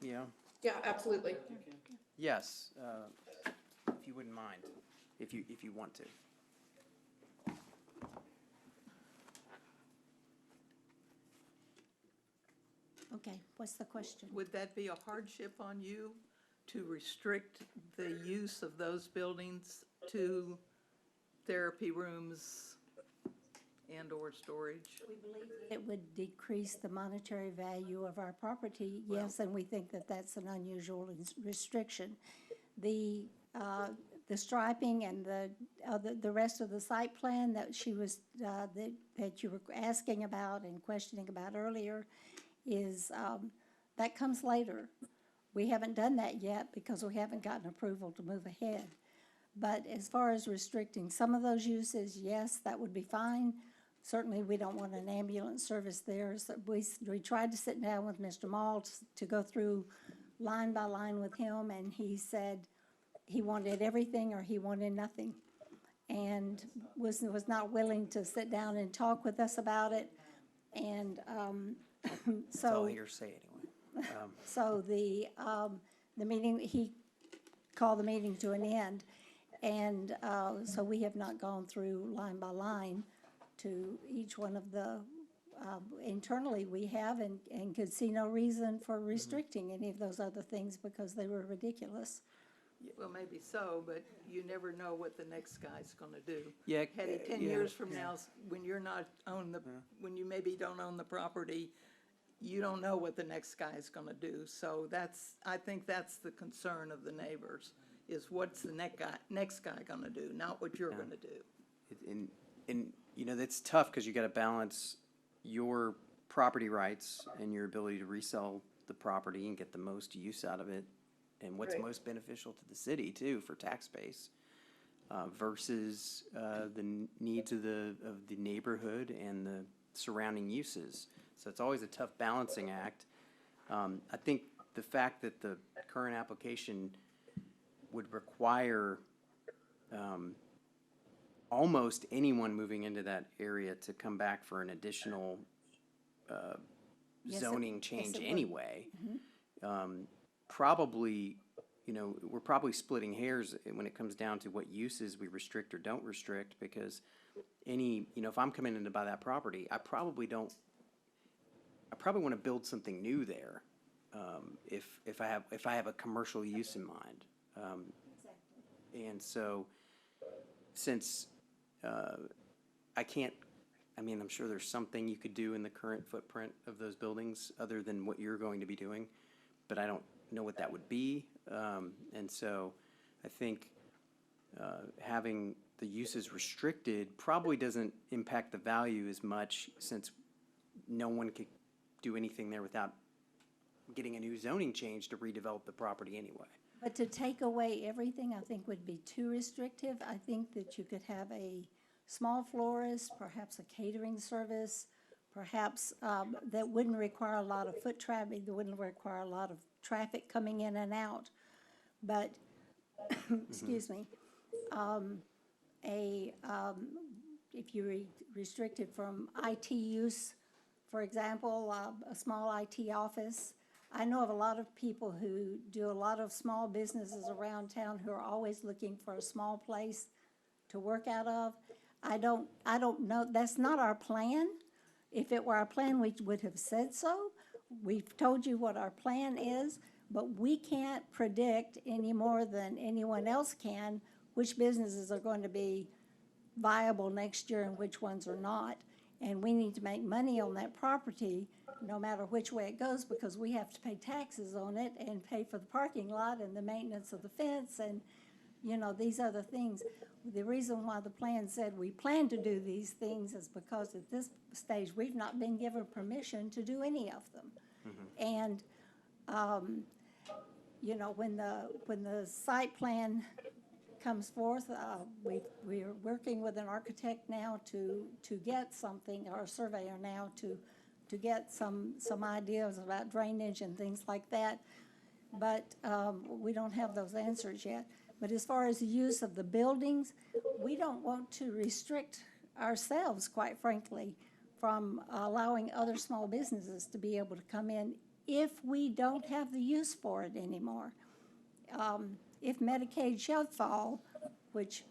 yeah, Yeah, absolutely. yes, if you wouldn't mind, if you want to. Okay, what's the question? Would that be a hardship on you to restrict the use of those buildings to therapy rooms and/or storage? It would decrease the monetary value of our property, yes, and we think that that's an unusual restriction. The striping and the rest of the site plan that she was, that you were asking about and questioning about earlier is, that comes later. We haven't done that yet because we haven't gotten approval to move ahead. But as far as restricting some of those uses, yes, that would be fine. Certainly, we don't want an ambulance service there. So we tried to sit down with Mr. Mall to go through line by line with him, and he said he wanted everything or he wanted nothing. And was not willing to sit down and talk with us about it. And It's all so, hearsay anyway. so the meeting, he called the meeting to an end. And so we have not gone through line by line to each one of the, internally we have and could see no reason for restricting any of those other things because they were ridiculous. Well, maybe so, but you never know what the next guy's gonna do. Yeah, Hetty, 10 yeah. years from now, when you're not on the, when you maybe don't own the property, you don't know what the next guy's gonna do. So I think that's the concern of the neighbors, is what's the next guy gonna do, not what you're gonna do. And that's tough because you got to balance your property rights and your ability to resell the property and get the most use out of it, and what's Right. most beneficial to the city too for tax base, versus the needs of the neighborhood and the surrounding uses. So it's always a tough balancing act. I think the fact that the current application would require almost anyone moving into that area to come back for an additional Yes, zoning yes, change it would. anyway. Probably, we're probably splitting hairs when it comes down to what uses we restrict or don't restrict, because if I'm coming in to buy that property, I probably want to build something new there, if I have a commercial use in mind. And so, since I can't, I'm sure there's something you could do in the current footprint of those buildings other than what you're going to be doing, but I don't know what that would be. And so I think having the uses restricted probably doesn't impact the value as much, since no one could do anything there without getting a new zoning change to redevelop the property anyway. But to take away everything, I think would be too restrictive. I think that you could have a small florist, perhaps a catering service, perhaps that wouldn't require a lot of foot traffic, that wouldn't require a lot of traffic coming in and out. But, excuse me, if you restrict it from IT use, for example, a small IT office. I know of a lot of people who do a lot of small businesses around town who are always looking for a small place to work out of. I don't know, that's not our plan. If it were our plan, we would have said so. We've told you what our plan is, but we can't predict any more than anyone else can which businesses are going to be viable next year and which ones are not. And we need to make money on that property, no matter which way it goes, because we have to pay taxes on it and pay for the parking lot and the maintenance of the fence and, these other things. The reason why the plan said we plan to do these things is because at this stage, we've not been given permission to do any of them. And, when the site plan comes forth, we are working with an architect now to get something, or a surveyor now to get some ideas about drainage and things like that. But we don't have those answers yet. But as far as the use of the buildings, we don't want to restrict ourselves, quite frankly, from allowing other small businesses to be able to come in if we don't have the use for it anymore. If Medicaid should fall, which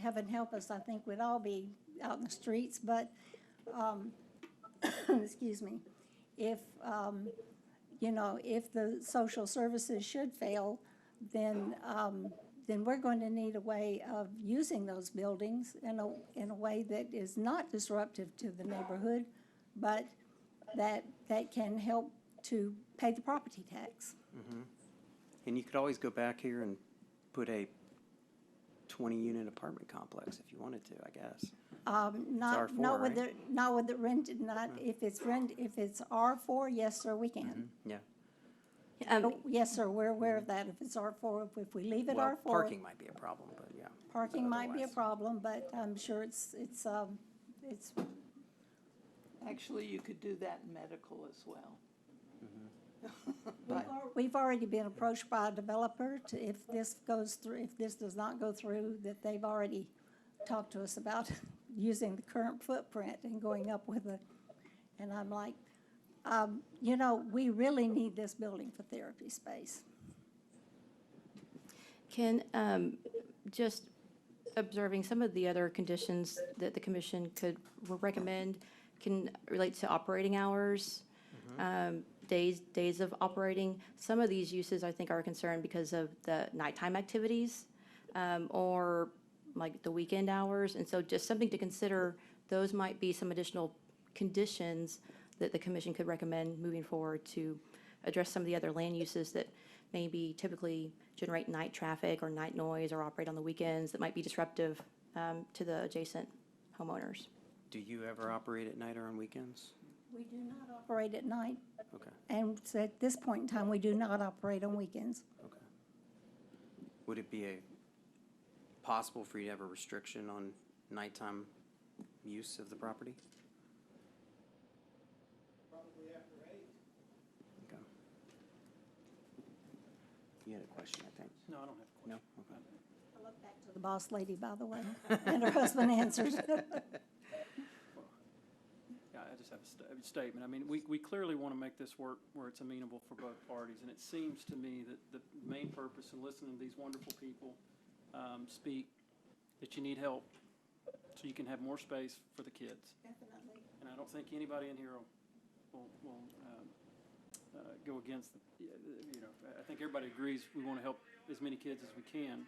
heaven help us, I think we'd all be out in the streets, but excuse me, if if the social services should fail, then we're going to need a way of using those buildings in a way that is not disruptive to the neighborhood, but that can help to pay the property tax. And you could always go back here and put a 20-unit apartment complex if you wanted to, I guess. Not R4, with right? the rented, if it's R4, yes, sir, we can. Yeah. Yes, sir, we're aware of that. If it's R4, if we leave it Well, R4. parking might be a problem, but yeah. Parking might be a Otherwise. problem, but I'm sure it's Actually, you could do that in medical as well. we've already been approached by a developer if this does not go through, that they've already talked to us about using the current footprint and going up with and I'm like, we really need this building for therapy space. Can, just observing some of the other conditions that the commission could recommend can relate to operating hours, days of operating. Some of these uses, I think, are a concern because of the nighttime activities, or like the weekend hours. And so just something to consider, those might be some additional conditions that the commission could recommend moving forward to address some of the other land uses that maybe typically generate night traffic or night noise or operate on the weekends that might be disruptive to the adjacent homeowners. Do you ever operate at night or on weekends? We do not operate at night, Okay, and so at this point in time, we do not operate on weekends. okay. Would it be possible for you to have a restriction on nighttime use of the property? Probably after 8. Okay. You had a question, I think. No, I don't have a question. No? Okay. I look back to the boss lady, by the way, and her husband answers. I just have a statement. I mean, we clearly want to make this work where it's amenable for both parties, and it seems to me that the main purpose in listening to these wonderful people speak, that you need help so you can have more space for the kids. Definitely. And I don't think anybody in here will go against, I think everybody agrees we want to help as many kids as we can.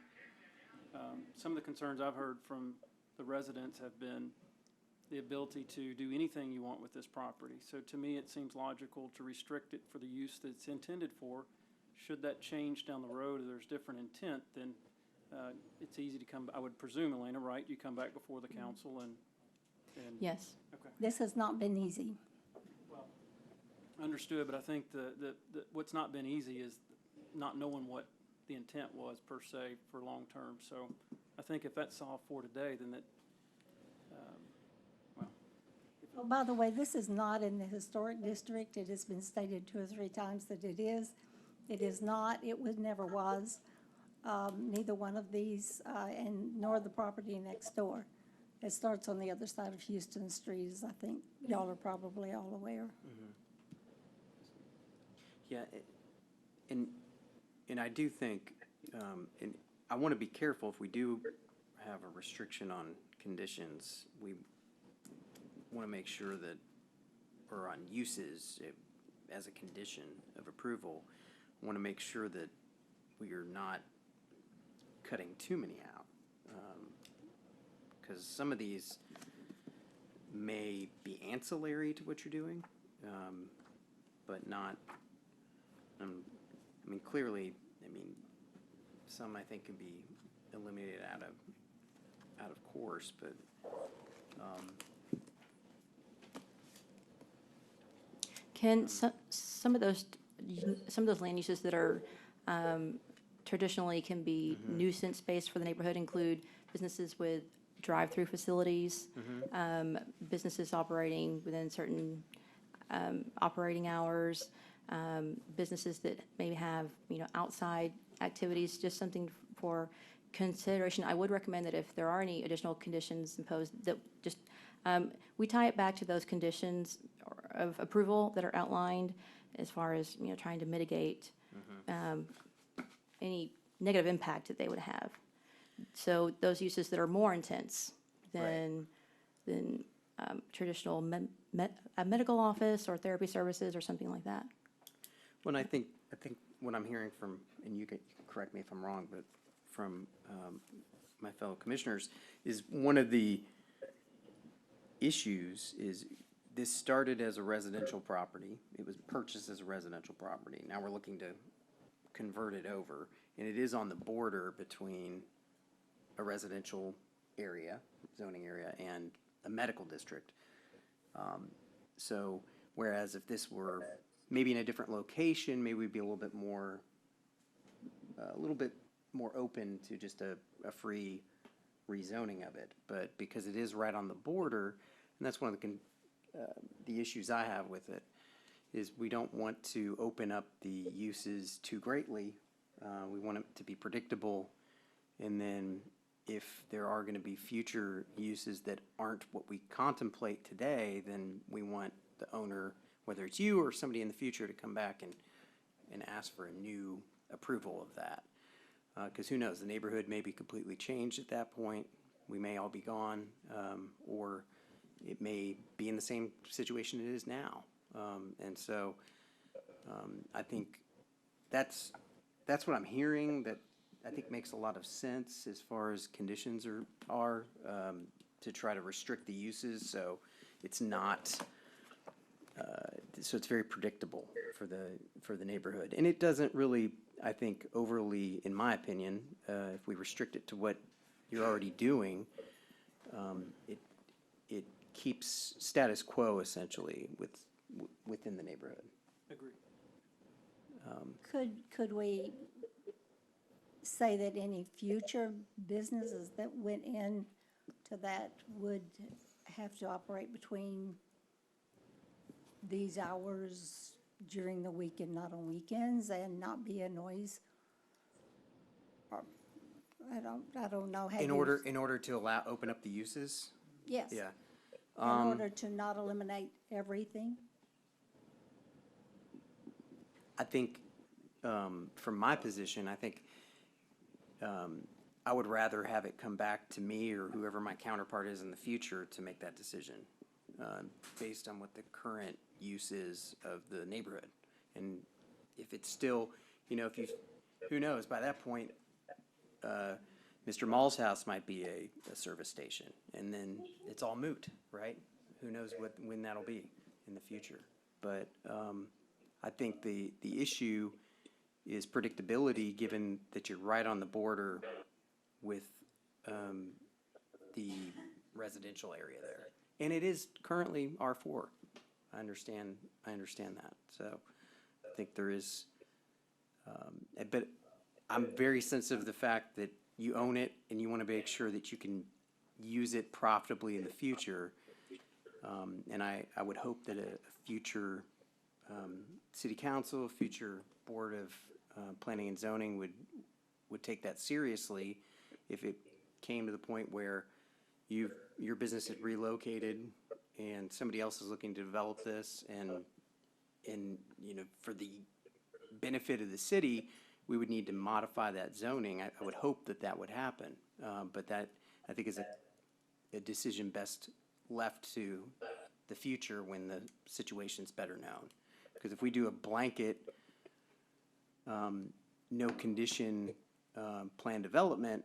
Some of the concerns I've heard from the residents have been the ability to do anything you want with this property. So to me, it seems logical to restrict it for the use that it's intended for. Should that change down the road, or there's different intent, then it's easy to come, I would presume, Elena, right? You come back before the council and Yes. okay. This has not been easy. Understood, but I think what's not been easy is not knowing what the intent was per se for long term. So I think if that's solved for today, then that, Oh, by the way, this is not in the historic district. It has been stated 2 or 3 times that it is. It is not. It never was. Neither one of these, and nor the property next door. It starts on the other side of Houston Street, as I think y'all are probably all aware. Yeah, and I do think, and I want to be careful if we do have a restriction on conditions, we want to make sure that, or on uses as a condition of approval, want to make sure that we are not cutting too many out. Because some of these may be ancillary to what you're doing, but not, I mean, clearly, some I think can be eliminated out of course, but, Can some of those land uses that are traditionally can be nuisance-based for the neighborhood include businesses with drive-through facilities, businesses operating within certain operating hours, businesses that maybe have, outside activities, just something for consideration. I would recommend that if there are any additional conditions imposed, that just, we tie it back to those conditions of approval that are outlined as far as, trying to mitigate any negative impact that they would have. So those uses that are more intense than traditional a medical office or therapy services or something like that. well, and I think what I'm hearing from, and you can correct me if I'm wrong, but from my fellow commissioners, is one of the issues is this started as a residential property. It was purchased as a residential property. Now we're looking to convert it over, and it is on the border between a residential area, zoning area, and a medical district. So whereas if this were maybe in a different location, maybe we'd be a little bit more open to just a free rezoning of it. But because it is right on the border, and that's one of the issues I have with it, is we don't want to open up the uses too greatly. We want it to be predictable, and then if there are going to be future uses that aren't what we contemplate today, then we want the owner, whether it's you or somebody in the future, to come back and ask for a new approval of that. Because who knows, the neighborhood may be completely changed at that point. We may all be gone, or it may be in the same situation it is now. And so I think that's what I'm hearing, that I think makes a lot of sense as far as conditions are to try to restrict the uses, so it's not, so it's very predictable for the neighborhood. And it doesn't really, I think, overly, in my opinion, if we restrict it to what you're already doing, it keeps status quo essentially within the neighborhood. Agreed. Could we say that any future businesses that went in to that would have to operate between these hours during the week and not on weekends, and not be a noise? Or, I don't know. In order to open up the uses? Yes. Yeah. in order to not eliminate everything? I think, from my position, I think, I would rather have it come back to me or whoever my counterpart is in the future to make that decision, based on what the current use is of the neighborhood. And if it's still, you know, who knows, by that point, Mr. Mall's house might be a service station, and then it's all moot, right? Who knows when that'll be in the future. But, I think the issue is predictability, given that you're right on the border with the residential area there. And it is currently R4. I understand that. So I think there is, but I'm very sensitive to the fact that you own it and you want to make sure that you can use it profitably in the future. And I would hope that a future city council, a future board of planning and zoning would take that seriously if it came to the point where your business had relocated and somebody else is looking to develop this, and you know, for the benefit of the city, we would need to modify that zoning. I would hope that would happen, but that, I think, is a decision best left to the future when the situation's better known. Because if we do a blanket, no condition plan development,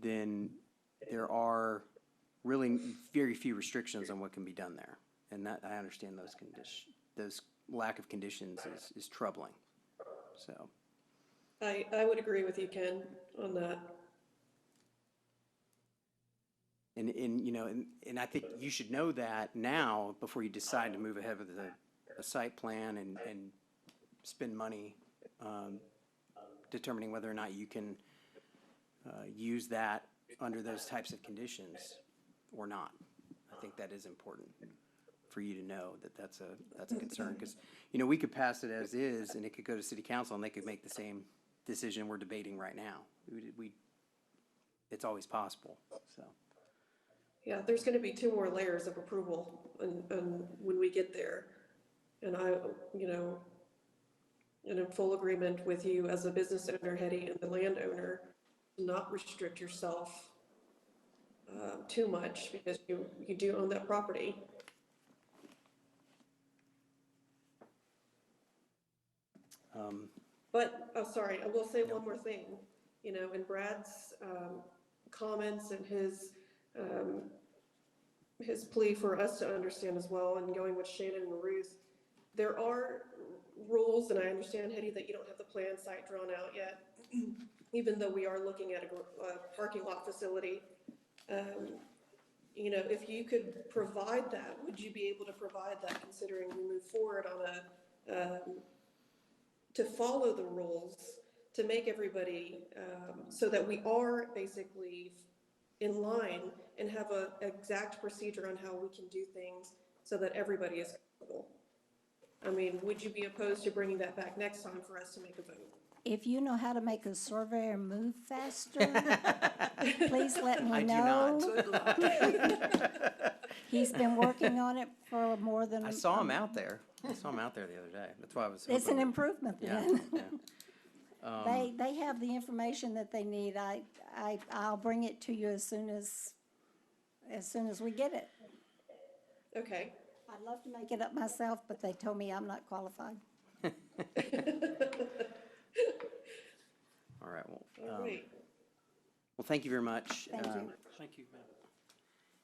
then there are really very few restrictions on what can be done there. And that, I understand those lack of conditions is troubling, so. I would agree with you, Ken, on that. And you know, and I think you should know that now before you decide to move ahead with a site plan and spend money determining whether or not you can use that under those types of conditions or not. I think that is important for you to know that that's a concern, because, you know, we could pass it as is and it could go to city council and they could make the same decision we're debating right now. It's always possible, so. Yeah, there's gonna be 2 more layers of approval and when we get there. And I, you know, and in full agreement with you as a business owner, Hetty, and the landowner, to not restrict yourself too much, because you do own that property. But, oh, sorry, I will say one more thing. You know, in Brad's comments and his plea for us to understand as well, and going with Shannon and Ruth, there are rules, and I understand, Hetty, that you don't have the plan site drawn out yet, even though we are looking at a parking lot facility. You know, if you could provide that, would you be able to provide that, considering we move forward on to follow the rules, to make everybody, so that we are basically in line and have an exact procedure on how we can do things so that everybody is comfortable? I mean, would you be opposed to bringing that back next time for us to make a vote? If you know how to make a surveyor move faster, please let me I do know. not. He's been working on it for more than. I saw him out there. I saw him out there the other day. That's why I was. It's an hoping- improvement Yeah, then. yeah. They have the information that they need. I'll bring it to you as soon as we get it. Okay. I'd love to make it up myself, but they told me I'm not qualified. All right, well, All right. well, thank you very much. Thank you. Thank you, ma'am.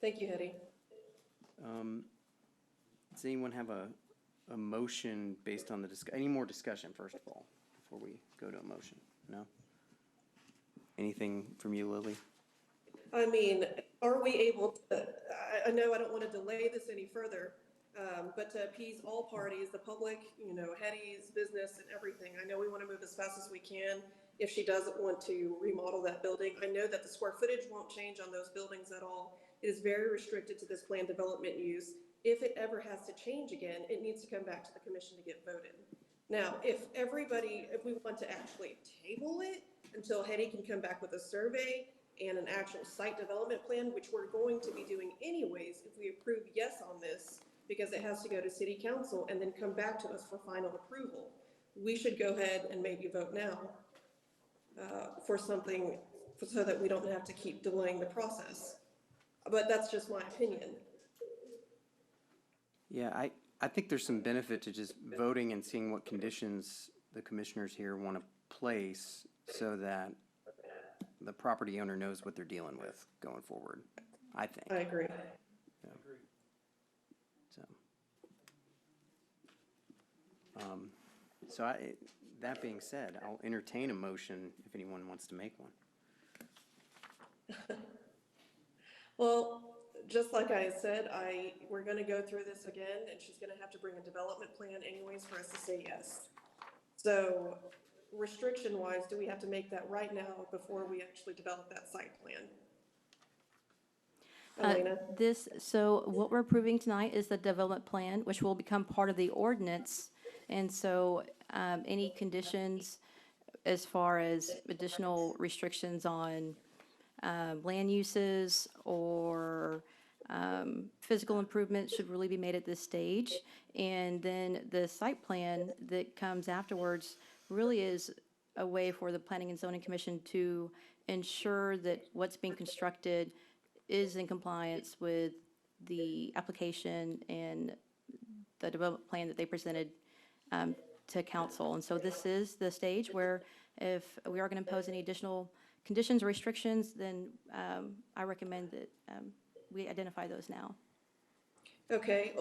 Thank you, Hetty. Does anyone have a motion based on any more discussion, first of all, before we go to a motion? No? Anything from you, Lily? I mean, are we able to, I know I don't want to delay this any further, but to appease all parties, the public, you know, Hetty's business and everything, I know we want to move as fast as we can. If she doesn't want to remodel that building, I know that the square footage won't change on those buildings at all. It is very restricted to this planned development use. If it ever has to change again, it needs to come back to the commission to get voted. Now, if we want to actually table it until Hetty can come back with a survey and an actual site development plan, which we're going to be doing anyways if we approve yes on this, because it has to go to city council and then come back to us for final approval. We should go ahead and maybe vote now for something so that we don't have to keep delaying the process. But that's just my opinion. Yeah, I think there's some benefit to just voting and seeing what conditions the commissioners here want to place so that the property owner knows what they're dealing with going forward, I think. I agree. So that being said, I'll entertain a motion if anyone wants to make one. Well, just like I said, we're gonna go through this again, and she's gonna have to bring a development plan anyways for us to say yes. So restriction-wise, do we have to make that right now before we actually develop that site plan? Elena? So what we're approving tonight is the development plan, which will become part of the ordinance. And so any conditions as far as additional restrictions on land uses or physical improvements should really be made at this stage. And then the site plan that comes afterwards really is a way for the Planning and Zoning Commission to ensure that what's being constructed is in compliance with the application and the development plan that they presented to council. And so this is the stage where if we are going to impose any additional conditions or restrictions, then I recommend that we identify those now. Okay,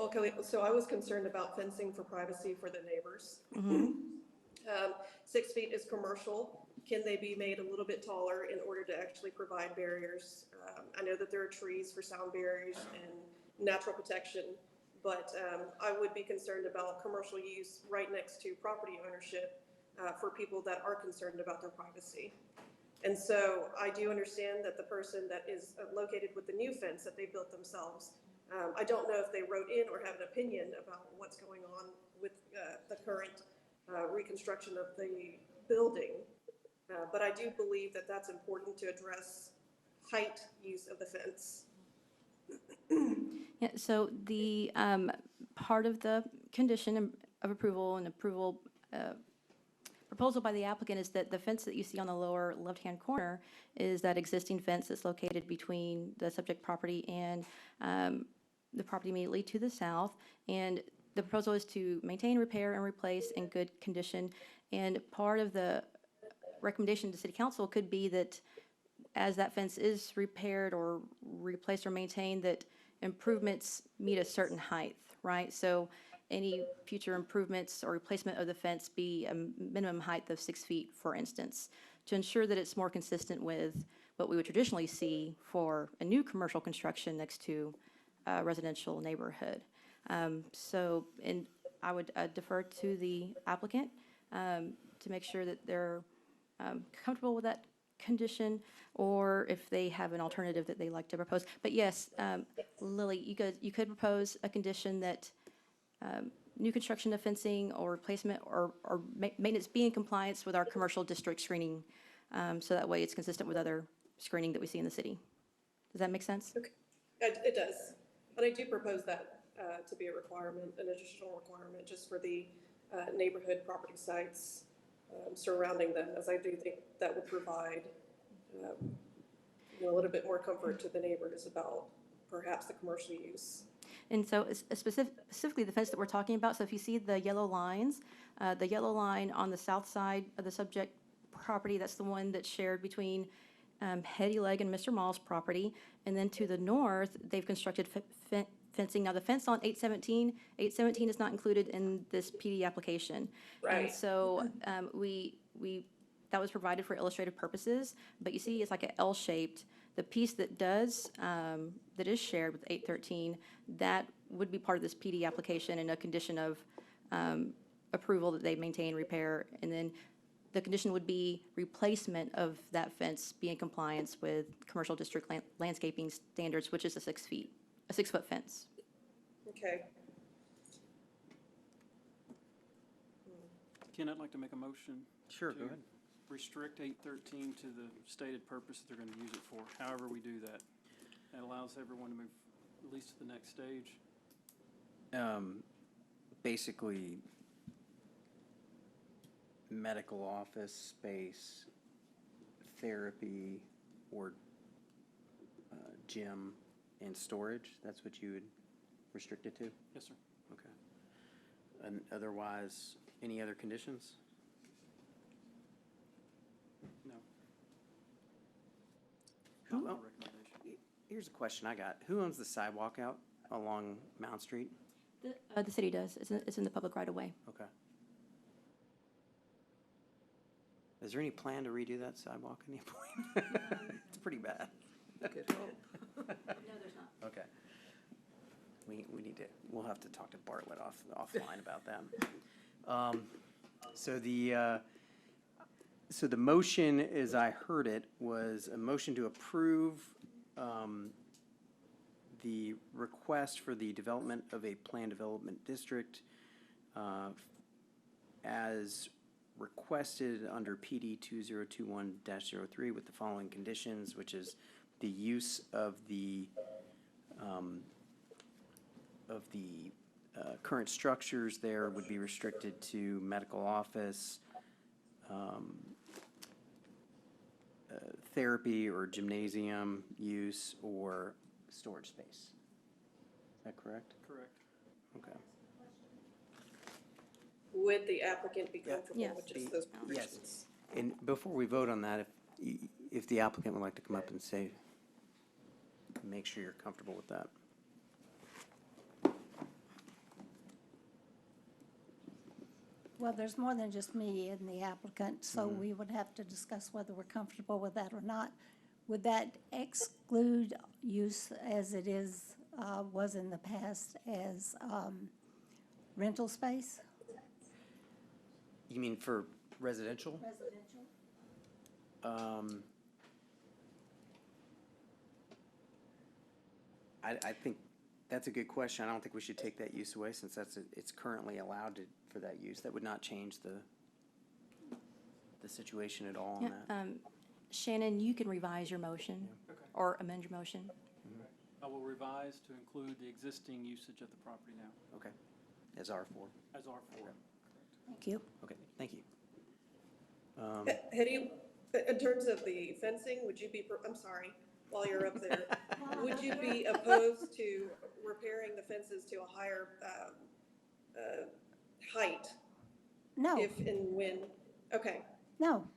so I was concerned about fencing for privacy for the neighbors. 6 feet is commercial. Can they be made a little bit taller in order to actually provide barriers? I know that there are trees for sound barriers and natural protection, but I would be concerned about commercial use right next to property ownership for people that are concerned about their privacy. And so I do understand that the person that is located with the new fence that they built themselves, I don't know if they wrote in or have an opinion about what's going on with the current reconstruction of the building. But I do believe that that's important to address height use of the fence. Yeah, so the part of the condition of approval and approval proposal by the applicant is that the fence that you see on the lower left-hand corner is that existing fence that's located between the subject property and the property immediately to the south. And the proposal is to maintain, repair, and replace in good condition. And part of the recommendation to City Council could be that as that fence is repaired or replaced or maintained, that improvements meet a certain height, right? So any future improvements or replacement of the fence be a minimum height of 6 feet, for instance, to ensure that it's more consistent with what we would traditionally see for a new commercial construction next to a residential neighborhood. And I would defer to the applicant to make sure that they're comfortable with that condition, or if they have an alternative that they like to propose. But yes, Lily, you could propose a condition that new construction of fencing or replacement or maintenance be in compliance with our commercial district screening, so that way it's consistent with other screening that we see in the city. Does that make sense? Okay, it does. And I do propose that to be a requirement, an additional requirement, just for the neighborhood property sites surrounding them, as I do think that would provide a little bit more comfort to the neighbors about perhaps the commercial use. And so specifically the fence that we're talking about, so if you see the yellow lines, the yellow line on the south side of the subject property, that's the one that's shared between Hetty Legg and Mr. Mall's property. And then to the north, they've constructed fencing. Now, the fence on 817 is not included in this PD application. Right. And so that was provided for illustrative purposes, but you see it's like an L-shaped. The piece that that is shared with 813, that would be part of this PD application and a condition of approval that they maintain, repair, and then the condition would be replacement of that fence be in compliance with commercial district landscaping standards, which is a 6-foot fence. Okay. Ken, I'd like to make a motion. Sure, to go ahead. restrict 813 to the stated purpose that they're going to use it for, however we do that. That allows everyone to move at least to the next stage. Basically, medical office space, therapy, or gym and storage, that's what you would restrict it to? Yes, sir. Okay. And otherwise, any other conditions? No. Who Not my own- recommendation. Here's a question I got. Who owns the sidewalk out along Mount Street? The city does. It's in the public right of way. Okay. Is there any plan to redo that sidewalk at any point? It's pretty bad. Good hope. No, there's not. Okay. We need to, we'll have to talk to Bartlett offline about that. So the motion, as I heard it, was a motion to approve the request for the development of a plan development district as requested under PD 2021-03 with the following conditions, which is the use of the current structures there would be restricted to medical office, therapy or gymnasium use, or storage space. Is that correct? Correct. Okay. Would the applicant be comfortable Yes. with just those Yes. provisions? And before we vote on that, if the applicant would like to come up and say, make sure you're comfortable with that. Well, there's more than just me and the applicant, so we would have to discuss whether we're comfortable with that or not. Would that exclude use as it is, was in the past as rental space? You mean for residential? Residential. I think that's a good question. I don't think we should take that use away since it's currently allowed for that use. That would not change the situation at all on Yeah, that. Shannon, you can revise your motion Okay. or amend your motion. I will revise to include the existing usage of the property now Okay, as R4. as R4. Thank you. Okay, thank you. Hetty, in terms of the fencing, would you be, I'm sorry, while you're up there, would you be opposed to repairing the fences to a higher height No, if and when? Okay, no,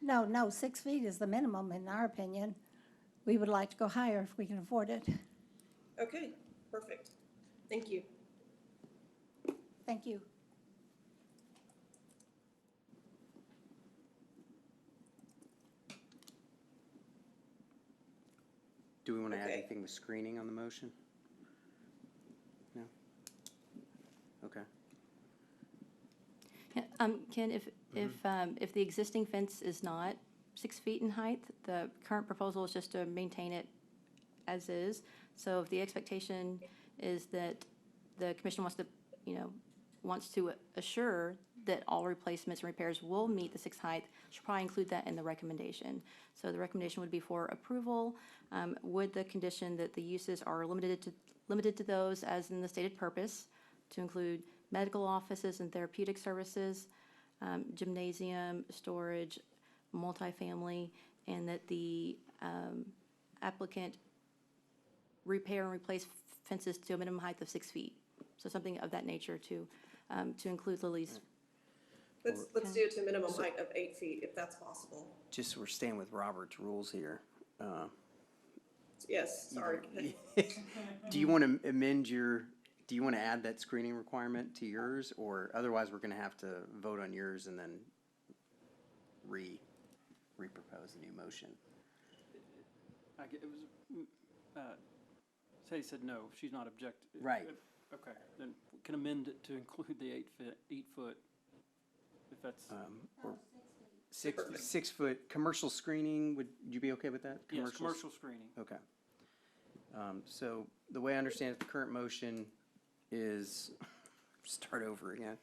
6 feet is the minimum in our opinion. We would like to go higher if we can afford it. okay, perfect. Thank you. Thank you. Do we want to add Okay. anything with screening on the motion? No? Okay. Yeah, Ken, if the existing fence is not 6 feet in height, the current proposal is just to maintain it as is. So if the expectation is that the commission wants to assure that all replacements and repairs will meet the 6 height, should probably include that in the recommendation. So the recommendation would be for approval, with the condition that the uses are limited to those as in the stated purpose, to include medical offices and therapeutic services, gymnasium, storage, multifamily, and that the applicant repair and replace fences to a minimum height of 6 feet. So something of that nature to include Lily's. Let's do it to a minimum height of 8 feet, if that's possible. Just so we're staying with Robert's rules here. Yes, sorry. Do you want to do you want to add that screening requirement to yours, or otherwise we're going to have to vote on yours and then re-propose a new motion? It was, Sadie said no, she's not objecting. Right. Okay, then we can amend it to include the 8 foot, if that's, Or 6 foot commercial screening, would you be okay with that? yes, commercial screening. Okay. So the way I understand it, the current motion is, start over again.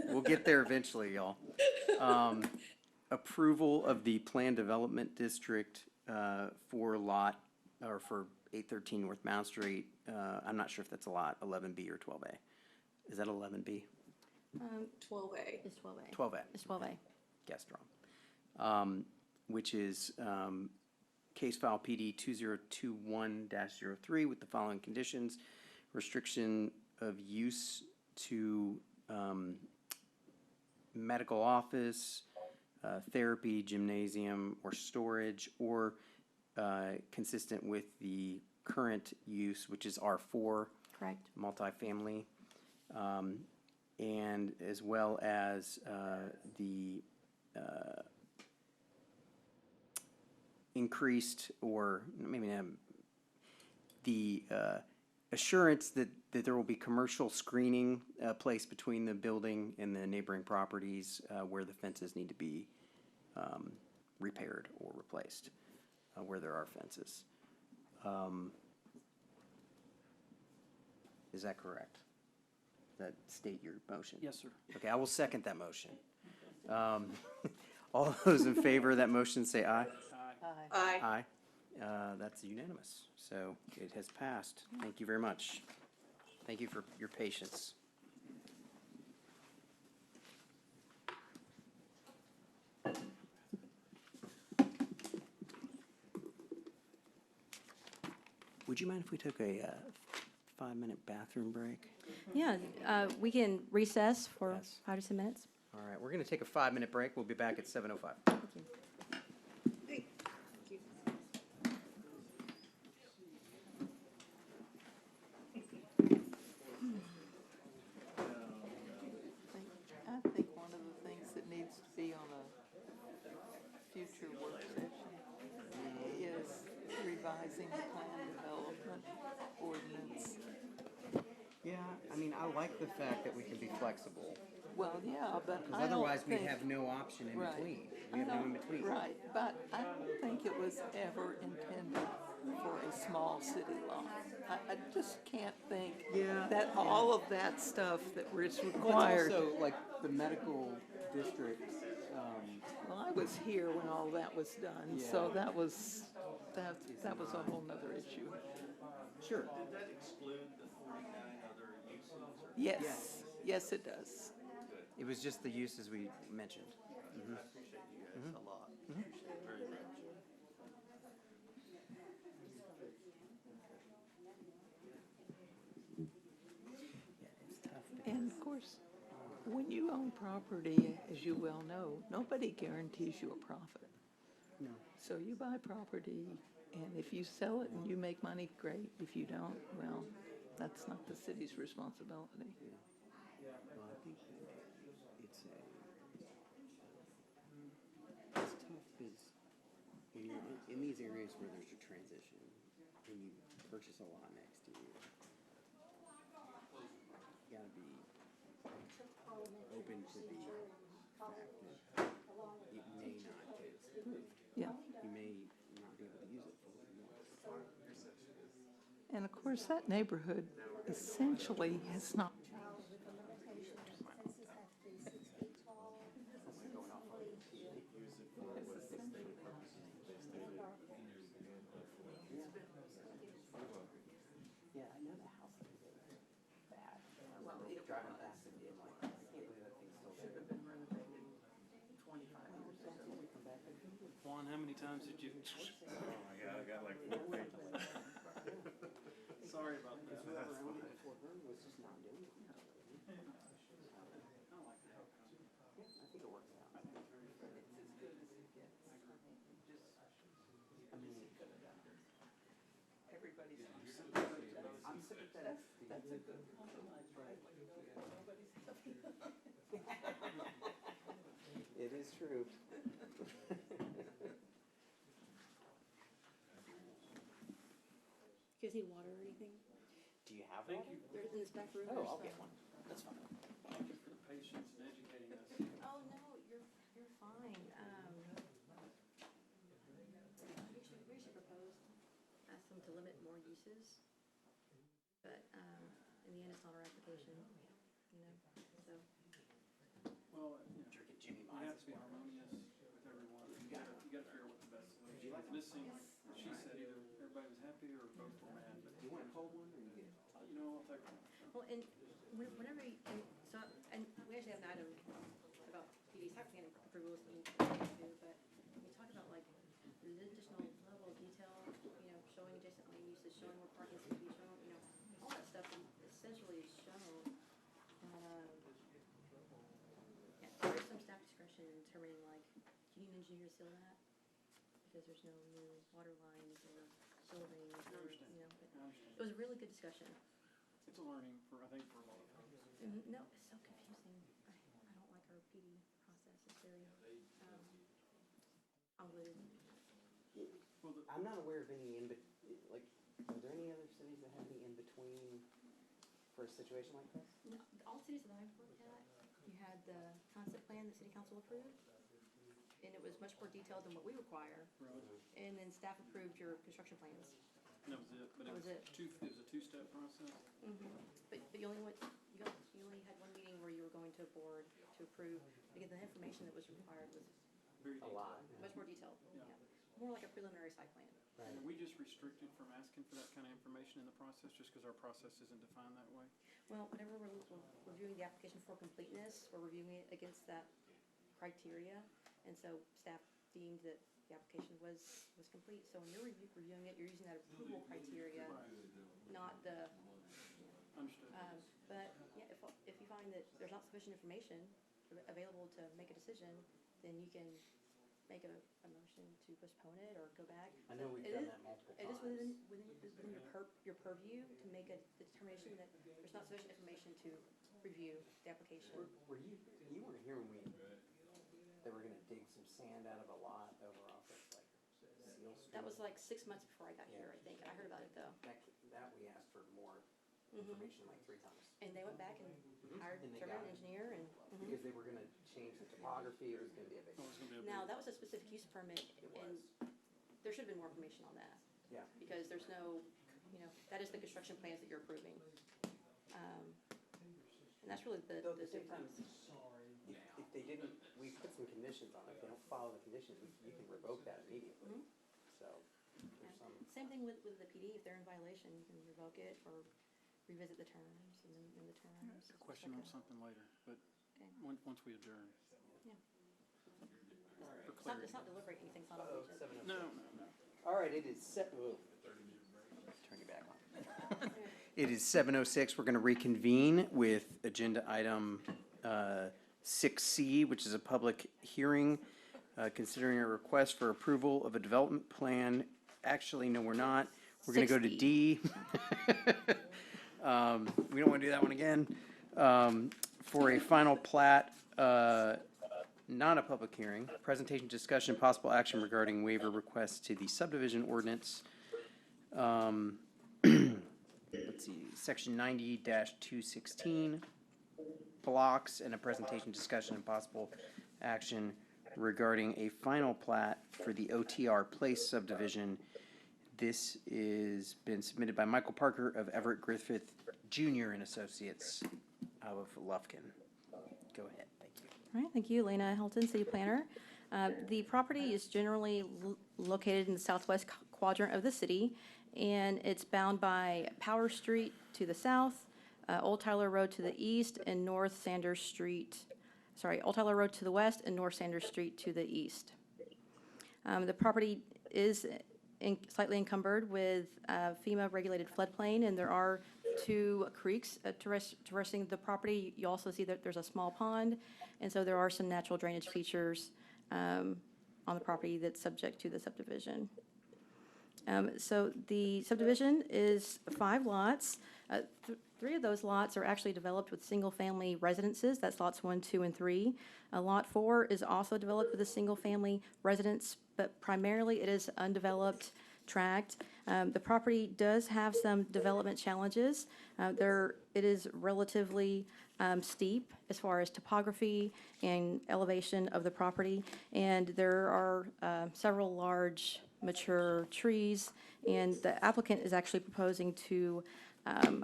We'll get there eventually, y'all. approval of the Plan Development District for lot, or for 813 North Mount Street. I'm not sure if that's a lot, 11B or 12A. Is that 11B? 12A. It's 12A. 12A. It's 12A. Guessed wrong. Which is case file PD 2021-03 with the following conditions: restriction of use to medical office, therapy, gymnasium, or storage, or consistent with the current use, which is R4. Correct. Multifamily, and as well as the increased, or maybe not, the assurance that there will be commercial screening placed between the building and the neighboring properties where the fences need to be repaired or replaced, where there are fences. Is that correct? Does that state your motion? Yes, sir. Okay, I will second that motion. All those in favor of that motion say aye. Aye. Aye. That's unanimous, so it has passed. Thank you very much. Thank you for your patience. Would you mind if we took a 5-minute bathroom break? Yeah, we can recess for Yes. 5 to 10 minutes. All right, we're going to take a 5-minute break. We'll be back at 7:05. Thank you. Hey, thank you. I think one of the things that needs to be on a future work session is revising the plan development ordinance. Yeah, I mean, I like the fact that we can be flexible, Well, yeah, but because I don't otherwise we think. have no option in Right. between. We have no in between. Right, but I don't think it was ever intended for a small city lot. I just can't think Yeah, that yeah. all of that stuff that was Well, required. it's also like the medical district, Well, I was here when all that was done, so Yeah. that was a whole nother issue. sure. Did that exclude the 49 other uses? Yes, yes, it does. It was just the uses we mentioned. I appreciate you guys a lot. Appreciate it very much. Yeah, it's tough. And of course, when you own property, as you well know, nobody guarantees you a profit. No. So you buy property, and if you sell it and you make money, great. If you don't, well, that's not the city's responsibility. Well, I think it's tough because when you're in these areas where there's a transition, and you purchase a lot next to you, you gotta be open to the fact that it may not get approved. Yeah. You may not be able to use it for what you want. And of course, that neighborhood essentially has not. Yeah, I know the house is bad. Driving past it, I'm like, I can't believe that thing's still there. Been renovated 25 years ago. Juan, how many times did you? Oh my God, I got like 4 pages. Sorry about that. Whoever owned it before her was just not doing it. Yeah, I think it works out. I mean, Everybody's. I'm sympathetic. That's a good compromise, right? Nobody's happy. It is true. You guys need water or anything? Do you have Thank one? you. There's in this back room. Oh, I'll get one. That's fine. Thank you for the patience in educating us. Oh, no, you're fine. We should propose, ask them to limit more uses. But, in the end, it's not our application, you know, so. Well, you know, Drinking Jimmy we have Mize. to be harmonious with gotta figure out what the best solution is. This seems, she said either everybody was happy or both were mad, but. Do you want a cold one or you get? You know, I'll take one. Well, and whenever, and we actually have an item about PD site plan approvals that we'll do, but we talk about like the additional level of detail, you know, showing adjacent lane uses, showing where parking is to be shown, you know, all that stuff essentially is shown. Yeah, there's some staff discretion in determining like, do you need an engineer to seal that? Because there's no new water lines or shielding, I understand. you know, I understand. it was a really good discussion. It's a learning for, I think, for a lot of folks. No, it's so confusing. I don't like our PD process. It's very, convoluted. Well, the, I'm not aware of any like, are there any other cities that have any in-between for a situation like this? No, all cities that I've worked at, you had the concept plan that city council approved, and it was much more detailed than what we require, right, and then staff approved your construction plans. and that was it, but That it was was it. it was a two-step process. But you only went, you only had one meeting where you were going to a board to approve, because the information that was required was Very A detailed. lot. much more detailed. Yeah. More like a preliminary site plan. Right. And are we just restricted from asking for that kind of information in the process, just because our process isn't defined that way? Well, whenever we're reviewing the application for completeness, we're reviewing it against that criteria, and so staff deemed that the application was complete. So when you're reviewing it, you're using that approval criteria, not the, Understood. but yeah, if you find that there's not sufficient information available to make a decision, then you can make a motion to postpone it or go back. I know we've It done is- that multiple It is times. within your purview to make a determination that there's not sufficient information to review the application. Were you weren't here when they were gonna dig some sand out of a lot over off of like Seal Street? That was like 6 months before I got here, I think. I heard about it though. That we asked for more information like 3 times. And they went back and hired And they an got it. engineer and. Because they were gonna change the topography, it was gonna be a big. Oh, it's gonna be a Now, big- that was a specific use permit, and there should have been more information on that, Yeah. because there's no, you know, that is the construction plans that you're approving. And that's really the Though at the same time, difference. if they didn't, we put some conditions on it, if they don't follow the conditions, you can revoke that immediately. So, there's some, Same thing with the PD, if they're in violation, you can revoke it or revisit the terms and then amend the terms. A question on something later, but Okay. once we adjourn. Yeah. For It's clarity. not deliberating anything, it's not on the agenda. No. all right, it is turn you back on. It is 7:06. We're gonna reconvene with agenda item 6C, which is a public hearing, considering a request for approval of a development plan. Actually, no, we're not. We're gonna go to 6B. D. We don't wanna do that one again. For a final plat, not a public hearing, presentation, discussion, possible action regarding waiver requests to the subdivision ordinance. Let's see, section 90-216, blocks, and a presentation, discussion, and possible action regarding a final plat for the OTR Place subdivision. This is been submitted by Michael Parker of Everett Griffith Jr. and Associates of Lufkin. Go ahead, thank you. All right, thank you, Elena Helton, City Planner. The property is generally located in the southwest quadrant of the city, and it's bound by Power Street to the south, Old Tyler Road to the east, and North Sanders Street, Old Tyler Road to the west and North Sanders Street to the east. The property is slightly encumbered with FEMA-regulated floodplain, and there are 2 creeks traversing the property. You also see that there's a small pond, and so there are some natural drainage features on the property that's subject to the subdivision. So the subdivision is 5 lots. 3 of those lots are actually developed with single-family residences. That's lots 1, 2, and 3. Lot 4 is also developed with a single-family residence, but primarily it is undeveloped tract. The property does have some development challenges. It is relatively steep as far as topography and elevation of the property, and there are several large mature trees, and the applicant is actually proposing to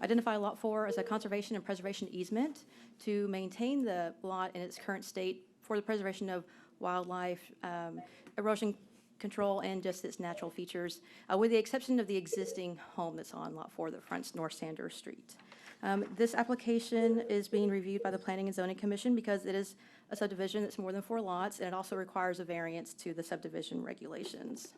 identify Lot 4 as a conservation and preservation easement to maintain the lot in its current state for the preservation of wildlife, erosion control and just its natural features, with the exception of the existing home that's on Lot 4 that fronts North Sanders Street. This application is being reviewed by the Planning and Zoning Commission because it is a subdivision that's more than 4 lots, and it also requires a variance to the subdivision regulations.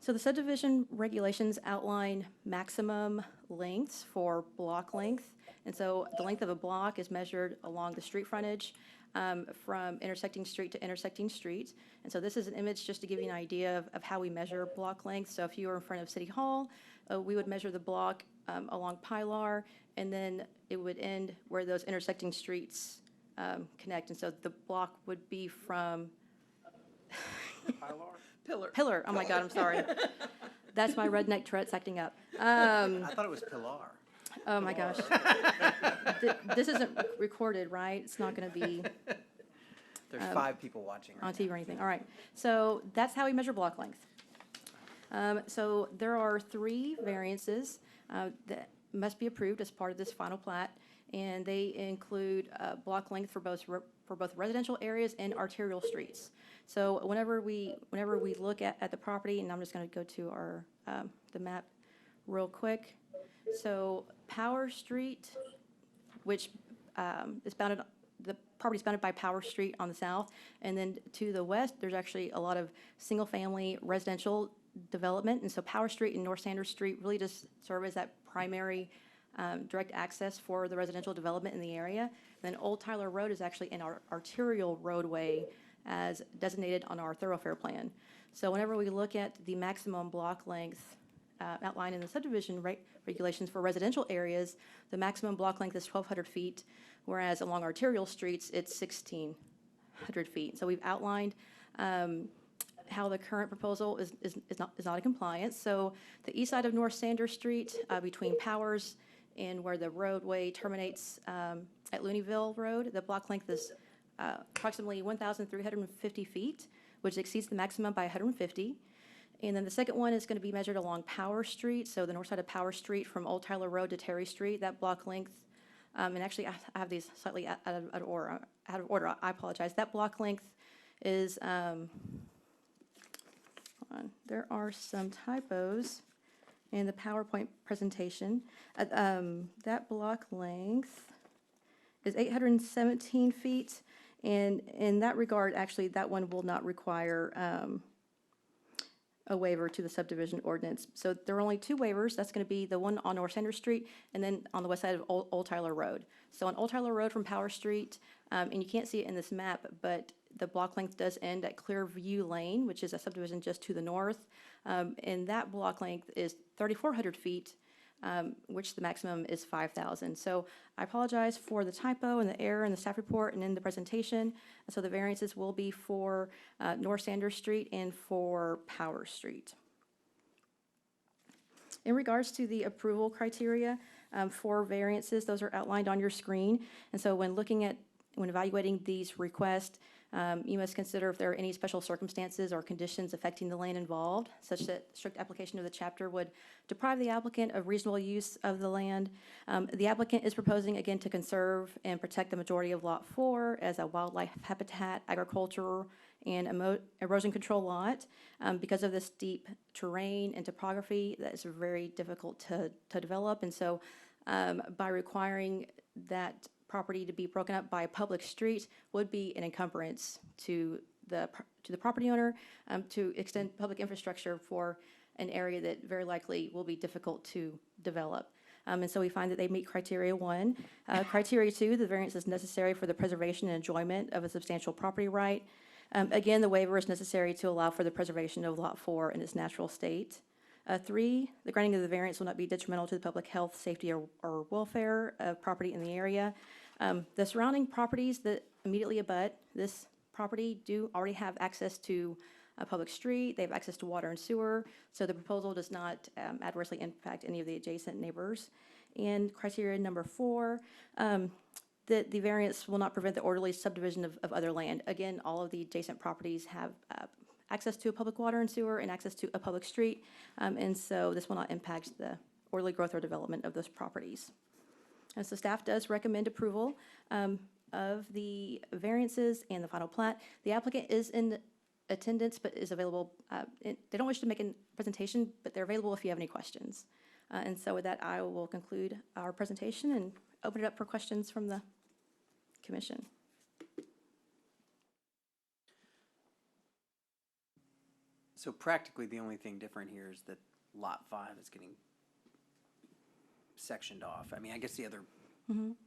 So the subdivision regulations outline maximum lengths for block length. And so the length of a block is measured along the street frontage from intersecting street to intersecting street. And so this is an image just to give you an idea of how we measure block length. So if you were in front of City Hall, we would measure the block along Pilar, and then it would end where those intersecting streets connect. And so the block would be from Pillar. Oh my God, I'm sorry. That's my redneck Tourette's acting up. I thought it was Pilar. Oh my gosh. This isn't recorded, right? It's not going to be There's 5 people watching right on TV or anything. All right. So that's how we measure block length. So there are 3 variances that must be approved as part of this final plat, and they include block length for both residential areas and arterial streets. So whenever we look at the property, and I'm just going to go to our the map real quick. So Power Street, which is bounded, the property is bounded by Power Street on the south, and then to the west, there's actually a lot of single-family residential development, and so Power Street and North Sanders Street really just serve as that primary direct access for the residential development in the area. And then Old Tyler Road is actually an arterial roadway as designated on our thoroughfare plan. So whenever we look at the maximum block length outlined in the subdivision regulations for residential areas, the maximum block length is 1,200 feet, whereas along arterial streets, it's 1,600 feet. So we've outlined how the current proposal is not in compliance. So the east side of North Sanders Street, between Powers and where the roadway terminates at Looneyville Road, the block length is approximately 1,350 feet, which exceeds the maximum by 150. And then the second one is going to be measured along Power Street, so the north side of Power Street from Old Tyler Road to Terry Street. That block length, and actually I have these slightly out of order. I apologize. That block length is, hold on, there are some typos in the PowerPoint presentation. That block length is 817 feet, and in that regard, actually, that one will not require a waiver to the subdivision ordinance. So there are only 2 waivers. That's going to be the one on North Sanders Street and then on the west side of Old Tyler Road. So on Old Tyler Road from Power Street, and you can't see it in this map, but the block length does end at Clearview Lane, which is a subdivision just to the north. And that block length is 3,400 feet, which the maximum is 5,000. So I apologize for the typo and the error in the staff report and in the presentation. So the variances will be for North Sanders Street and for Power Street. In regards to the approval criteria for variances, those are outlined on your screen. And so when evaluating these requests, you must consider if there are any special circumstances or conditions affecting the land involved, such that strict application of the chapter would deprive the applicant of reasonable use of the land. The applicant is proposing, again, to conserve and protect the majority of Lot 4 as a wildlife habitat, agriculture, and erosion control lot. Because of the steep terrain and topography, that is very difficult to develop. And so by requiring that property to be broken up by a public street would be an encumbrance to the property owner to extend public infrastructure for an area that very likely will be difficult to develop. And so we find that they meet criteria 1. Criteria 2, the variance is necessary for the preservation and enjoyment of a substantial property right. Again, the waiver is necessary to allow for the preservation of Lot 4 in its natural state. 3, the granting of the variance will not be detrimental to the public health, safety, or welfare of property in the area. The surrounding properties that immediately abut this property do already have access to a public street. They have access to water and sewer, so the proposal does not adversely impact any of the adjacent neighbors. And criteria number 4, that the variance will not prevent the orderly subdivision of other land. Again, all of the adjacent properties have access to a public water and sewer and access to a public street, and so this will not impact the orderly growth or development of those properties. And so staff does recommend approval of the variances and the final plat. The applicant is in attendance, but is available, they don't wish to make a presentation, but they're available if you have any questions. And so with that, I will conclude our presentation and open it up for questions from the commission. So practically, the only thing different here is that Lot 5 is getting sectioned off. I mean, I guess the other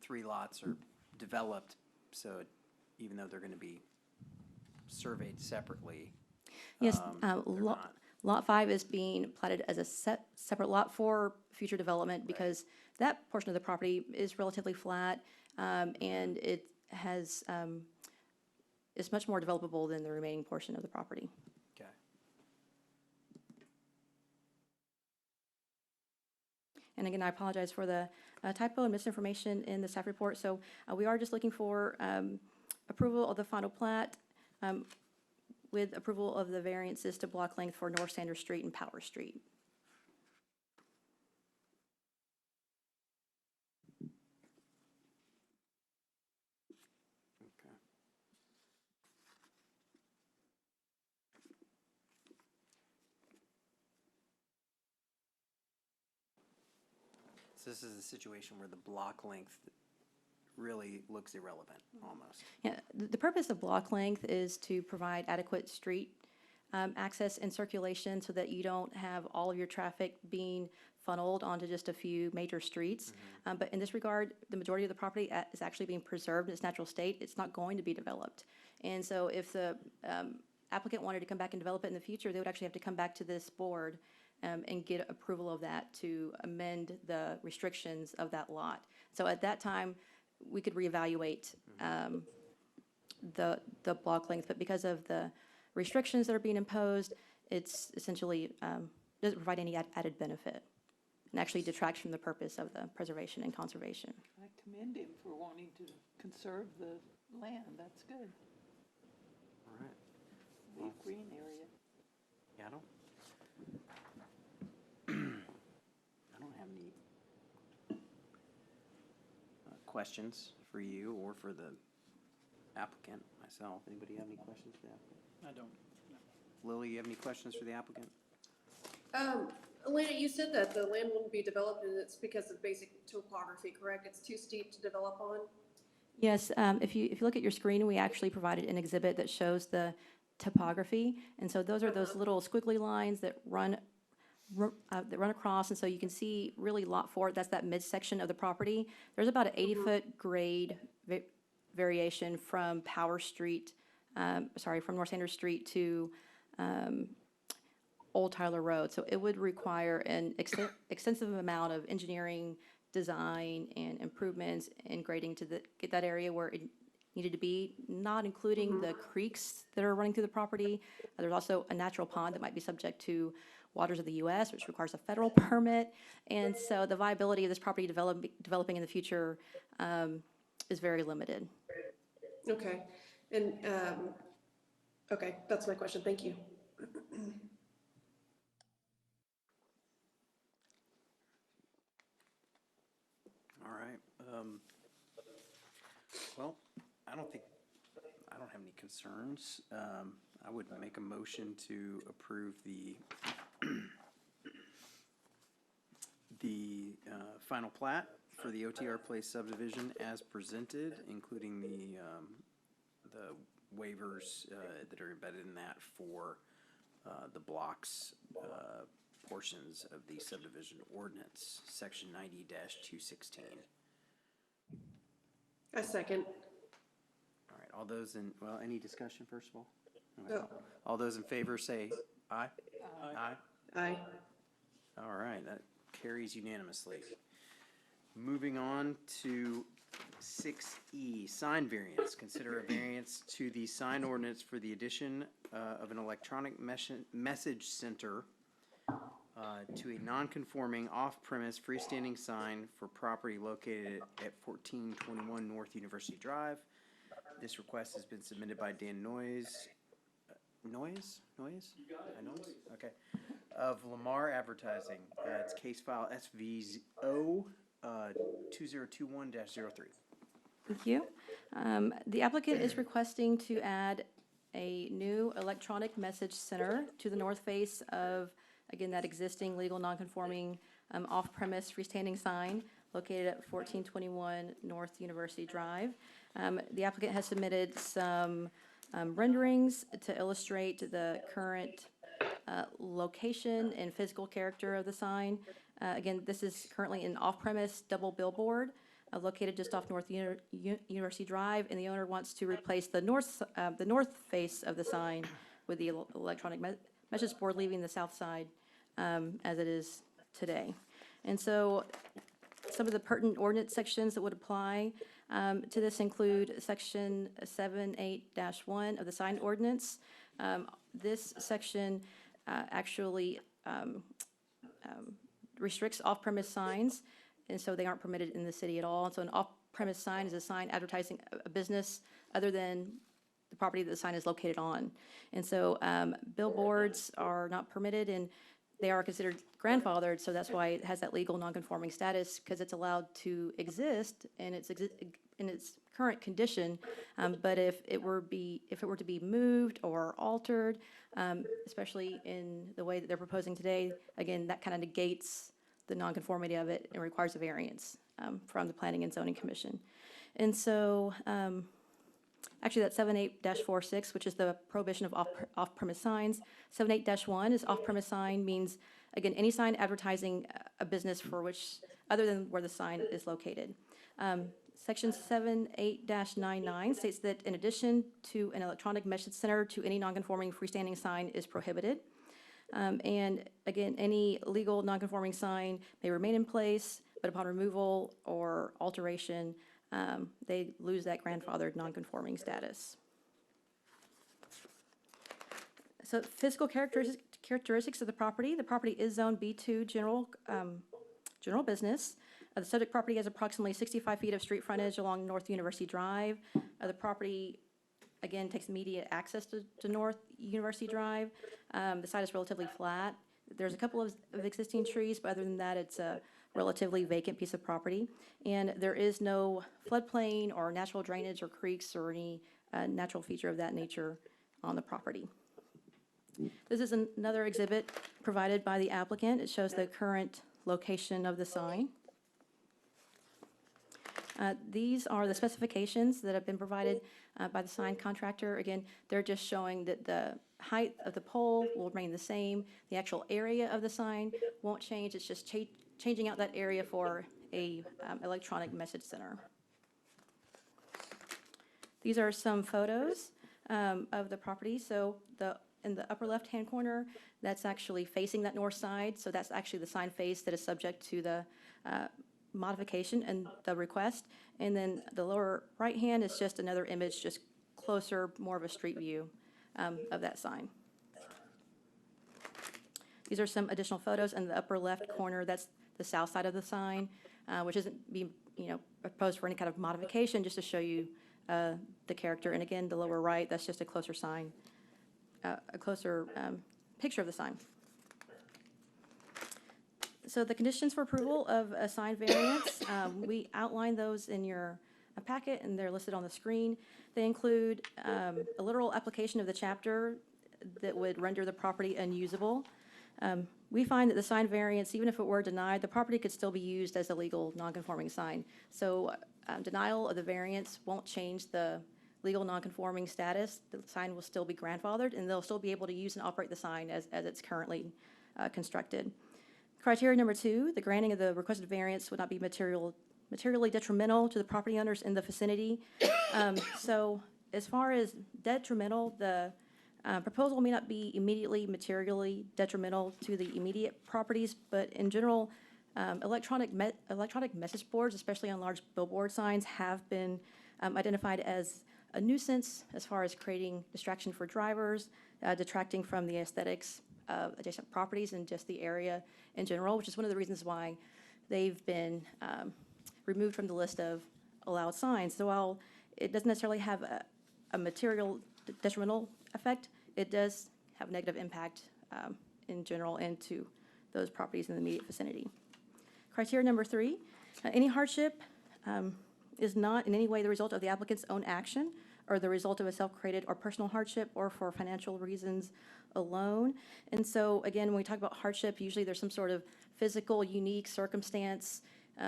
3 lots are developed, so even though they're going to be surveyed separately. Yes, they're not. Lot 5 is being platted as a separate lot for future development because that portion of the property is relatively flat, and it has, is much more developable than the remaining portion of the property. Okay. And again, I apologize for the typo and misinformation in the staff report. So we are just looking for approval of the final plat with approval of the variances to block length for North Sanders Street and Power Street. Okay. So this is a situation where the block length really looks irrelevant, almost. Yeah, the purpose of block length is to provide adequate street access and circulation so that you don't have all of your traffic being funneled onto just a few major streets. But in this regard, the majority of the property is actually being preserved in its natural state. It's not going to be developed. And so if the applicant wanted to come back and develop it in the future, they would actually have to come back to this board and get approval of that to amend the restrictions of that lot. So at that time, we could reevaluate the block length, but because of the restrictions that are being imposed, it's essentially doesn't provide any added benefit and actually detracts from the purpose of the preservation and conservation. I commend him for wanting to conserve the land, that's good. All right. Leave green area. Yeah, I don't have any questions for you or for the applicant myself. Anybody have any questions for the applicant? I don't. Lily, you have any questions for the applicant? Elena, you said that the land wouldn't be developed and it's because of basic topography, correct? It's too steep to develop on? Yes, if you look at your screen, we actually provided an exhibit that shows the topography. And so those are those little squiggly lines that run across. And so you can see really lot 4, that's that midsection of the property. There's about an 80-foot grade variation from Power Street, from North Sanders Street to Old Tyler Road. So it would require an extensive amount of engineering, design, and improvements and grading to get that area where it needed to be, not including the creeks that are running through the property. There's also a natural pond that might be subject to waters of the U.S., which requires a federal permit. And so the viability of this property developing in the future is very limited. Okay, and, okay, that's my question, thank you. All right. Well, I don't have any concerns. I would make a motion to approve the final plat for the OTR Place subdivision as presented, including the waivers that are embedded in that for the blocks portions of the subdivision ordinance, section 90-216. A second. All right, all those any discussion first of all? Oh. All those in favor say aye. Aye. Aye. All right, that carries unanimously. Moving on to 6E, sign variance. Consider a variance to the sign ordinance for the addition of an electronic message center to a non-conforming off-premise freestanding sign for property located at 1421 North University Drive. This request has been submitted by Dan Noyes? Noyes? You got it. Noyes? Okay. Of Lamar Advertising. It's case file SVO 2021-03. Thank you. The applicant is requesting to add a new electronic message center to the north face of, again, that existing legal nonconforming off-premise freestanding sign located at 1421 North University Drive. The applicant has submitted some renderings to illustrate the current location and physical character of the sign. Again, this is currently an off-premise double billboard located just off North University Drive, and the owner wants to replace the north face of the sign with the electronic message board, leaving the south side as it is today. And so some of the pertinent ordinance sections that would apply to this include Section 78-1 of the sign ordinance. This section actually restricts off-premise signs, and so they aren't permitted in the city at all. And so an off-premise sign is a sign advertising a business other than the property that the sign is located on. And so billboards are not permitted, and they are considered grandfathered, so that's why it has that legal nonconforming status, because it's allowed to exist in its current condition. But if it were to be moved or altered, especially in the way that they're proposing today, again, that kind of negates the nonconformity of it and requires a variance from the Planning and Zoning Commission. And so, actually, that's 78-46, which is the prohibition of off-premise signs. 78-1 is off-premise sign, means, again, any sign advertising a business for which, other than where the sign is located. Section 78-99 states that in addition to an electronic message center, to any nonconforming freestanding sign is prohibited. And again, any legal nonconforming sign may remain in place, but upon removal or alteration, they lose that grandfathered nonconforming status. So physical characteristics of the property. The property is Zone B2 general business. The subject property has approximately 65 feet of street frontage along North University Drive. The property, again, takes immediate access to North University Drive. The site is relatively flat. There's a couple of existing trees, but other than that, it's a relatively vacant piece of property. And there is no floodplain or natural drainage or creeks or any natural feature of that nature on the property. This is another exhibit provided by the applicant. It shows the current location of the sign. These are the specifications that have been provided by the sign contractor. Again, they're just showing that the height of the pole will remain the same. The actual area of the sign won't change. It's just changing out that area for a electronic message center. These are some photos of the property. So in the upper left-hand corner, that's actually facing that north side. So that's actually the sign face that is subject to the modification and the request. And then the lower right hand is just another image, just closer, more of a street view of that sign. These are some additional photos. In the upper left corner, that's the south side of the sign, which isn't being proposed for any kind of modification, just to show you the character. And again, the lower right, that's just a closer sign, a closer picture of the sign. So the conditions for approval of a sign variance, we outline those in your packet, and they're listed on the screen. They include a literal application of the chapter that would render the property unusable. We find that the sign variance, even if it were denied, the property could still be used as a legal nonconforming sign. So denial of the variance won't change the legal nonconforming status. The sign will still be grandfathered, and they'll still be able to use and operate the sign as it's currently constructed. Criteria number 2, the granting of the requested variance would not be materially detrimental to the property owners in the vicinity. So as far as detrimental, the proposal may not be immediately materially detrimental to the immediate properties, but in general, electronic message boards, especially on large billboard signs, have been identified as a nuisance as far as creating distraction for drivers, detracting from the aesthetics of adjacent properties and just the area in general, which is one of the reasons why they've been removed from the list of allowed signs. So while it doesn't necessarily have a material detrimental effect, it does have negative impact in general and to those properties in the immediate vicinity. Criteria number 3, any hardship is not in any way the result of the applicant's own action or the result of a self-created or personal hardship or for financial reasons alone. And so, again, when we talk about hardship, usually there's some sort of physical, unique circumstance.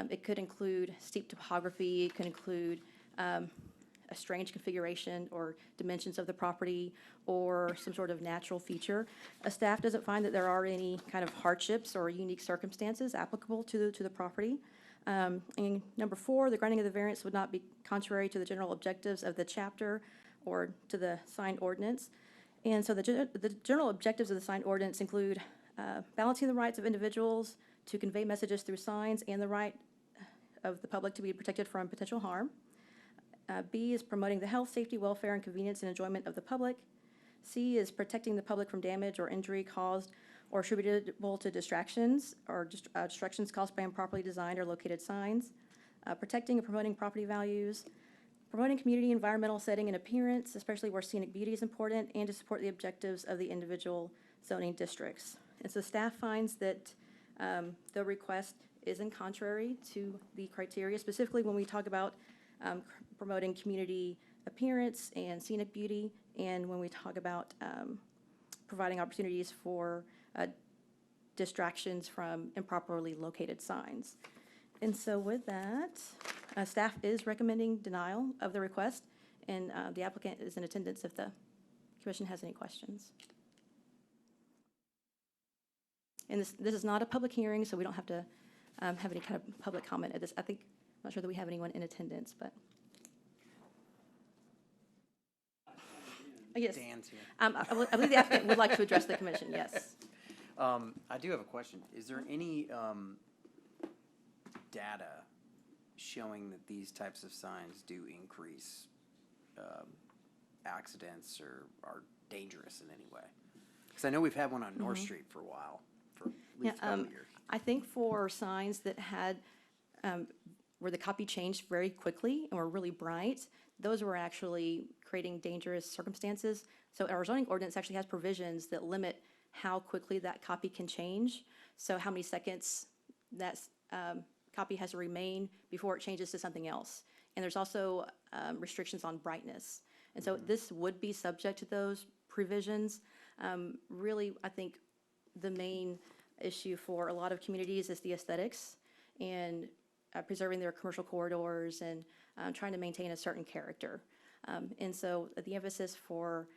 It could include steep topography, it could include a strange configuration or dimensions of the property, or some sort of natural feature. Staff doesn't find that there are any kind of hardships or unique circumstances applicable to the property. And number 4, the granting of the variance would not be contrary to the general objectives of the chapter or to the signed ordinance. And so the general objectives of the signed ordinance include balancing the rights of individuals to convey messages through signs and the right of the public to be protected from potential harm. B is promoting the health, safety, welfare, and convenience and enjoyment of the public. C is protecting the public from damage or injury caused or attributable to distractions or distractions caused by improperly designed or located signs. Protecting and promoting property values. Promoting community environmental setting and appearance, especially where scenic beauty is important, and to support the objectives of the individual zoning districts. And so staff finds that the request isn't contrary to the criteria, specifically when we talk about promoting community appearance and scenic beauty, and when we talk about providing opportunities for distractions from improperly located signs. And so with that, staff is recommending denial of the request, and the applicant is in attendance if the commission has any questions. And this is not a public hearing, so we don't have to have any kind of public comment at this. I'm not sure that we have anyone in attendance, but. Yes. Dan's here. I believe the applicant would like to address the commission, yes. I do have a question. Is there any data showing that these types of signs do increase accidents or are dangerous in any way? Because I know we've had one on North Street for a while, for at least a couple of years. I think for signs that had, where the copy changed very quickly and were really bright, those were actually creating dangerous circumstances. So our zoning ordinance actually has provisions that limit how quickly that copy can change. So how many seconds that copy has to remain before it changes to something else. And there's also restrictions on brightness. And so this would be subject to those provisions. Really, I think the main issue for a lot of communities is the aesthetics and preserving their commercial corridors and trying to maintain a certain character. And so the emphasis for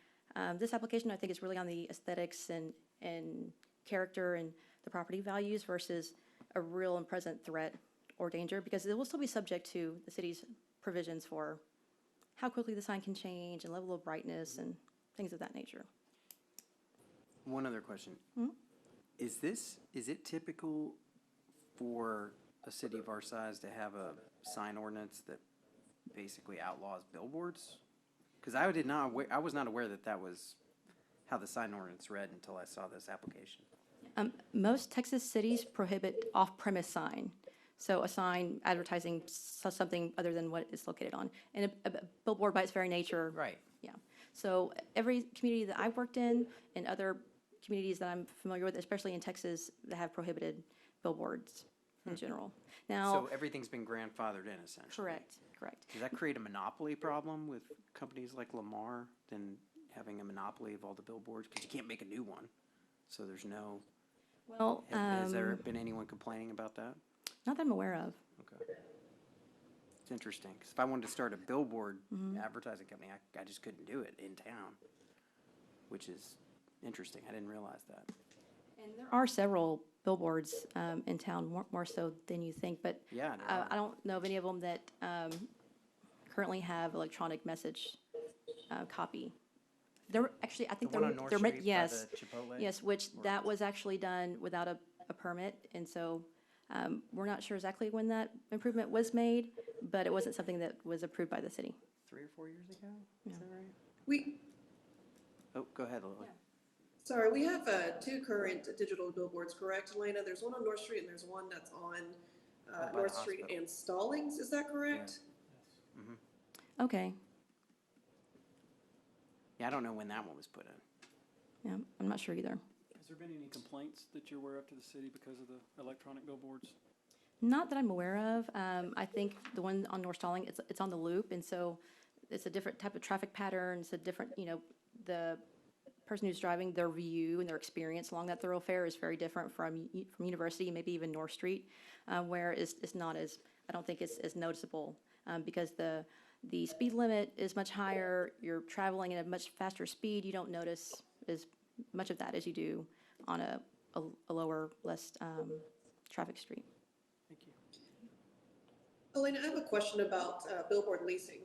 this application, I think, is really on the aesthetics and character and the property values versus a real and present threat or danger, because it will still be subject to the city's provisions for how quickly the sign can change and level of brightness and things of that nature. One other question. Is it typical for a city of our size to have a sign ordinance that basically outlaws billboards? Because I was not aware that that was how the sign ordinance read until I saw this application. Most Texas cities prohibit off-premise sign. So a sign advertising something other than what it's located on. And a billboard by its very nature. Right. Yeah. So every community that I've worked in and other communities that I'm familiar with, especially in Texas, that have prohibited billboards in general. Now. So everything's been grandfathered in, essentially. Correct. Does that create a monopoly problem with companies like Lamar than having a monopoly of all the billboards? Because you can't make a new one. So there's no. Well, has there been anyone complaining about that? not that I'm aware of. Okay. It's interesting, because if I wanted to start a billboard advertising company, I just couldn't do it in town, which is interesting. I didn't realize that. And there are several billboards in town, more so than you think, but Yeah, I don't know of any of them that currently have electronic message copy. There actually, I think The one on North Street by yes, the Chipotle? yes, which that was actually done without a permit, and so we're not sure exactly when that improvement was made, but it wasn't something that was approved by the city. 3 or 4 years ago? Is that right? We, Oh, go ahead, Lily. sorry, we have 2 current digital billboards, correct, Elena? There's one on North Street and there's one that's on by the North Street hospital. and Stallings, is that correct? Okay, Yeah, I don't know when that one was put in. yeah, I'm not sure either. Has there been any complaints that you're aware of to the city because of the electronic billboards? Not that I'm aware of. I think the one on North Stalling, it's on the loop, and so it's a different type of traffic pattern, it's a different, the person who's driving, their view and their experience along that thoroughfare is very different from University, maybe even North Street, where it's not as, I don't think it's as noticeable, because the speed limit is much higher, you're traveling at a much faster speed, you don't notice as much of that as you do on a lower, less traffic street. Thank you. Elena, I have a question about billboard leasing.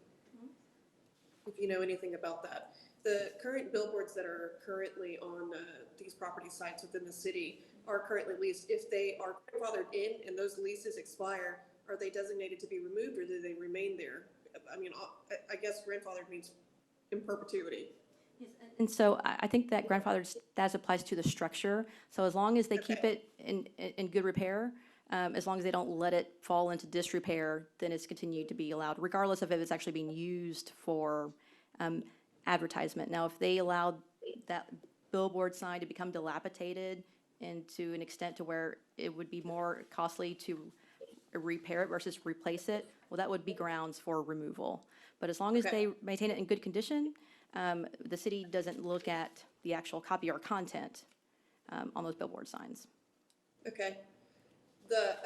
If you know anything about that. The current billboards that are currently on these property sites within the city are currently leased. If they are grandfathered in and those leases expire, are they designated to be removed or do they remain there? I mean, I guess grandfathered means in perpetuity. And so I think that grandfather status applies to the structure. So as long as they keep it in good repair, as long as they don't let it fall into disrepair, then it's continued to be allowed, regardless of if it's actually being used for advertisement. Now, if they allowed that billboard sign to become dilapidated and to an extent to where it would be more costly to repair it versus replace it, well, that would be grounds for removal. But as long as they maintain it in good condition, the city doesn't look at the actual copy or content on those billboard signs. Okay. The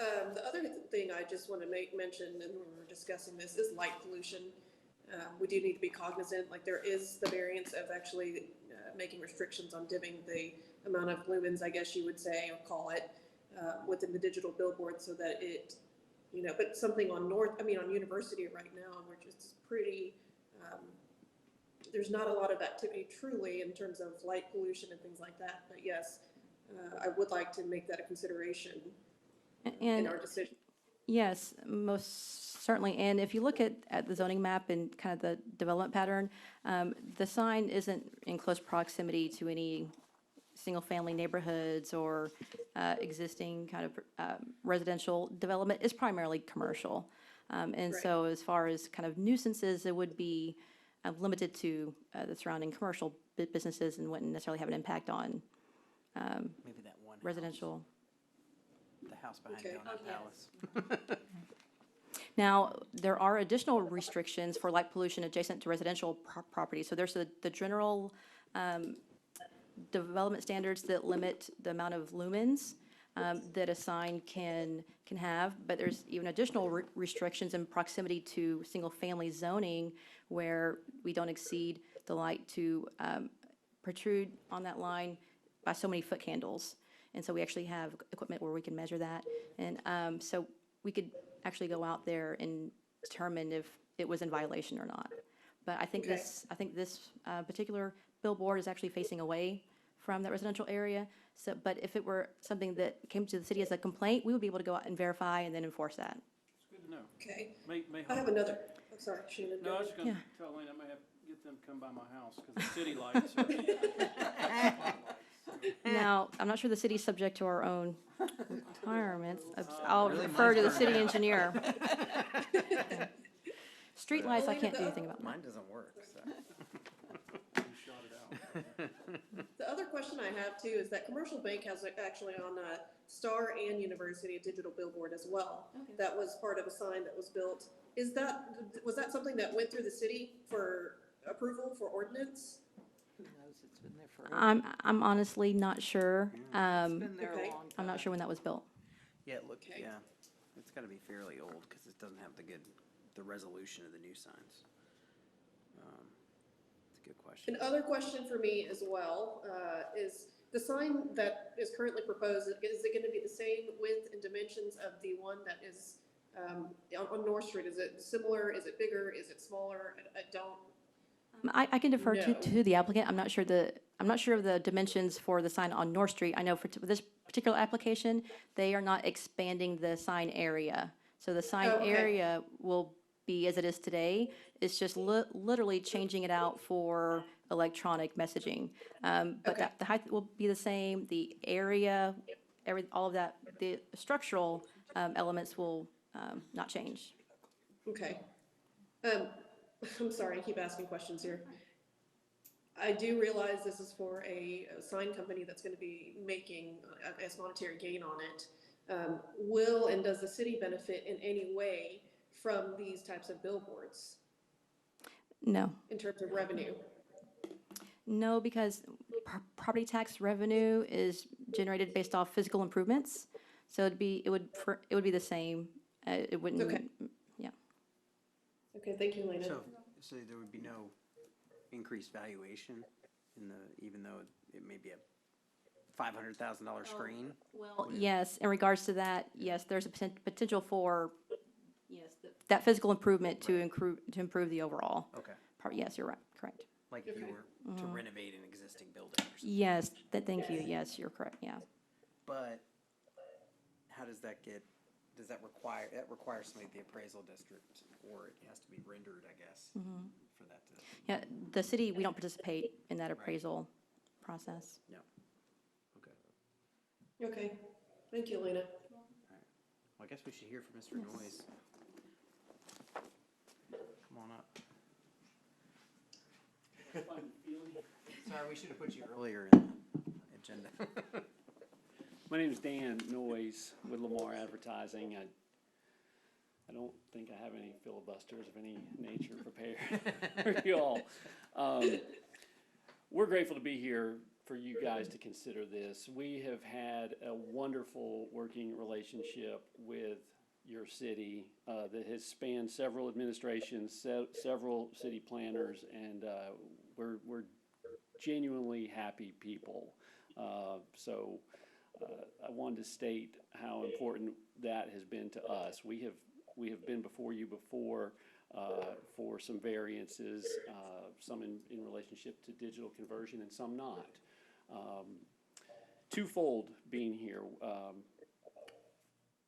other thing I just want to mention, and when we're discussing this, is light pollution. We do need to be cognizant, like there is the variance of actually making restrictions on dimming the amount of lumens, I guess you would say, or call it, within the digital billboard so that it, but something on on University right now, which is pretty, there's not a lot of activity truly in terms of light pollution and things like that. But yes, I would like to make that a consideration in our decision. Yes, most certainly. And if you look at the zoning map and kind of the development pattern, the sign isn't in close proximity to any single-family neighborhoods or existing kind of residential development. It's primarily commercial. And so as far as kind of nuisances, it would be limited to the surrounding commercial businesses and wouldn't necessarily have an impact on Maybe that one residential. the house behind Donut Palace. Now, there are additional restrictions for light pollution adjacent to residential property. So there's the general development standards that limit the amount of lumens that a sign can have, but there's even additional restrictions in proximity to single-family zoning where we don't exceed the light to protrude on that line by so many foot candles. And so we actually have equipment where we can measure that. And so we could actually go out there and determine if it was in violation or not. But I think this particular billboard is actually facing away from that residential area. So, but if it were something that came to the city as a complaint, we would be able to go out and verify and then enforce that. It's good to know. Okay. May I have another. I'm sorry, Shannon. No, I was just gonna tell Elaine I may have to get them to come by my house because the city lights are. Now, I'm not sure the city's subject to our own requirements. I'll refer to the city engineer. Street lights, I can't do anything about. Mine doesn't work, so. You shot it out. The other question I have too is that Commercial Bank has actually on Star and University a digital billboard as well. Okay. That was part of a sign that was built. Was that something that went through the city for approval for ordinance? Who knows, it's been there forever. I'm honestly not sure. It's been there a Okay. long time. I'm not sure when that was built. Yeah, look, Okay. yeah, it's gotta be fairly old because it doesn't have the resolution of the new signs. It's a good question. Another question for me as well is the sign that is currently proposed, is it going to be the same width and dimensions of the one that is on North Street? Is it similar? Is it bigger? Is it smaller? I don't. I can defer No. to the applicant. I'm not sure of the dimensions for the sign on North Street. I know for this particular application, they are not expanding the sign area. So the sign area will be as it is today. It's just literally changing it out for electronic messaging. But the height will be the same, the area, all of that, the structural elements will not change. Okay. I'm sorry, I keep asking questions here. I do realize this is for a sign company that's going to be making a monetary gain on it. Will and does the city benefit in any way from these types of billboards? No. in terms of revenue? No, because property tax revenue is generated based off physical improvements. So it would be the same. It wouldn't, Okay. yeah. Okay, thank you, Lena. So there would be no increased valuation in even though it may be a $500,000 screen? Well, yes, in regards to that, yes, there's a potential for, yes, that physical improvement to improve the overall. Okay. Part. Yes, you're right, correct. Like if you were to renovate an existing building or something. Yes, thank you, yes, you're correct, yeah. But how does that requires somebody at the appraisal district, or it has to be rendered, I guess, for that to. Yeah, the city, we don't participate in that appraisal process. Yeah. Okay. Okay, thank you, Lena. Well, I guess we should hear from Mr. Noyes. Come on up. Sorry, we should have put you earlier in the agenda. My name is Dan Noyes with Lamar Advertising. I don't think I have any filibusters of any nature prepared for you all. We're grateful to be here for you guys to consider this. We have had a wonderful working relationship with your city that has spanned several administrations, several city planners, and we're genuinely happy people. So I wanted to state how important that has been to us. We have been before you before for some variances, some in relationship to digital conversion and some not. Twofold being here,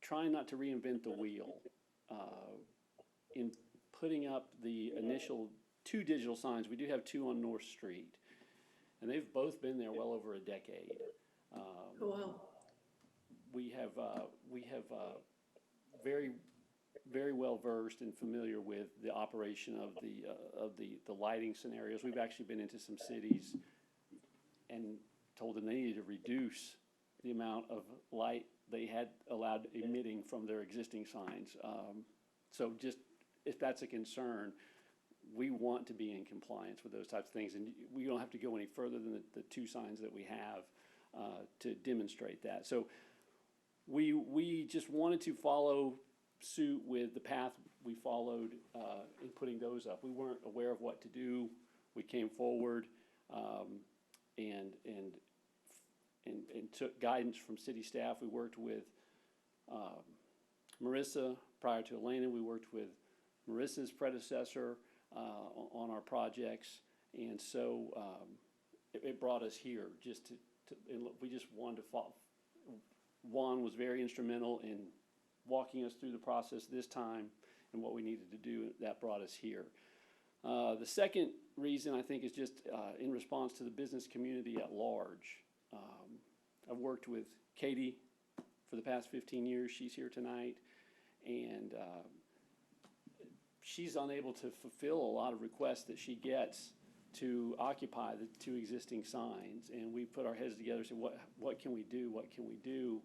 trying not to reinvent the wheel. In putting up the initial 2 digital signs, we do have 2 on North Street, and they've both been there well over a decade. Oh, wow. We have very, very well versed and familiar with the operation of the lighting scenarios. We've actually been into some cities and told them they needed to reduce the amount of light they had allowed emitting from their existing signs. So just if that's a concern, we want to be in compliance with those types of things, and we don't have to go any further than the 2 signs that we have to demonstrate that. So we just wanted to follow suit with the path we followed in putting those up. We weren't aware of what to do. We came forward and took guidance from city staff. We worked with Marissa prior to Elena. We worked with Marissa's predecessor on our projects, and so it brought us here just and we just wanted to follow. Juan was very instrumental in walking us through the process this time and what we needed to do. That brought us here. The second reason, I think, is just in response to the business community at large. I've worked with Katie for the past 15 years. She's here tonight, and she's unable to fulfill a lot of requests that she gets to occupy the 2 existing signs. And we put our heads together and said, what can we do? What can we do?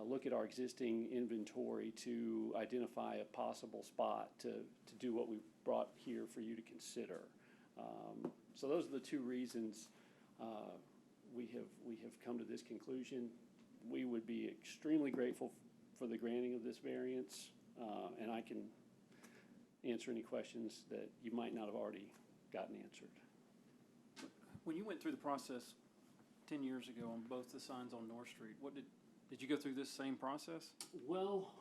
Look at our existing inventory to identify a possible spot to do what we brought here for you to consider. So those are the 2 reasons we have come to this conclusion. We would be extremely grateful for the granting of this variance, and I can answer any questions that you might not have already gotten answered. When you went through the process 10 years ago on both the signs on North Street, did you go through this same process? Well,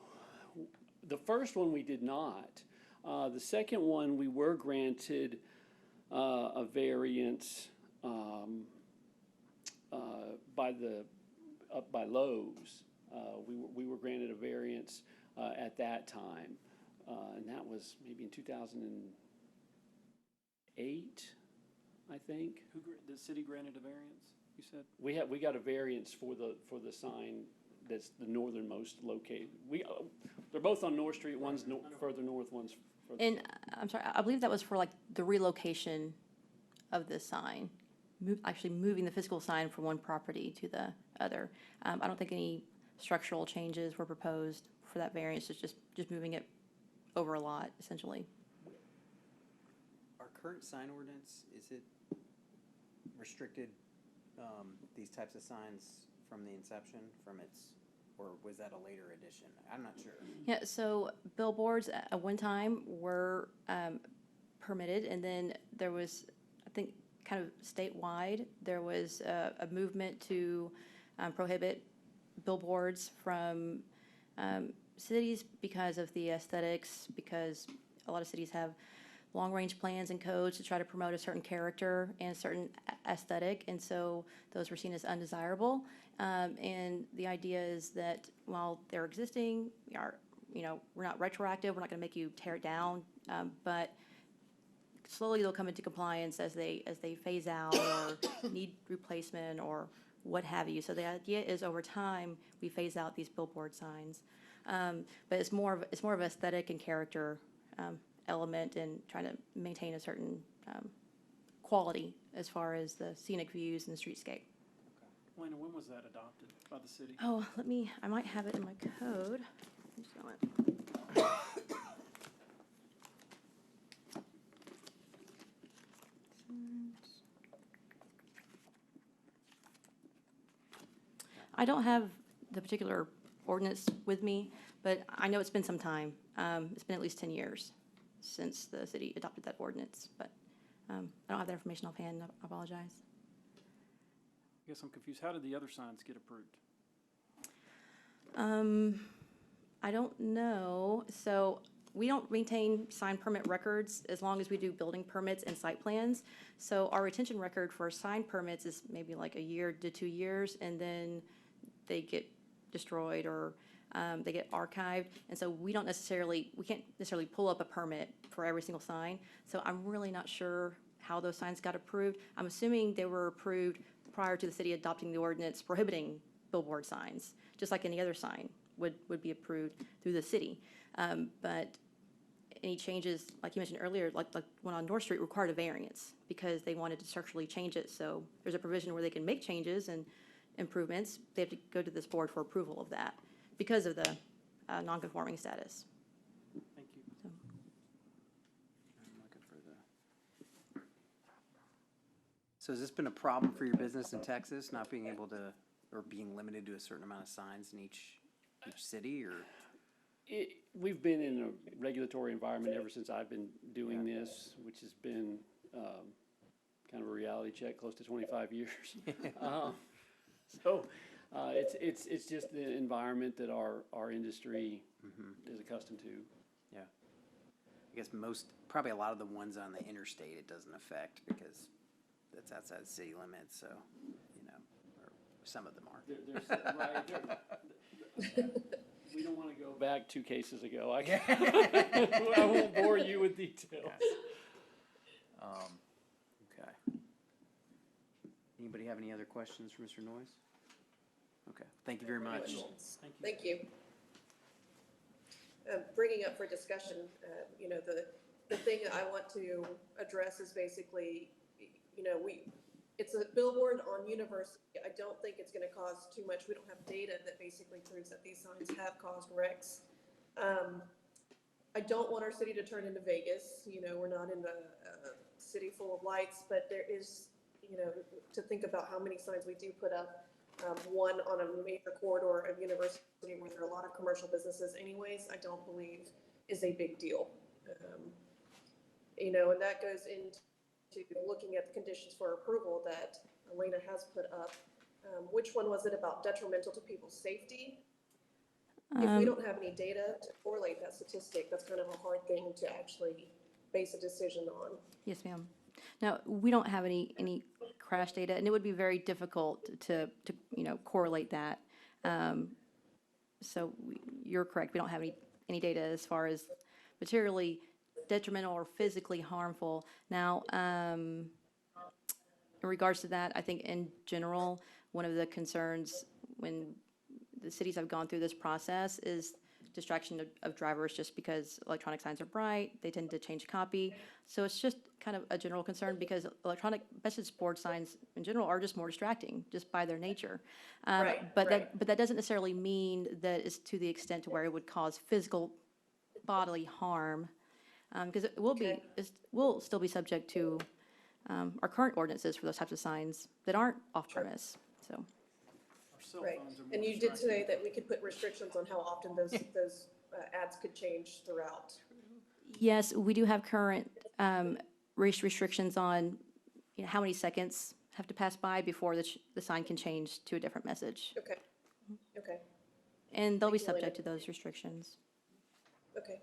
the first one we did not. The second one we were granted a variance by Lowe's. We were granted a variance at that time, and that was maybe in 2008, I think. The city granted a variance, you said? We got a variance for the sign that's the northernmost located. They're both on North Street. One's further north, one's further. And I'm sorry, I believe that was for like the relocation of the sign, actually moving the physical sign from one property to the other. I don't think any structural changes were proposed for that variance. It's just moving it over a lot, essentially. Are current sign ordinance, is it restricted, these types of signs from the inception, or was that a later addition? I'm not sure. Yeah, so billboards at one time were permitted, and then there was, I think, kind of statewide, there was a movement to prohibit billboards from cities because of the aesthetics, because a lot of cities have long-range plans and codes to try to promote a certain character and a certain aesthetic, and so those were seen as undesirable. And the idea is that while they're existing, we're not retroactive, we're not gonna make you tear it down, but slowly they'll come into compliance as they phase out or need replacement or what have you. So the idea is over time, we phase out these billboard signs. But it's more of aesthetic and character element and trying to maintain a certain quality as far as the scenic views and the streetscape. Elena, when was that adopted by the city? Oh, I might have it in my code. Just a moment. I don't have the particular ordinance with me, but I know it's been some time. It's been at least 10 years since the city adopted that ordinance, but I don't have that information offhand. I apologize. I guess I'm confused. How did the other signs get approved? I don't know. So we don't maintain sign permit records as long as we do building permits and site plans. So our retention record for sign permits is maybe like a year to 2 years, and then they get destroyed or they get archived. And so we can't necessarily pull up a permit for every single sign. So I'm really not sure how those signs got approved. I'm assuming they were approved prior to the city adopting the ordinance prohibiting billboard signs, just like any other sign would be approved through the city. But any changes, like you mentioned earlier, like one on North Street, required a variance because they wanted to structurally change it. So there's a provision where they can make changes and improvements. They have to go to this board for approval of that because of the non-conforming status. Thank you. So. I'm looking for So has this been a problem for your business in Texas, not being able to, or being limited to a certain amount of signs in each city, or? We've been in a regulatory environment ever since I've been doing this, which has been kind of a reality check, close to 25 years. So it's just the environment that our industry is accustomed to. Yeah. I guess probably a lot of the ones on the interstate it doesn't affect because that's outside the city limits, so, or some of them are. We don't want to go back 2 cases ago. I won't bore you with details. Okay. Anybody have any other questions for Mr. Noyes? Okay, thank you very much. Thank you. Bringing up for discussion, the thing that I want to address is basically, it's a billboard on University. I don't think it's going to cause too much. We don't have data that basically proves that these signs have caused wrecks. I don't want our city to turn into Vegas. We're not in a city full of lights, but there is, to think about how many signs we do put up. One on a major corridor of University where there are a lot of commercial businesses anyways, I don't believe is a big deal. And that goes into looking at the conditions for approval that Elena has put up. Which one was it about detrimental to people's safety? If we don't have any data to correlate that statistic, that's kind of a hard thing to actually base a decision on. Yes, ma'am. Now, we don't have any crash data, and it would be very difficult to correlate that. So you're correct. We don't have any data as far as materially detrimental or physically harmful. Now, in regards to that, I think in general, one of the concerns when the cities have gone through this process is distraction of drivers just because electronic signs are bright, they tend to change copy. So it's just kind of a general concern because electronic message board signs in general are just more distracting just by their nature. But that doesn't necessarily mean that it's to the extent to where it would cause physical bodily harm. because it will be, Okay. will still be subject to our current ordinances for those types of signs that aren't off-premise, so. Our cell Right, phones are more and you did distracting. say that we could put restrictions on how often those ads could change throughout. Yes, we do have current restrictions on, you know, how many seconds have to pass by before the sign can change to a different message. Okay, okay, And they'll be Thank you, Elena. subject to those restrictions. okay.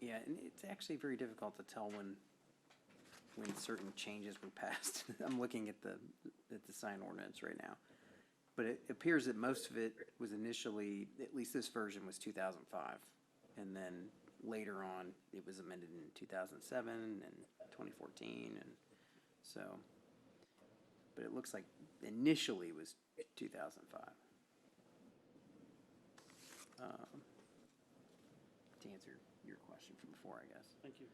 Yeah, and it's actually very difficult to tell when certain changes were passed. I'm looking at the sign ordinance right now. But it appears that most of it was initially, at least this version was 2005. And then later on, it was amended in 2007 and 2014, and so, but it looks like initially it was 2005. To answer your question from before, I guess. Thank you.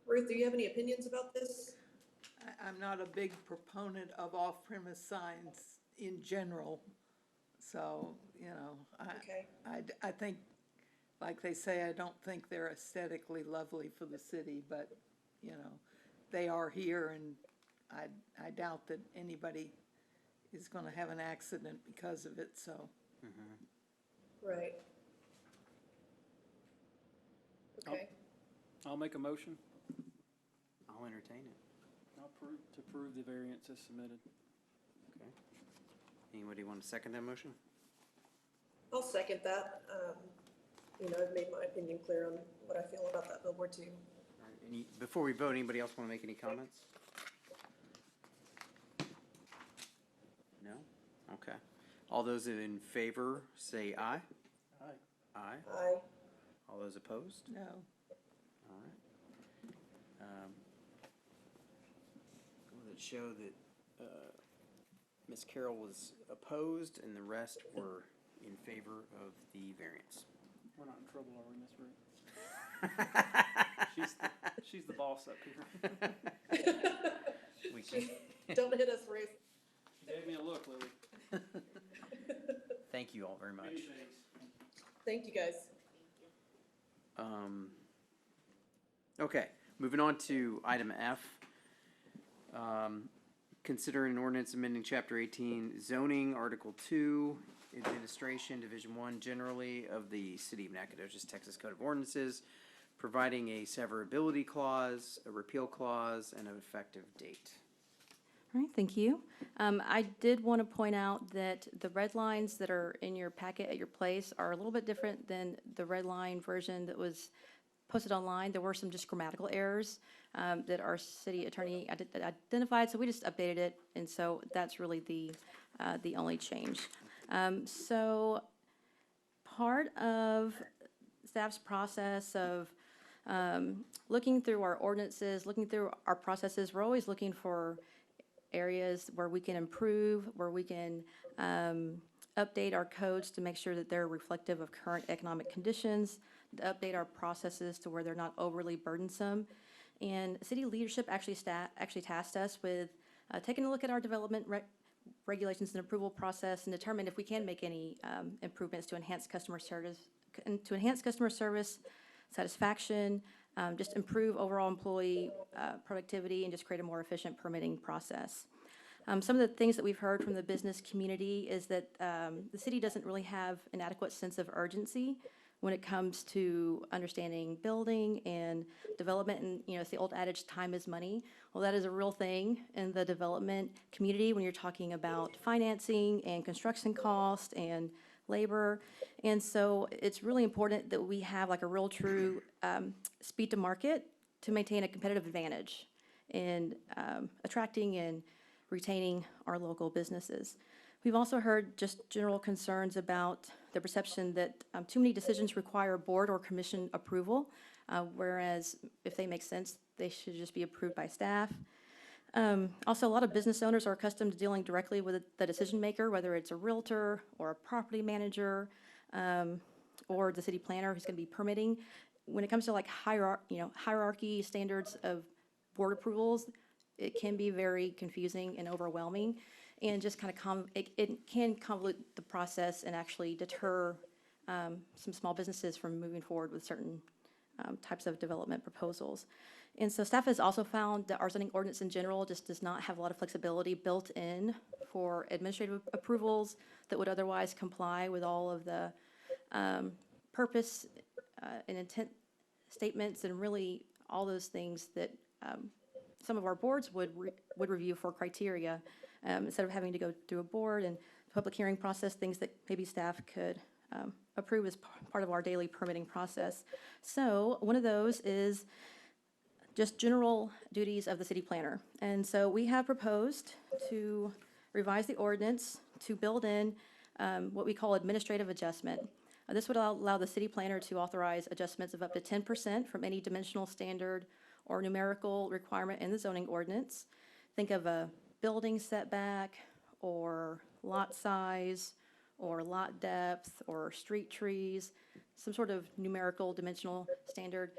Ruth, do you have any opinions about this? I'm not a big proponent of off-premise signs in general, so, you know, Okay. I think, like they say, I don't think they're aesthetically lovely for the city, but, you know, they are here, and I doubt that anybody is gonna have an accident because of it, so. Right. Okay, I'll make a motion. I'll entertain it. To approve the variance as submitted. Okay. Anybody want to second that motion? I'll second that. You know, I've made my opinion clear on what I feel about that billboard too. All right, before we vote, anybody else want to make any comments? No? Okay. All those in favor, say aye. Aye. Aye. Aye. All those opposed? No, All right. Will it show that Ms. Carroll was opposed and the rest were in favor of the variance? We're not in trouble, are we, Miss Ruth? She's the boss up here. We can, Don't hit us, Ruth. She gave me a look, Lily. thank you all very much. Thank you, guys. Okay, moving on to item F. Consider an ordinance amending Chapter 18 zoning, Article 2, Administration, Division 1 generally of the City of Nacogdoches, Texas Code of Ordinances, providing a severability clause, a repeal clause, and an effective date. All right, thank you. I did want to point out that the red lines that are in your packet at your place are a little bit different than the red line version that was posted online. There were some just grammatical errors that our city attorney identified, so we just updated it, and so that's really the only change. So part of staff's process of looking through our ordinances, looking through our processes, we're always looking for areas where we can improve, where we can update our codes to make sure that they're reflective of current economic conditions, to update our processes to where they're not overly burdensome. And city leadership actually tasked us with taking a look at our development regulations and approval process and determine if we can make any improvements to enhance customer service, satisfaction, just improve overall employee productivity, and just create a more efficient permitting process. Some of the things that we've heard from the business community is that the city doesn't really have an adequate sense of urgency when it comes to understanding building and development. And, you know, it's the old adage, time is money. Well, that is a real thing in the development community when you're talking about financing and construction cost and labor. And so it's really important that we have like a real true speed to market to maintain a competitive advantage in attracting and retaining our local businesses. We've also heard just general concerns about the perception that too many decisions require board or commission approval, whereas if they make sense, they should just be approved by staff. Also, a lot of business owners are accustomed to dealing directly with the decision maker, whether it's a realtor or a property manager. or the city planner who's gonna be permitting. When it comes to like hierarchy standards of board approvals, it can be very confusing and overwhelming, and just kind of it can convolute the process and actually deter some small businesses from moving forward with certain types of development proposals. And so staff has also found that our zoning ordinance in general just does not have a lot of flexibility built in for administrative approvals that would otherwise comply with all of the purpose and intent statements, and really all those things that some of our boards would review for criteria, instead of having to go through a board and public hearing process, things that maybe staff could approve as part of our daily permitting process. So one of those is just general duties of the city planner. And so we have proposed to revise the ordinance to build in what we call administrative adjustment. This would allow the city planner to authorize adjustments of up to 10% from any dimensional standard or numerical requirement in the zoning ordinance. Think of a building setback, or lot size, or lot depth, or street trees, some sort of numerical dimensional standard,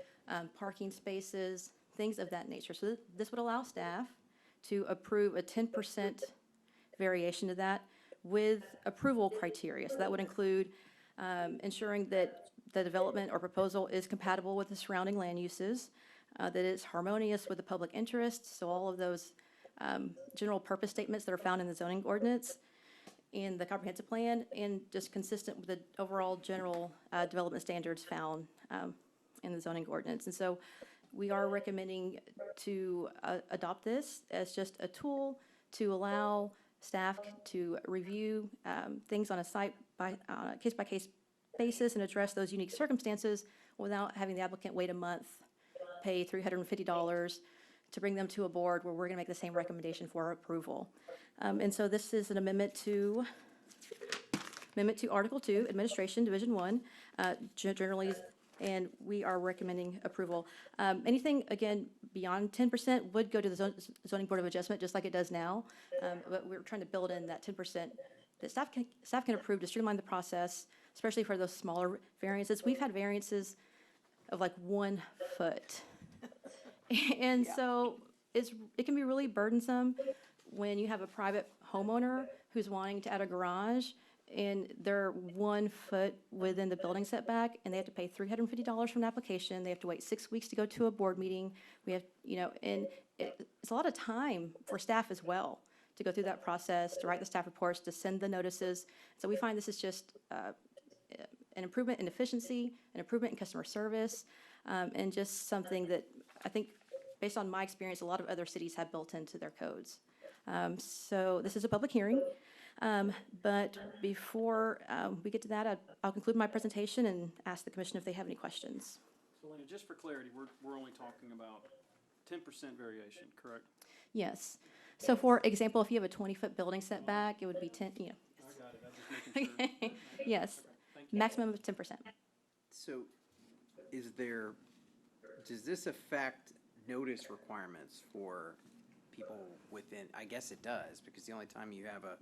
parking spaces, things of that nature. So this would allow staff to approve a 10% variation to that with approval criteria. So that would include ensuring that the development or proposal is compatible with the surrounding land uses, that it's harmonious with the public interest, so all of those general purpose statements that are found in the zoning ordinance and the comprehensive plan, and just consistent with the overall general development standards found in the zoning ordinance. And so we are recommending to adopt this as just a tool to allow staff to review things on a case-by-case basis and address those unique circumstances without having the applicant wait a month, pay $350 to bring them to a board where we're going to make the same recommendation for approval. And so this is an amendment to Article 2, Administration, Division 1, generally, and we are recommending approval. Anything, again, beyond 10% would go to the Zoning Board of Adjustment, just like it does now, but we're trying to build in that 10% that staff can approve to streamline the process, especially for those smaller variances. We've had variances of like 1 foot. And so it can be really burdensome when you have a private homeowner who's wanting to add a garage and they're 1 foot within the building setback, and they have to pay $350 for an application. They have to wait 6 weeks to go to a board meeting. We have, and it's a lot of time for staff as well to go through that process, to write the staff reports, to send the notices. So we find this is just an improvement in efficiency, an improvement in customer service, and just something that I think, based on my experience, a lot of other cities have built into their codes. So this is a public hearing, but before we get to that, I'll conclude my presentation and ask the commission if they have any questions. So Elena, just for clarity, we're only talking about 10% variation, correct? Yes. So for example, if you have a 20-foot building setback, it would be 10, I got it, I'm just making sure. Yes, Okay, thank you. maximum of 10%. So does this affect notice requirements for people within, I guess it does, because the only time you have a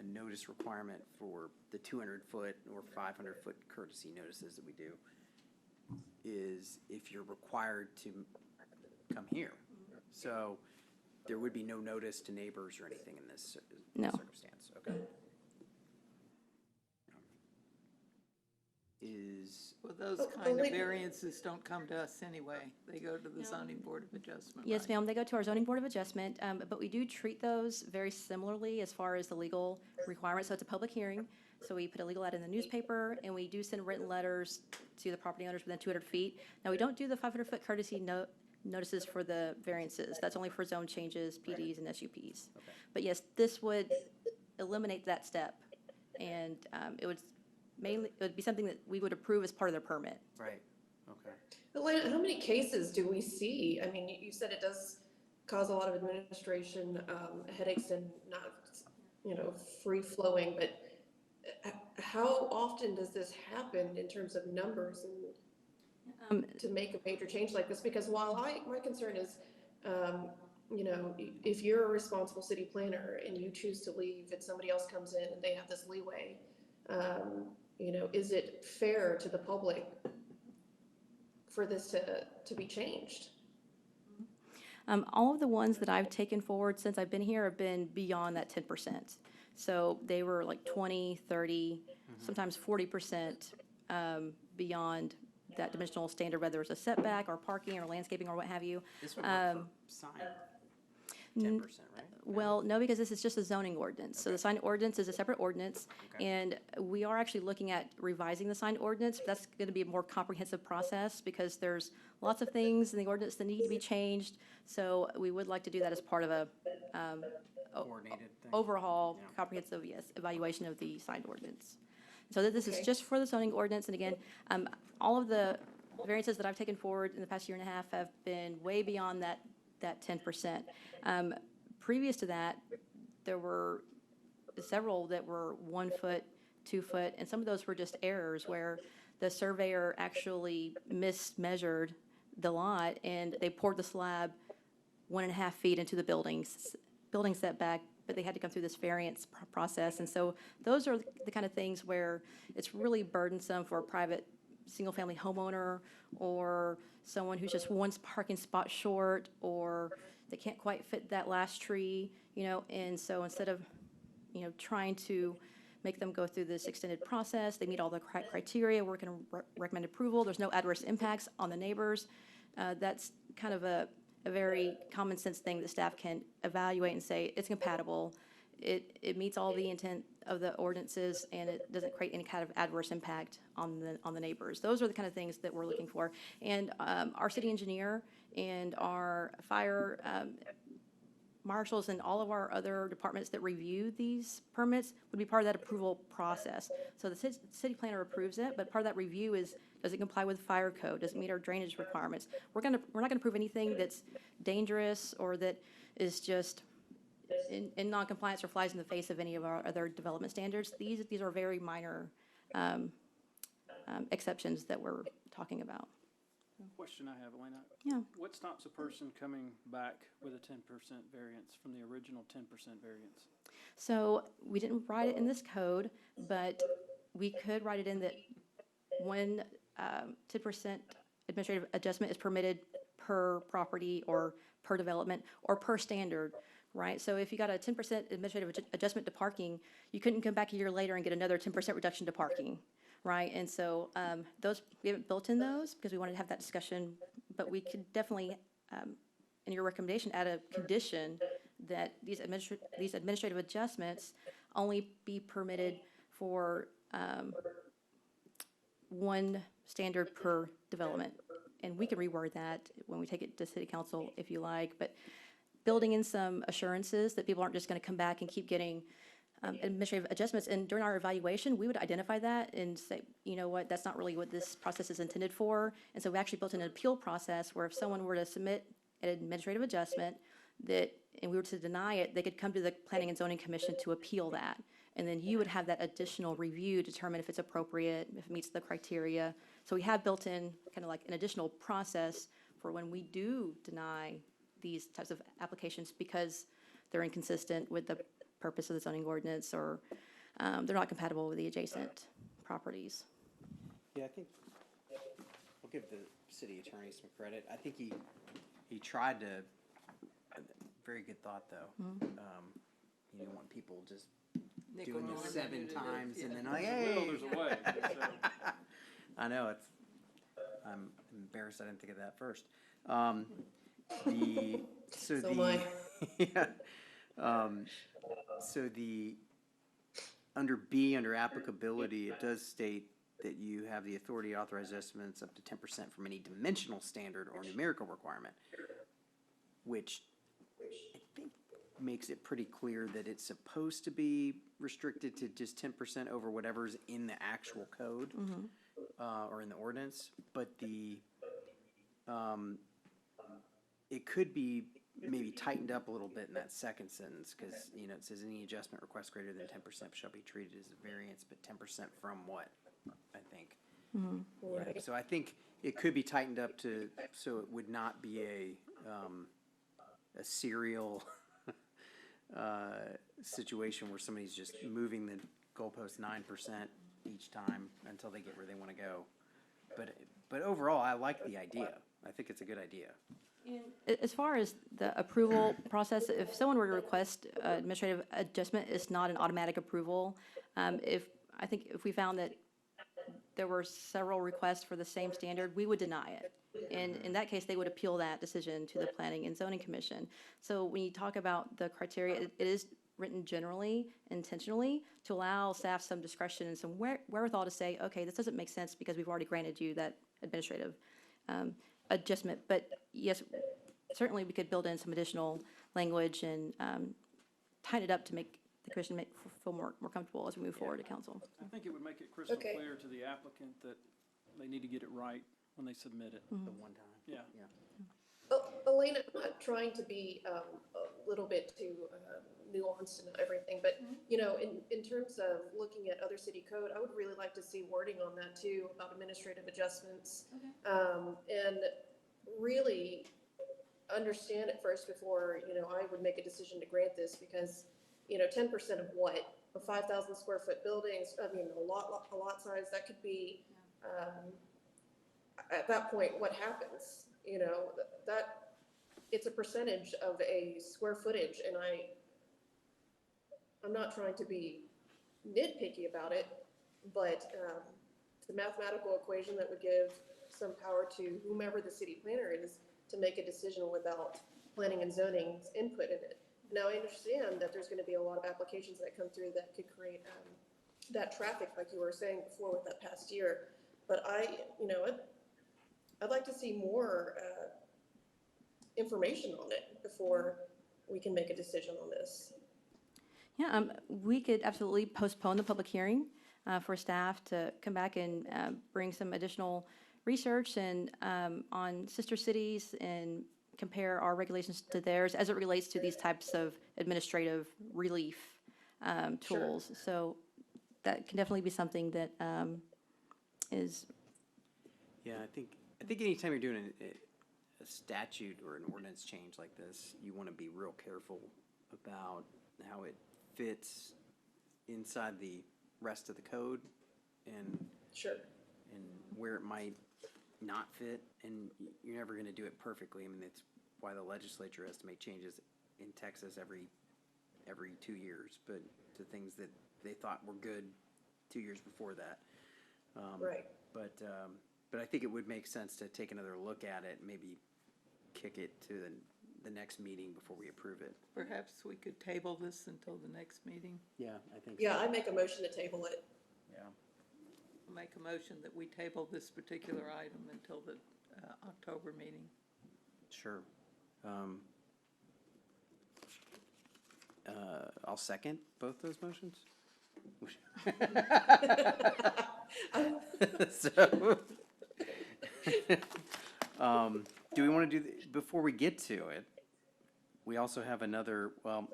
notice requirement for the 200-foot or 500-foot courtesy notices that we do is if you're required to come here. So there would be no notice to neighbors or anything in this No. circumstance. Okay. Well, those kind of variances don't come to us anyway. They go to the zoning board of adjustment, Yes, right? ma'am, they go to our zoning board of adjustment, but we do treat those very similarly as far as the legal requirements. So it's a public hearing, so we put a legal ad in the newspaper, and we do send written letters to the property owners within 200 feet. Now, we don't do the 500-foot courtesy notices for the variances. That's only for zone changes, PDs, and SUPs. Okay. But yes, this would eliminate that step, and it would be something that we would approve as part of their permit. Right. Okay. Elena, how many cases do we see? I mean, you said it does cause a lot of administration headaches and not, free flowing, but how often does this happen in terms of numbers and to make a major change like this? Because while my concern is, if you're a responsible city planner and you choose to leave and somebody else comes in and they have this leeway, You know, is it fair to the public for this to be changed? All of the ones that I've taken forward since I've been here have been beyond that 10%. So they were like 20, 30, sometimes 40% beyond that dimensional standard, whether it's a setback or parking or landscaping or what have you. This would work for sign, 10%, right? Well, no, because this is just a zoning ordinance. So the sign ordinance is a separate ordinance. Okay. And we are actually looking at revising the sign ordinance. That's going to be a more comprehensive process because there's lots of things in the ordinance that need to be changed. So we would like to do that as part of a Coordinated thing. overhaul, Yeah. comprehensive, yes, evaluation of the signed ordinance. So this is Okay. just for the zoning ordinance, and again, all of the variances that I've taken forward in the past year and a half have been way beyond that 10%. Previous to that, there were several that were 1 foot, 2 foot, and some of those were just errors where the surveyor actually mismeasured the lot, and they poured the slab 1.5 feet into the building setback, but they had to come through this variance process. And so those are the kind of things where it's really burdensome for a private single-family homeowner or someone who's just one parking spot short, or they can't quite fit that last tree, you know. And so instead of, you know, trying to make them go through this extended process, they meet all the criteria, we're going to recommend approval, there's no adverse impacts on the neighbors. That's kind of a very common sense thing that staff can evaluate and say, it's compatible, it meets all the intent of the ordinances, and it doesn't create any kind of adverse impact on the neighbors. Those are the kind of things that we're looking for. And our city engineer and our fire marshals and all of our other departments that review these permits would be part of that approval process. So the city planner approves it, but part of that review is, does it comply with fire code? Does it meet our drainage requirements? We're not gonna approve anything that's dangerous or that is just in non-compliance or flies in the face of any of our other development standards. These are very minor exceptions that we're talking about. Question I have, Elena. Yeah. What stops a person coming back with a 10% variance from the original 10% variance? So we didn't write it in this code, but we could write it in that when 10% administrative adjustment is permitted per property or per development or per standard, right? So if you got a 10% administrative adjustment to parking, you couldn't come back a year later and get another 10% reduction to parking, right? And so those, we haven't built in those because we wanted to have that discussion, but we could definitely, in your recommendation, add a condition that these administrative adjustments only be permitted for one standard per development. And we can reword that when we take it to city council if you like, but building in some assurances that people aren't just going to come back and keep getting administrative adjustments. And during our evaluation, we would identify that and say, you know what, that's not really what this process is intended for. And so we actually built in an appeal process where if someone were to submit an administrative adjustment and we were to deny it, they could come to the Planning and Zoning Commission to appeal that. And then you would have that additional review to determine if it's appropriate, if it meets the criteria. So we have built in kind of like an additional process for when we do deny these types of applications because they're inconsistent with the purpose of the zoning ordinance or they're not compatible with the adjacent properties. Yeah, I think we'll give the city attorney some credit. I think he tried to, very good thought though. You don't want people just doing this 7 times and then like, hey. Well, there's a way. So. I know, I'm embarrassed I didn't think of that first. So the under B, under applicability, it does state that you have the authority to authorize estimates up to 10% from any dimensional standard or numerical requirement, which I think makes it pretty clear that it's supposed to be restricted to just 10% over whatever's in the actual code or in the ordinance, but it could be maybe tightened up a little bit in that second sentence, because, you know, it says any adjustment request greater than 10% shall be treated as a variance, but 10% from what, I think. Right. Yeah, so I think it could be tightened up to, so it would not be a serial situation where somebody's just moving the goalpost 9% each time until they get where they want to go. But overall, I like the idea. I think it's a good idea. As far as the approval process, if someone were to request administrative adjustment, it's not an automatic approval. I think if we found that there were several requests for the same standard, we would deny it. And in that case, they would appeal that decision to the Planning and Zoning Commission. So when you talk about the criteria, it is written generally, intentionally, to allow staff some discretion and some wherewithal to say, okay, this doesn't make sense because we've already granted you that administrative adjustment. But yes, certainly we could build in some additional language and tighten it up to make the commission feel more comfortable as we move forward to council. I think it would make it crystal Okay. clear to the applicant that they need to get it right when they submit it. The one time. Yeah. Elena, I'm not trying to be a little bit too nuanced and everything, but, you know, in terms of looking at other city code, I would really like to see wording on that too, about administrative adjustments. And really understand it first before, you know, I would make a decision to grant this, because, you know, 10% of what? A 5,000 square foot buildings, I mean, a lot size, that could be, at that point, what happens? You know, that, it's a percentage of a square footage, and I'm not trying to be nitpicky about it, but it's a mathematical equation that would give some power to whomever the city planner is to make a decision without planning and zoning's input in it. Now, I understand that there's gonna be a lot of applications that come through that could create that traffic, like you were saying before with that past year, but I'd like to see more information on it before we can make a decision on this. Yeah, we could absolutely postpone the public hearing for staff to come back and bring some additional research and on sister cities and compare our regulations to theirs as it relates to these types of administrative relief tools. So that can definitely be something that is. Yeah, I think anytime you're doing a statute or an ordinance change like this, you want to be real careful about how it fits inside the rest of the code and where it might not fit, and you're never going to do it perfectly. I mean, that's why the legislature has to make changes in Texas every 2 years, but to things that they thought were good 2 years before that. Right. But I think it would make sense to take another look at it, maybe kick it to the next meeting before we approve it. Perhaps we could table this until the next meeting. Yeah, I think. Yeah, so. I make a motion to table it. Yeah. I'll make a motion that we table this particular item until the October meeting. Sure. I'll second both those motions. So, do we want to do, before we get to it, we also have another, well,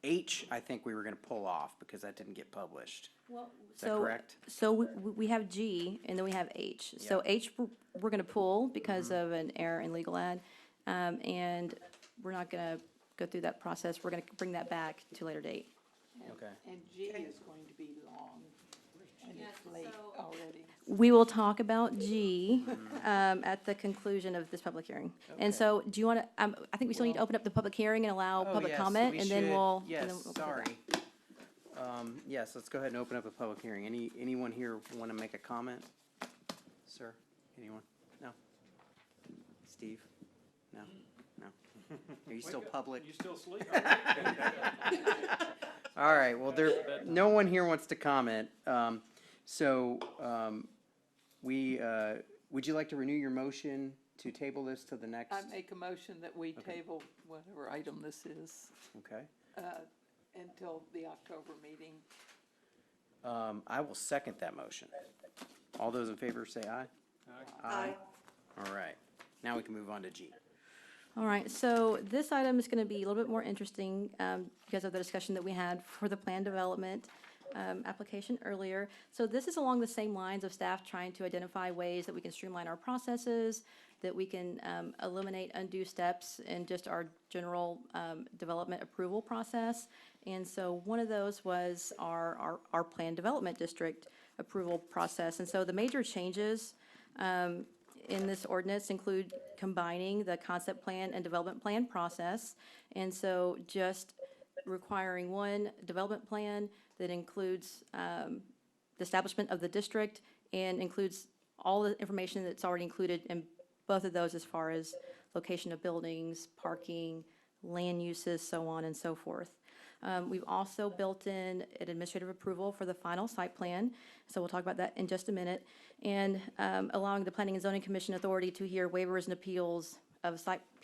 H, I think we were going to pull off because that didn't get published. Well, Is that correct? So we have G and then we have H. So H, we're going to pull because of an error in legal ad. And we're not going to go through that process. We're going to bring that back to a later date. Okay. And G is going to be long, and it's late already. We will talk about G at the conclusion of this public hearing. And Okay. so do you want to, I think we still need to open up the public hearing and allow Oh, public yes, comment, we and then should. we'll. and Yes, then we'll go sorry. back. Yes, let's go ahead and open up a public hearing. Anyone here want to make a comment? Sir, anyone? No? Steve? No? No? Are you still public? You still sleep? All right, well, no one here wants to comment. Would you like to renew your motion to table this to the next? I make a motion that we Okay. table whatever item this is Okay. until the October meeting. I will second that motion. All those in favor say aye. Aye. All right, now we can move on to G. All right, so this item is going to be a little bit more interesting because of the discussion that we had for the plan development application earlier. So this is along the same lines of staff trying to identify ways that we can streamline our processes, that we can eliminate undue steps in just our general development approval process. And so one of those was our planned development district approval process. And so the major changes in this ordinance include combining the concept plan and development plan process. And so just requiring one development plan that includes the establishment of the district and includes all the information that's already included in both of those as far as location of buildings, parking, land uses, so on and so forth. We've also built in an administrative approval for the final site plan, so we'll talk about that in just a minute, and allowing the Planning and Zoning Commission authority to hear waivers and appeals of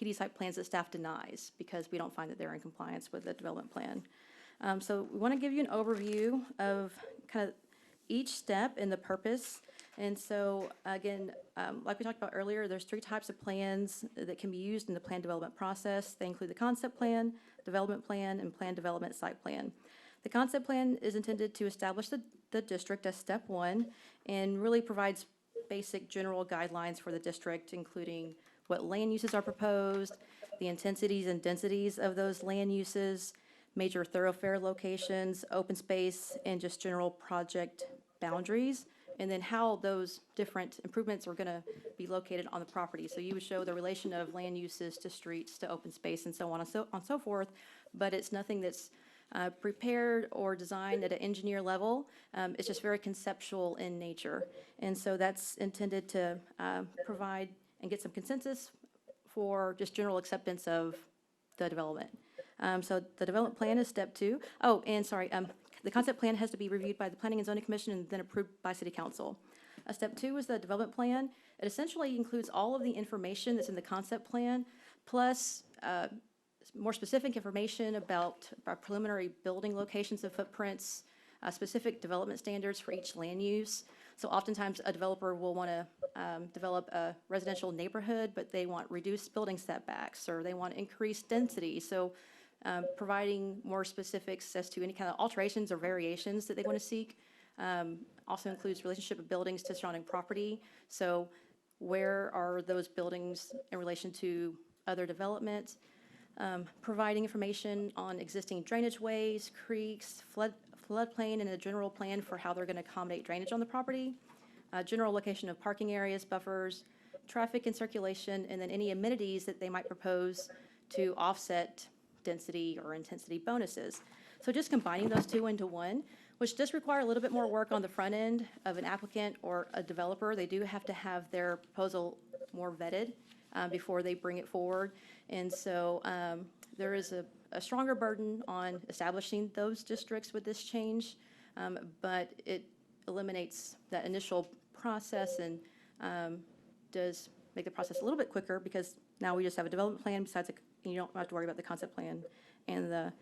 PD site plans that staff denies because we don't find that they're in compliance with the development plan. So we want to give you an overview of kind of each step and the purpose. And so again, like we talked about earlier, there's 3 types of plans that can be used in the plan development process. They include the concept plan, development plan, and plan development site plan. The concept plan is intended to establish the district as step 1 and really provides basic general guidelines for the district, including what land uses are proposed, the intensities and densities of those land uses, major thoroughfare locations, open space, and just general project boundaries, and then how those different improvements are going to be located on the property. So you would show the relation of land uses to streets to open space and so on and so forth, but it's nothing that's prepared or designed at an engineer level. It's just very conceptual in nature. And so that's intended to provide and get some consensus for just general acceptance of the development. So the development plan is step 2. Oh, and sorry, the concept plan has to be reviewed by the Planning and Zoning Commission and then approved by City Council. Step 2 is the development plan. It essentially includes all of the information that's in the concept plan, plus more specific information about our preliminary building locations and footprints, specific development standards for each land use. So oftentimes a developer will want to develop a residential neighborhood, but they want reduced building setbacks or they want increased density. So providing more specifics as to any kind of alterations or variations that they want to seek. Also includes relationship of buildings to surrounding property. So where are those buildings in relation to other development? Providing information on existing drainage ways, creeks, floodplain, and a general plan for how they're going to accommodate drainage on the property. General location of parking areas, buffers, traffic and circulation, and then any amenities that they might propose to offset density or intensity bonuses. So just combining those 2 into one, which does require a little bit more work on the front end of an applicant or a developer. They do have to have their proposal more vetted before they bring it forward. And so there is a stronger burden on establishing those districts with this change, but it eliminates that initial process and does make the process a little bit quicker because now we just have a development plan besides you don't have to worry about the concept plan and the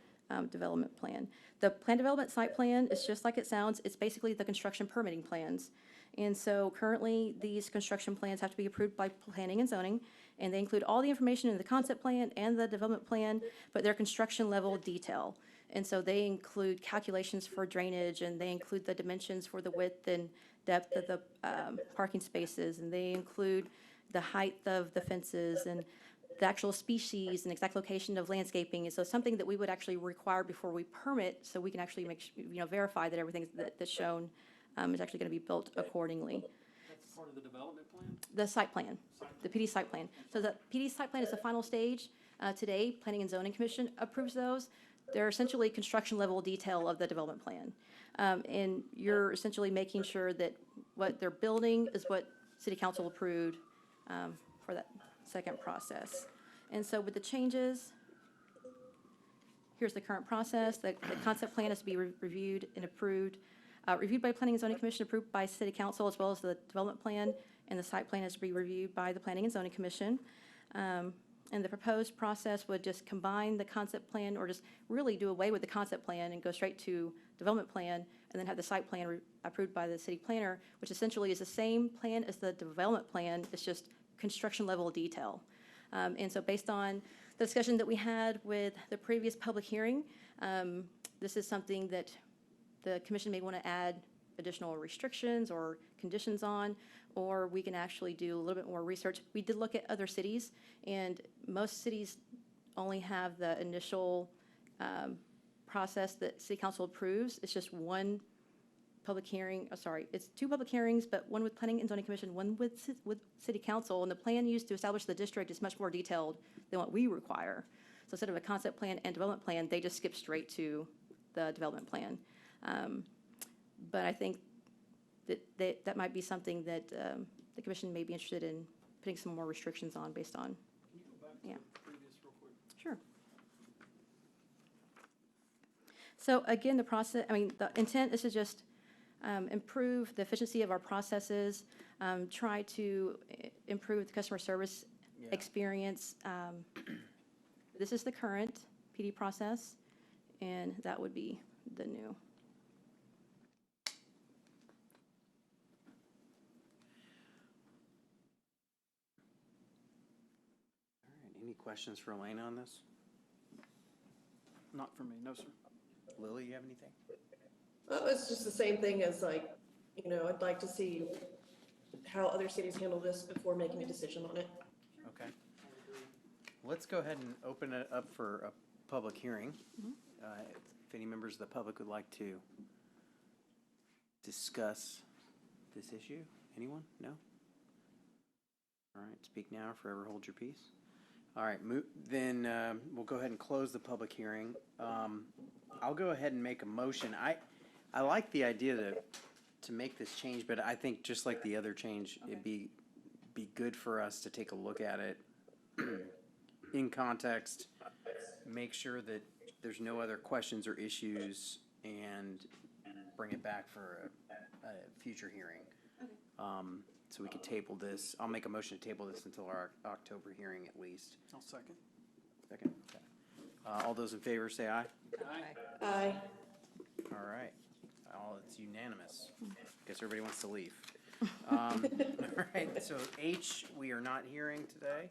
development plan. The plan development site plan is just like it sounds. It's basically the construction permitting plans. And so currently these construction plans have to be approved by planning and zoning, and they include all the information in the concept plan and the development plan, but they're construction level detail. And so they include calculations for drainage, and they include the dimensions for the width and depth of the parking spaces, and they include the height of the fences and the actual species and exact location of landscaping. And so something that we would actually require before we permit, so we can actually verify that everything that's shown is actually going to be built accordingly. That's part of the development plan? The site plan, the PD site plan. So the PD site plan is the final stage. Today, Planning and Zoning Commission approves those. They're essentially construction level detail of the development plan. And you're essentially making sure that what they're building is what City Council approved for that second process. And so with the changes, here's the current process. The concept plan has to be reviewed and approved, reviewed by Planning and Zoning Commission, approved by City Council, as well as the development plan, and the site plan has to be reviewed by the Planning and Zoning Commission. And the proposed process would just combine the concept plan or just really do away with the concept plan and go straight to development plan and then have the site plan approved by the city planner, which essentially is the same plan as the development plan. It's just construction level detail. And so based on the discussion that we had with the previous public hearing, this is something that the commission may want to add additional restrictions or conditions on, or we can actually do a little bit more research. We did look at other cities, and most cities only have the initial process that city council approves. It's just one public hearing, it's two public hearings, but one with planning and zoning commission, one with city council. And the plan used to establish the district is much more detailed than what we require. So instead of a concept plan and development plan, they just skip straight to the development plan. But I think that might be something that the commission may be interested in putting some more restrictions on based on. Can you go back to Yeah. the previous real quick? Sure. So again, the intent is to just improve the efficiency of our processes, try to improve the customer service Yeah. experience. This is the current PD process, and that would be the new. All right, any questions for Elena on this? Not for me, no, sir. Lily, you have anything? Well, it's just the same thing as like, I'd like to see how other cities handle this before making a decision on it. Okay. Let's go ahead and open it up for a public hearing. If any members of the public would like to discuss this issue. Anyone? No? All right, speak now or forever hold your peace. All right, then we'll go ahead and close the public hearing. I'll go ahead and make a motion. I like the idea to make this change, but I think just like the other change, it'd be good for us to take a look at it in context, make sure that there's no other questions or issues, and bring it back for a future hearing. So we could table this. I'll make a motion to table this until our October hearing at least. I'll second. Second? Okay. All those in favor say aye. Aye. All right. It's unanimous. Guess everybody wants to leave. All right, so H, we are not hearing today.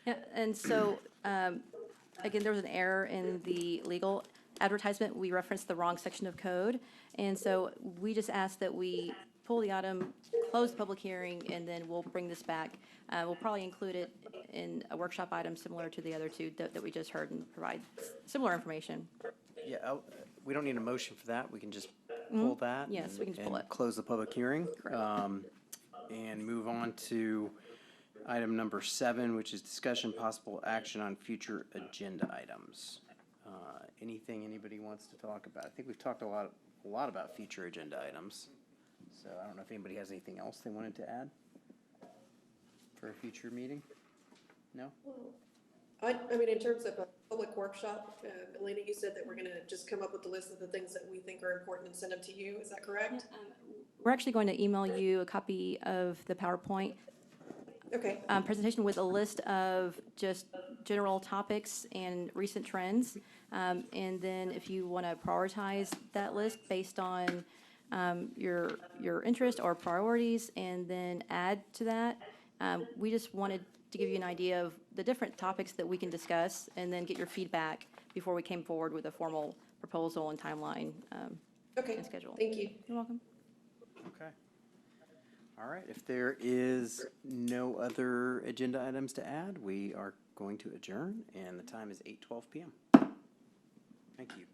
Yeah, and so, again, there was an error in the legal advertisement. We referenced the wrong section of code. And so we just asked that we pull the item, close the public hearing, and then we'll bring this back. We'll probably include it in a workshop item similar to the other two that we just heard and provide similar information. Yeah, we don't need a motion for that. We can just pull that. Yes, we can just pull and it. Close the public hearing. Correct. And move on to item number 7, which is discussion possible action on future agenda items. Anything anybody wants to talk about? I think we've talked a lot about future agenda items. So I don't know if anybody has anything else they wanted to add for a future meeting? No? I mean, in terms of a public workshop, Elena, you said that we're gonna just come up with a list of the things that we think are important and send them to you, is that correct? We're actually going to email you a copy of the PowerPoint Okay, presentation with a list of just general topics and recent trends. And then if you want to prioritize that list based on your interest or priorities, and then add to that, we just wanted to give you an idea of the different topics that we can discuss, and then get your feedback before we came forward with a formal proposal and timeline okay, and schedule. thank you. You're welcome. Okay. All right, if there is no other agenda items to add, we are going to adjourn, and the time is 8:12 p.m. Thank you.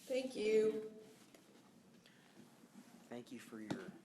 Thank you. Thank you for your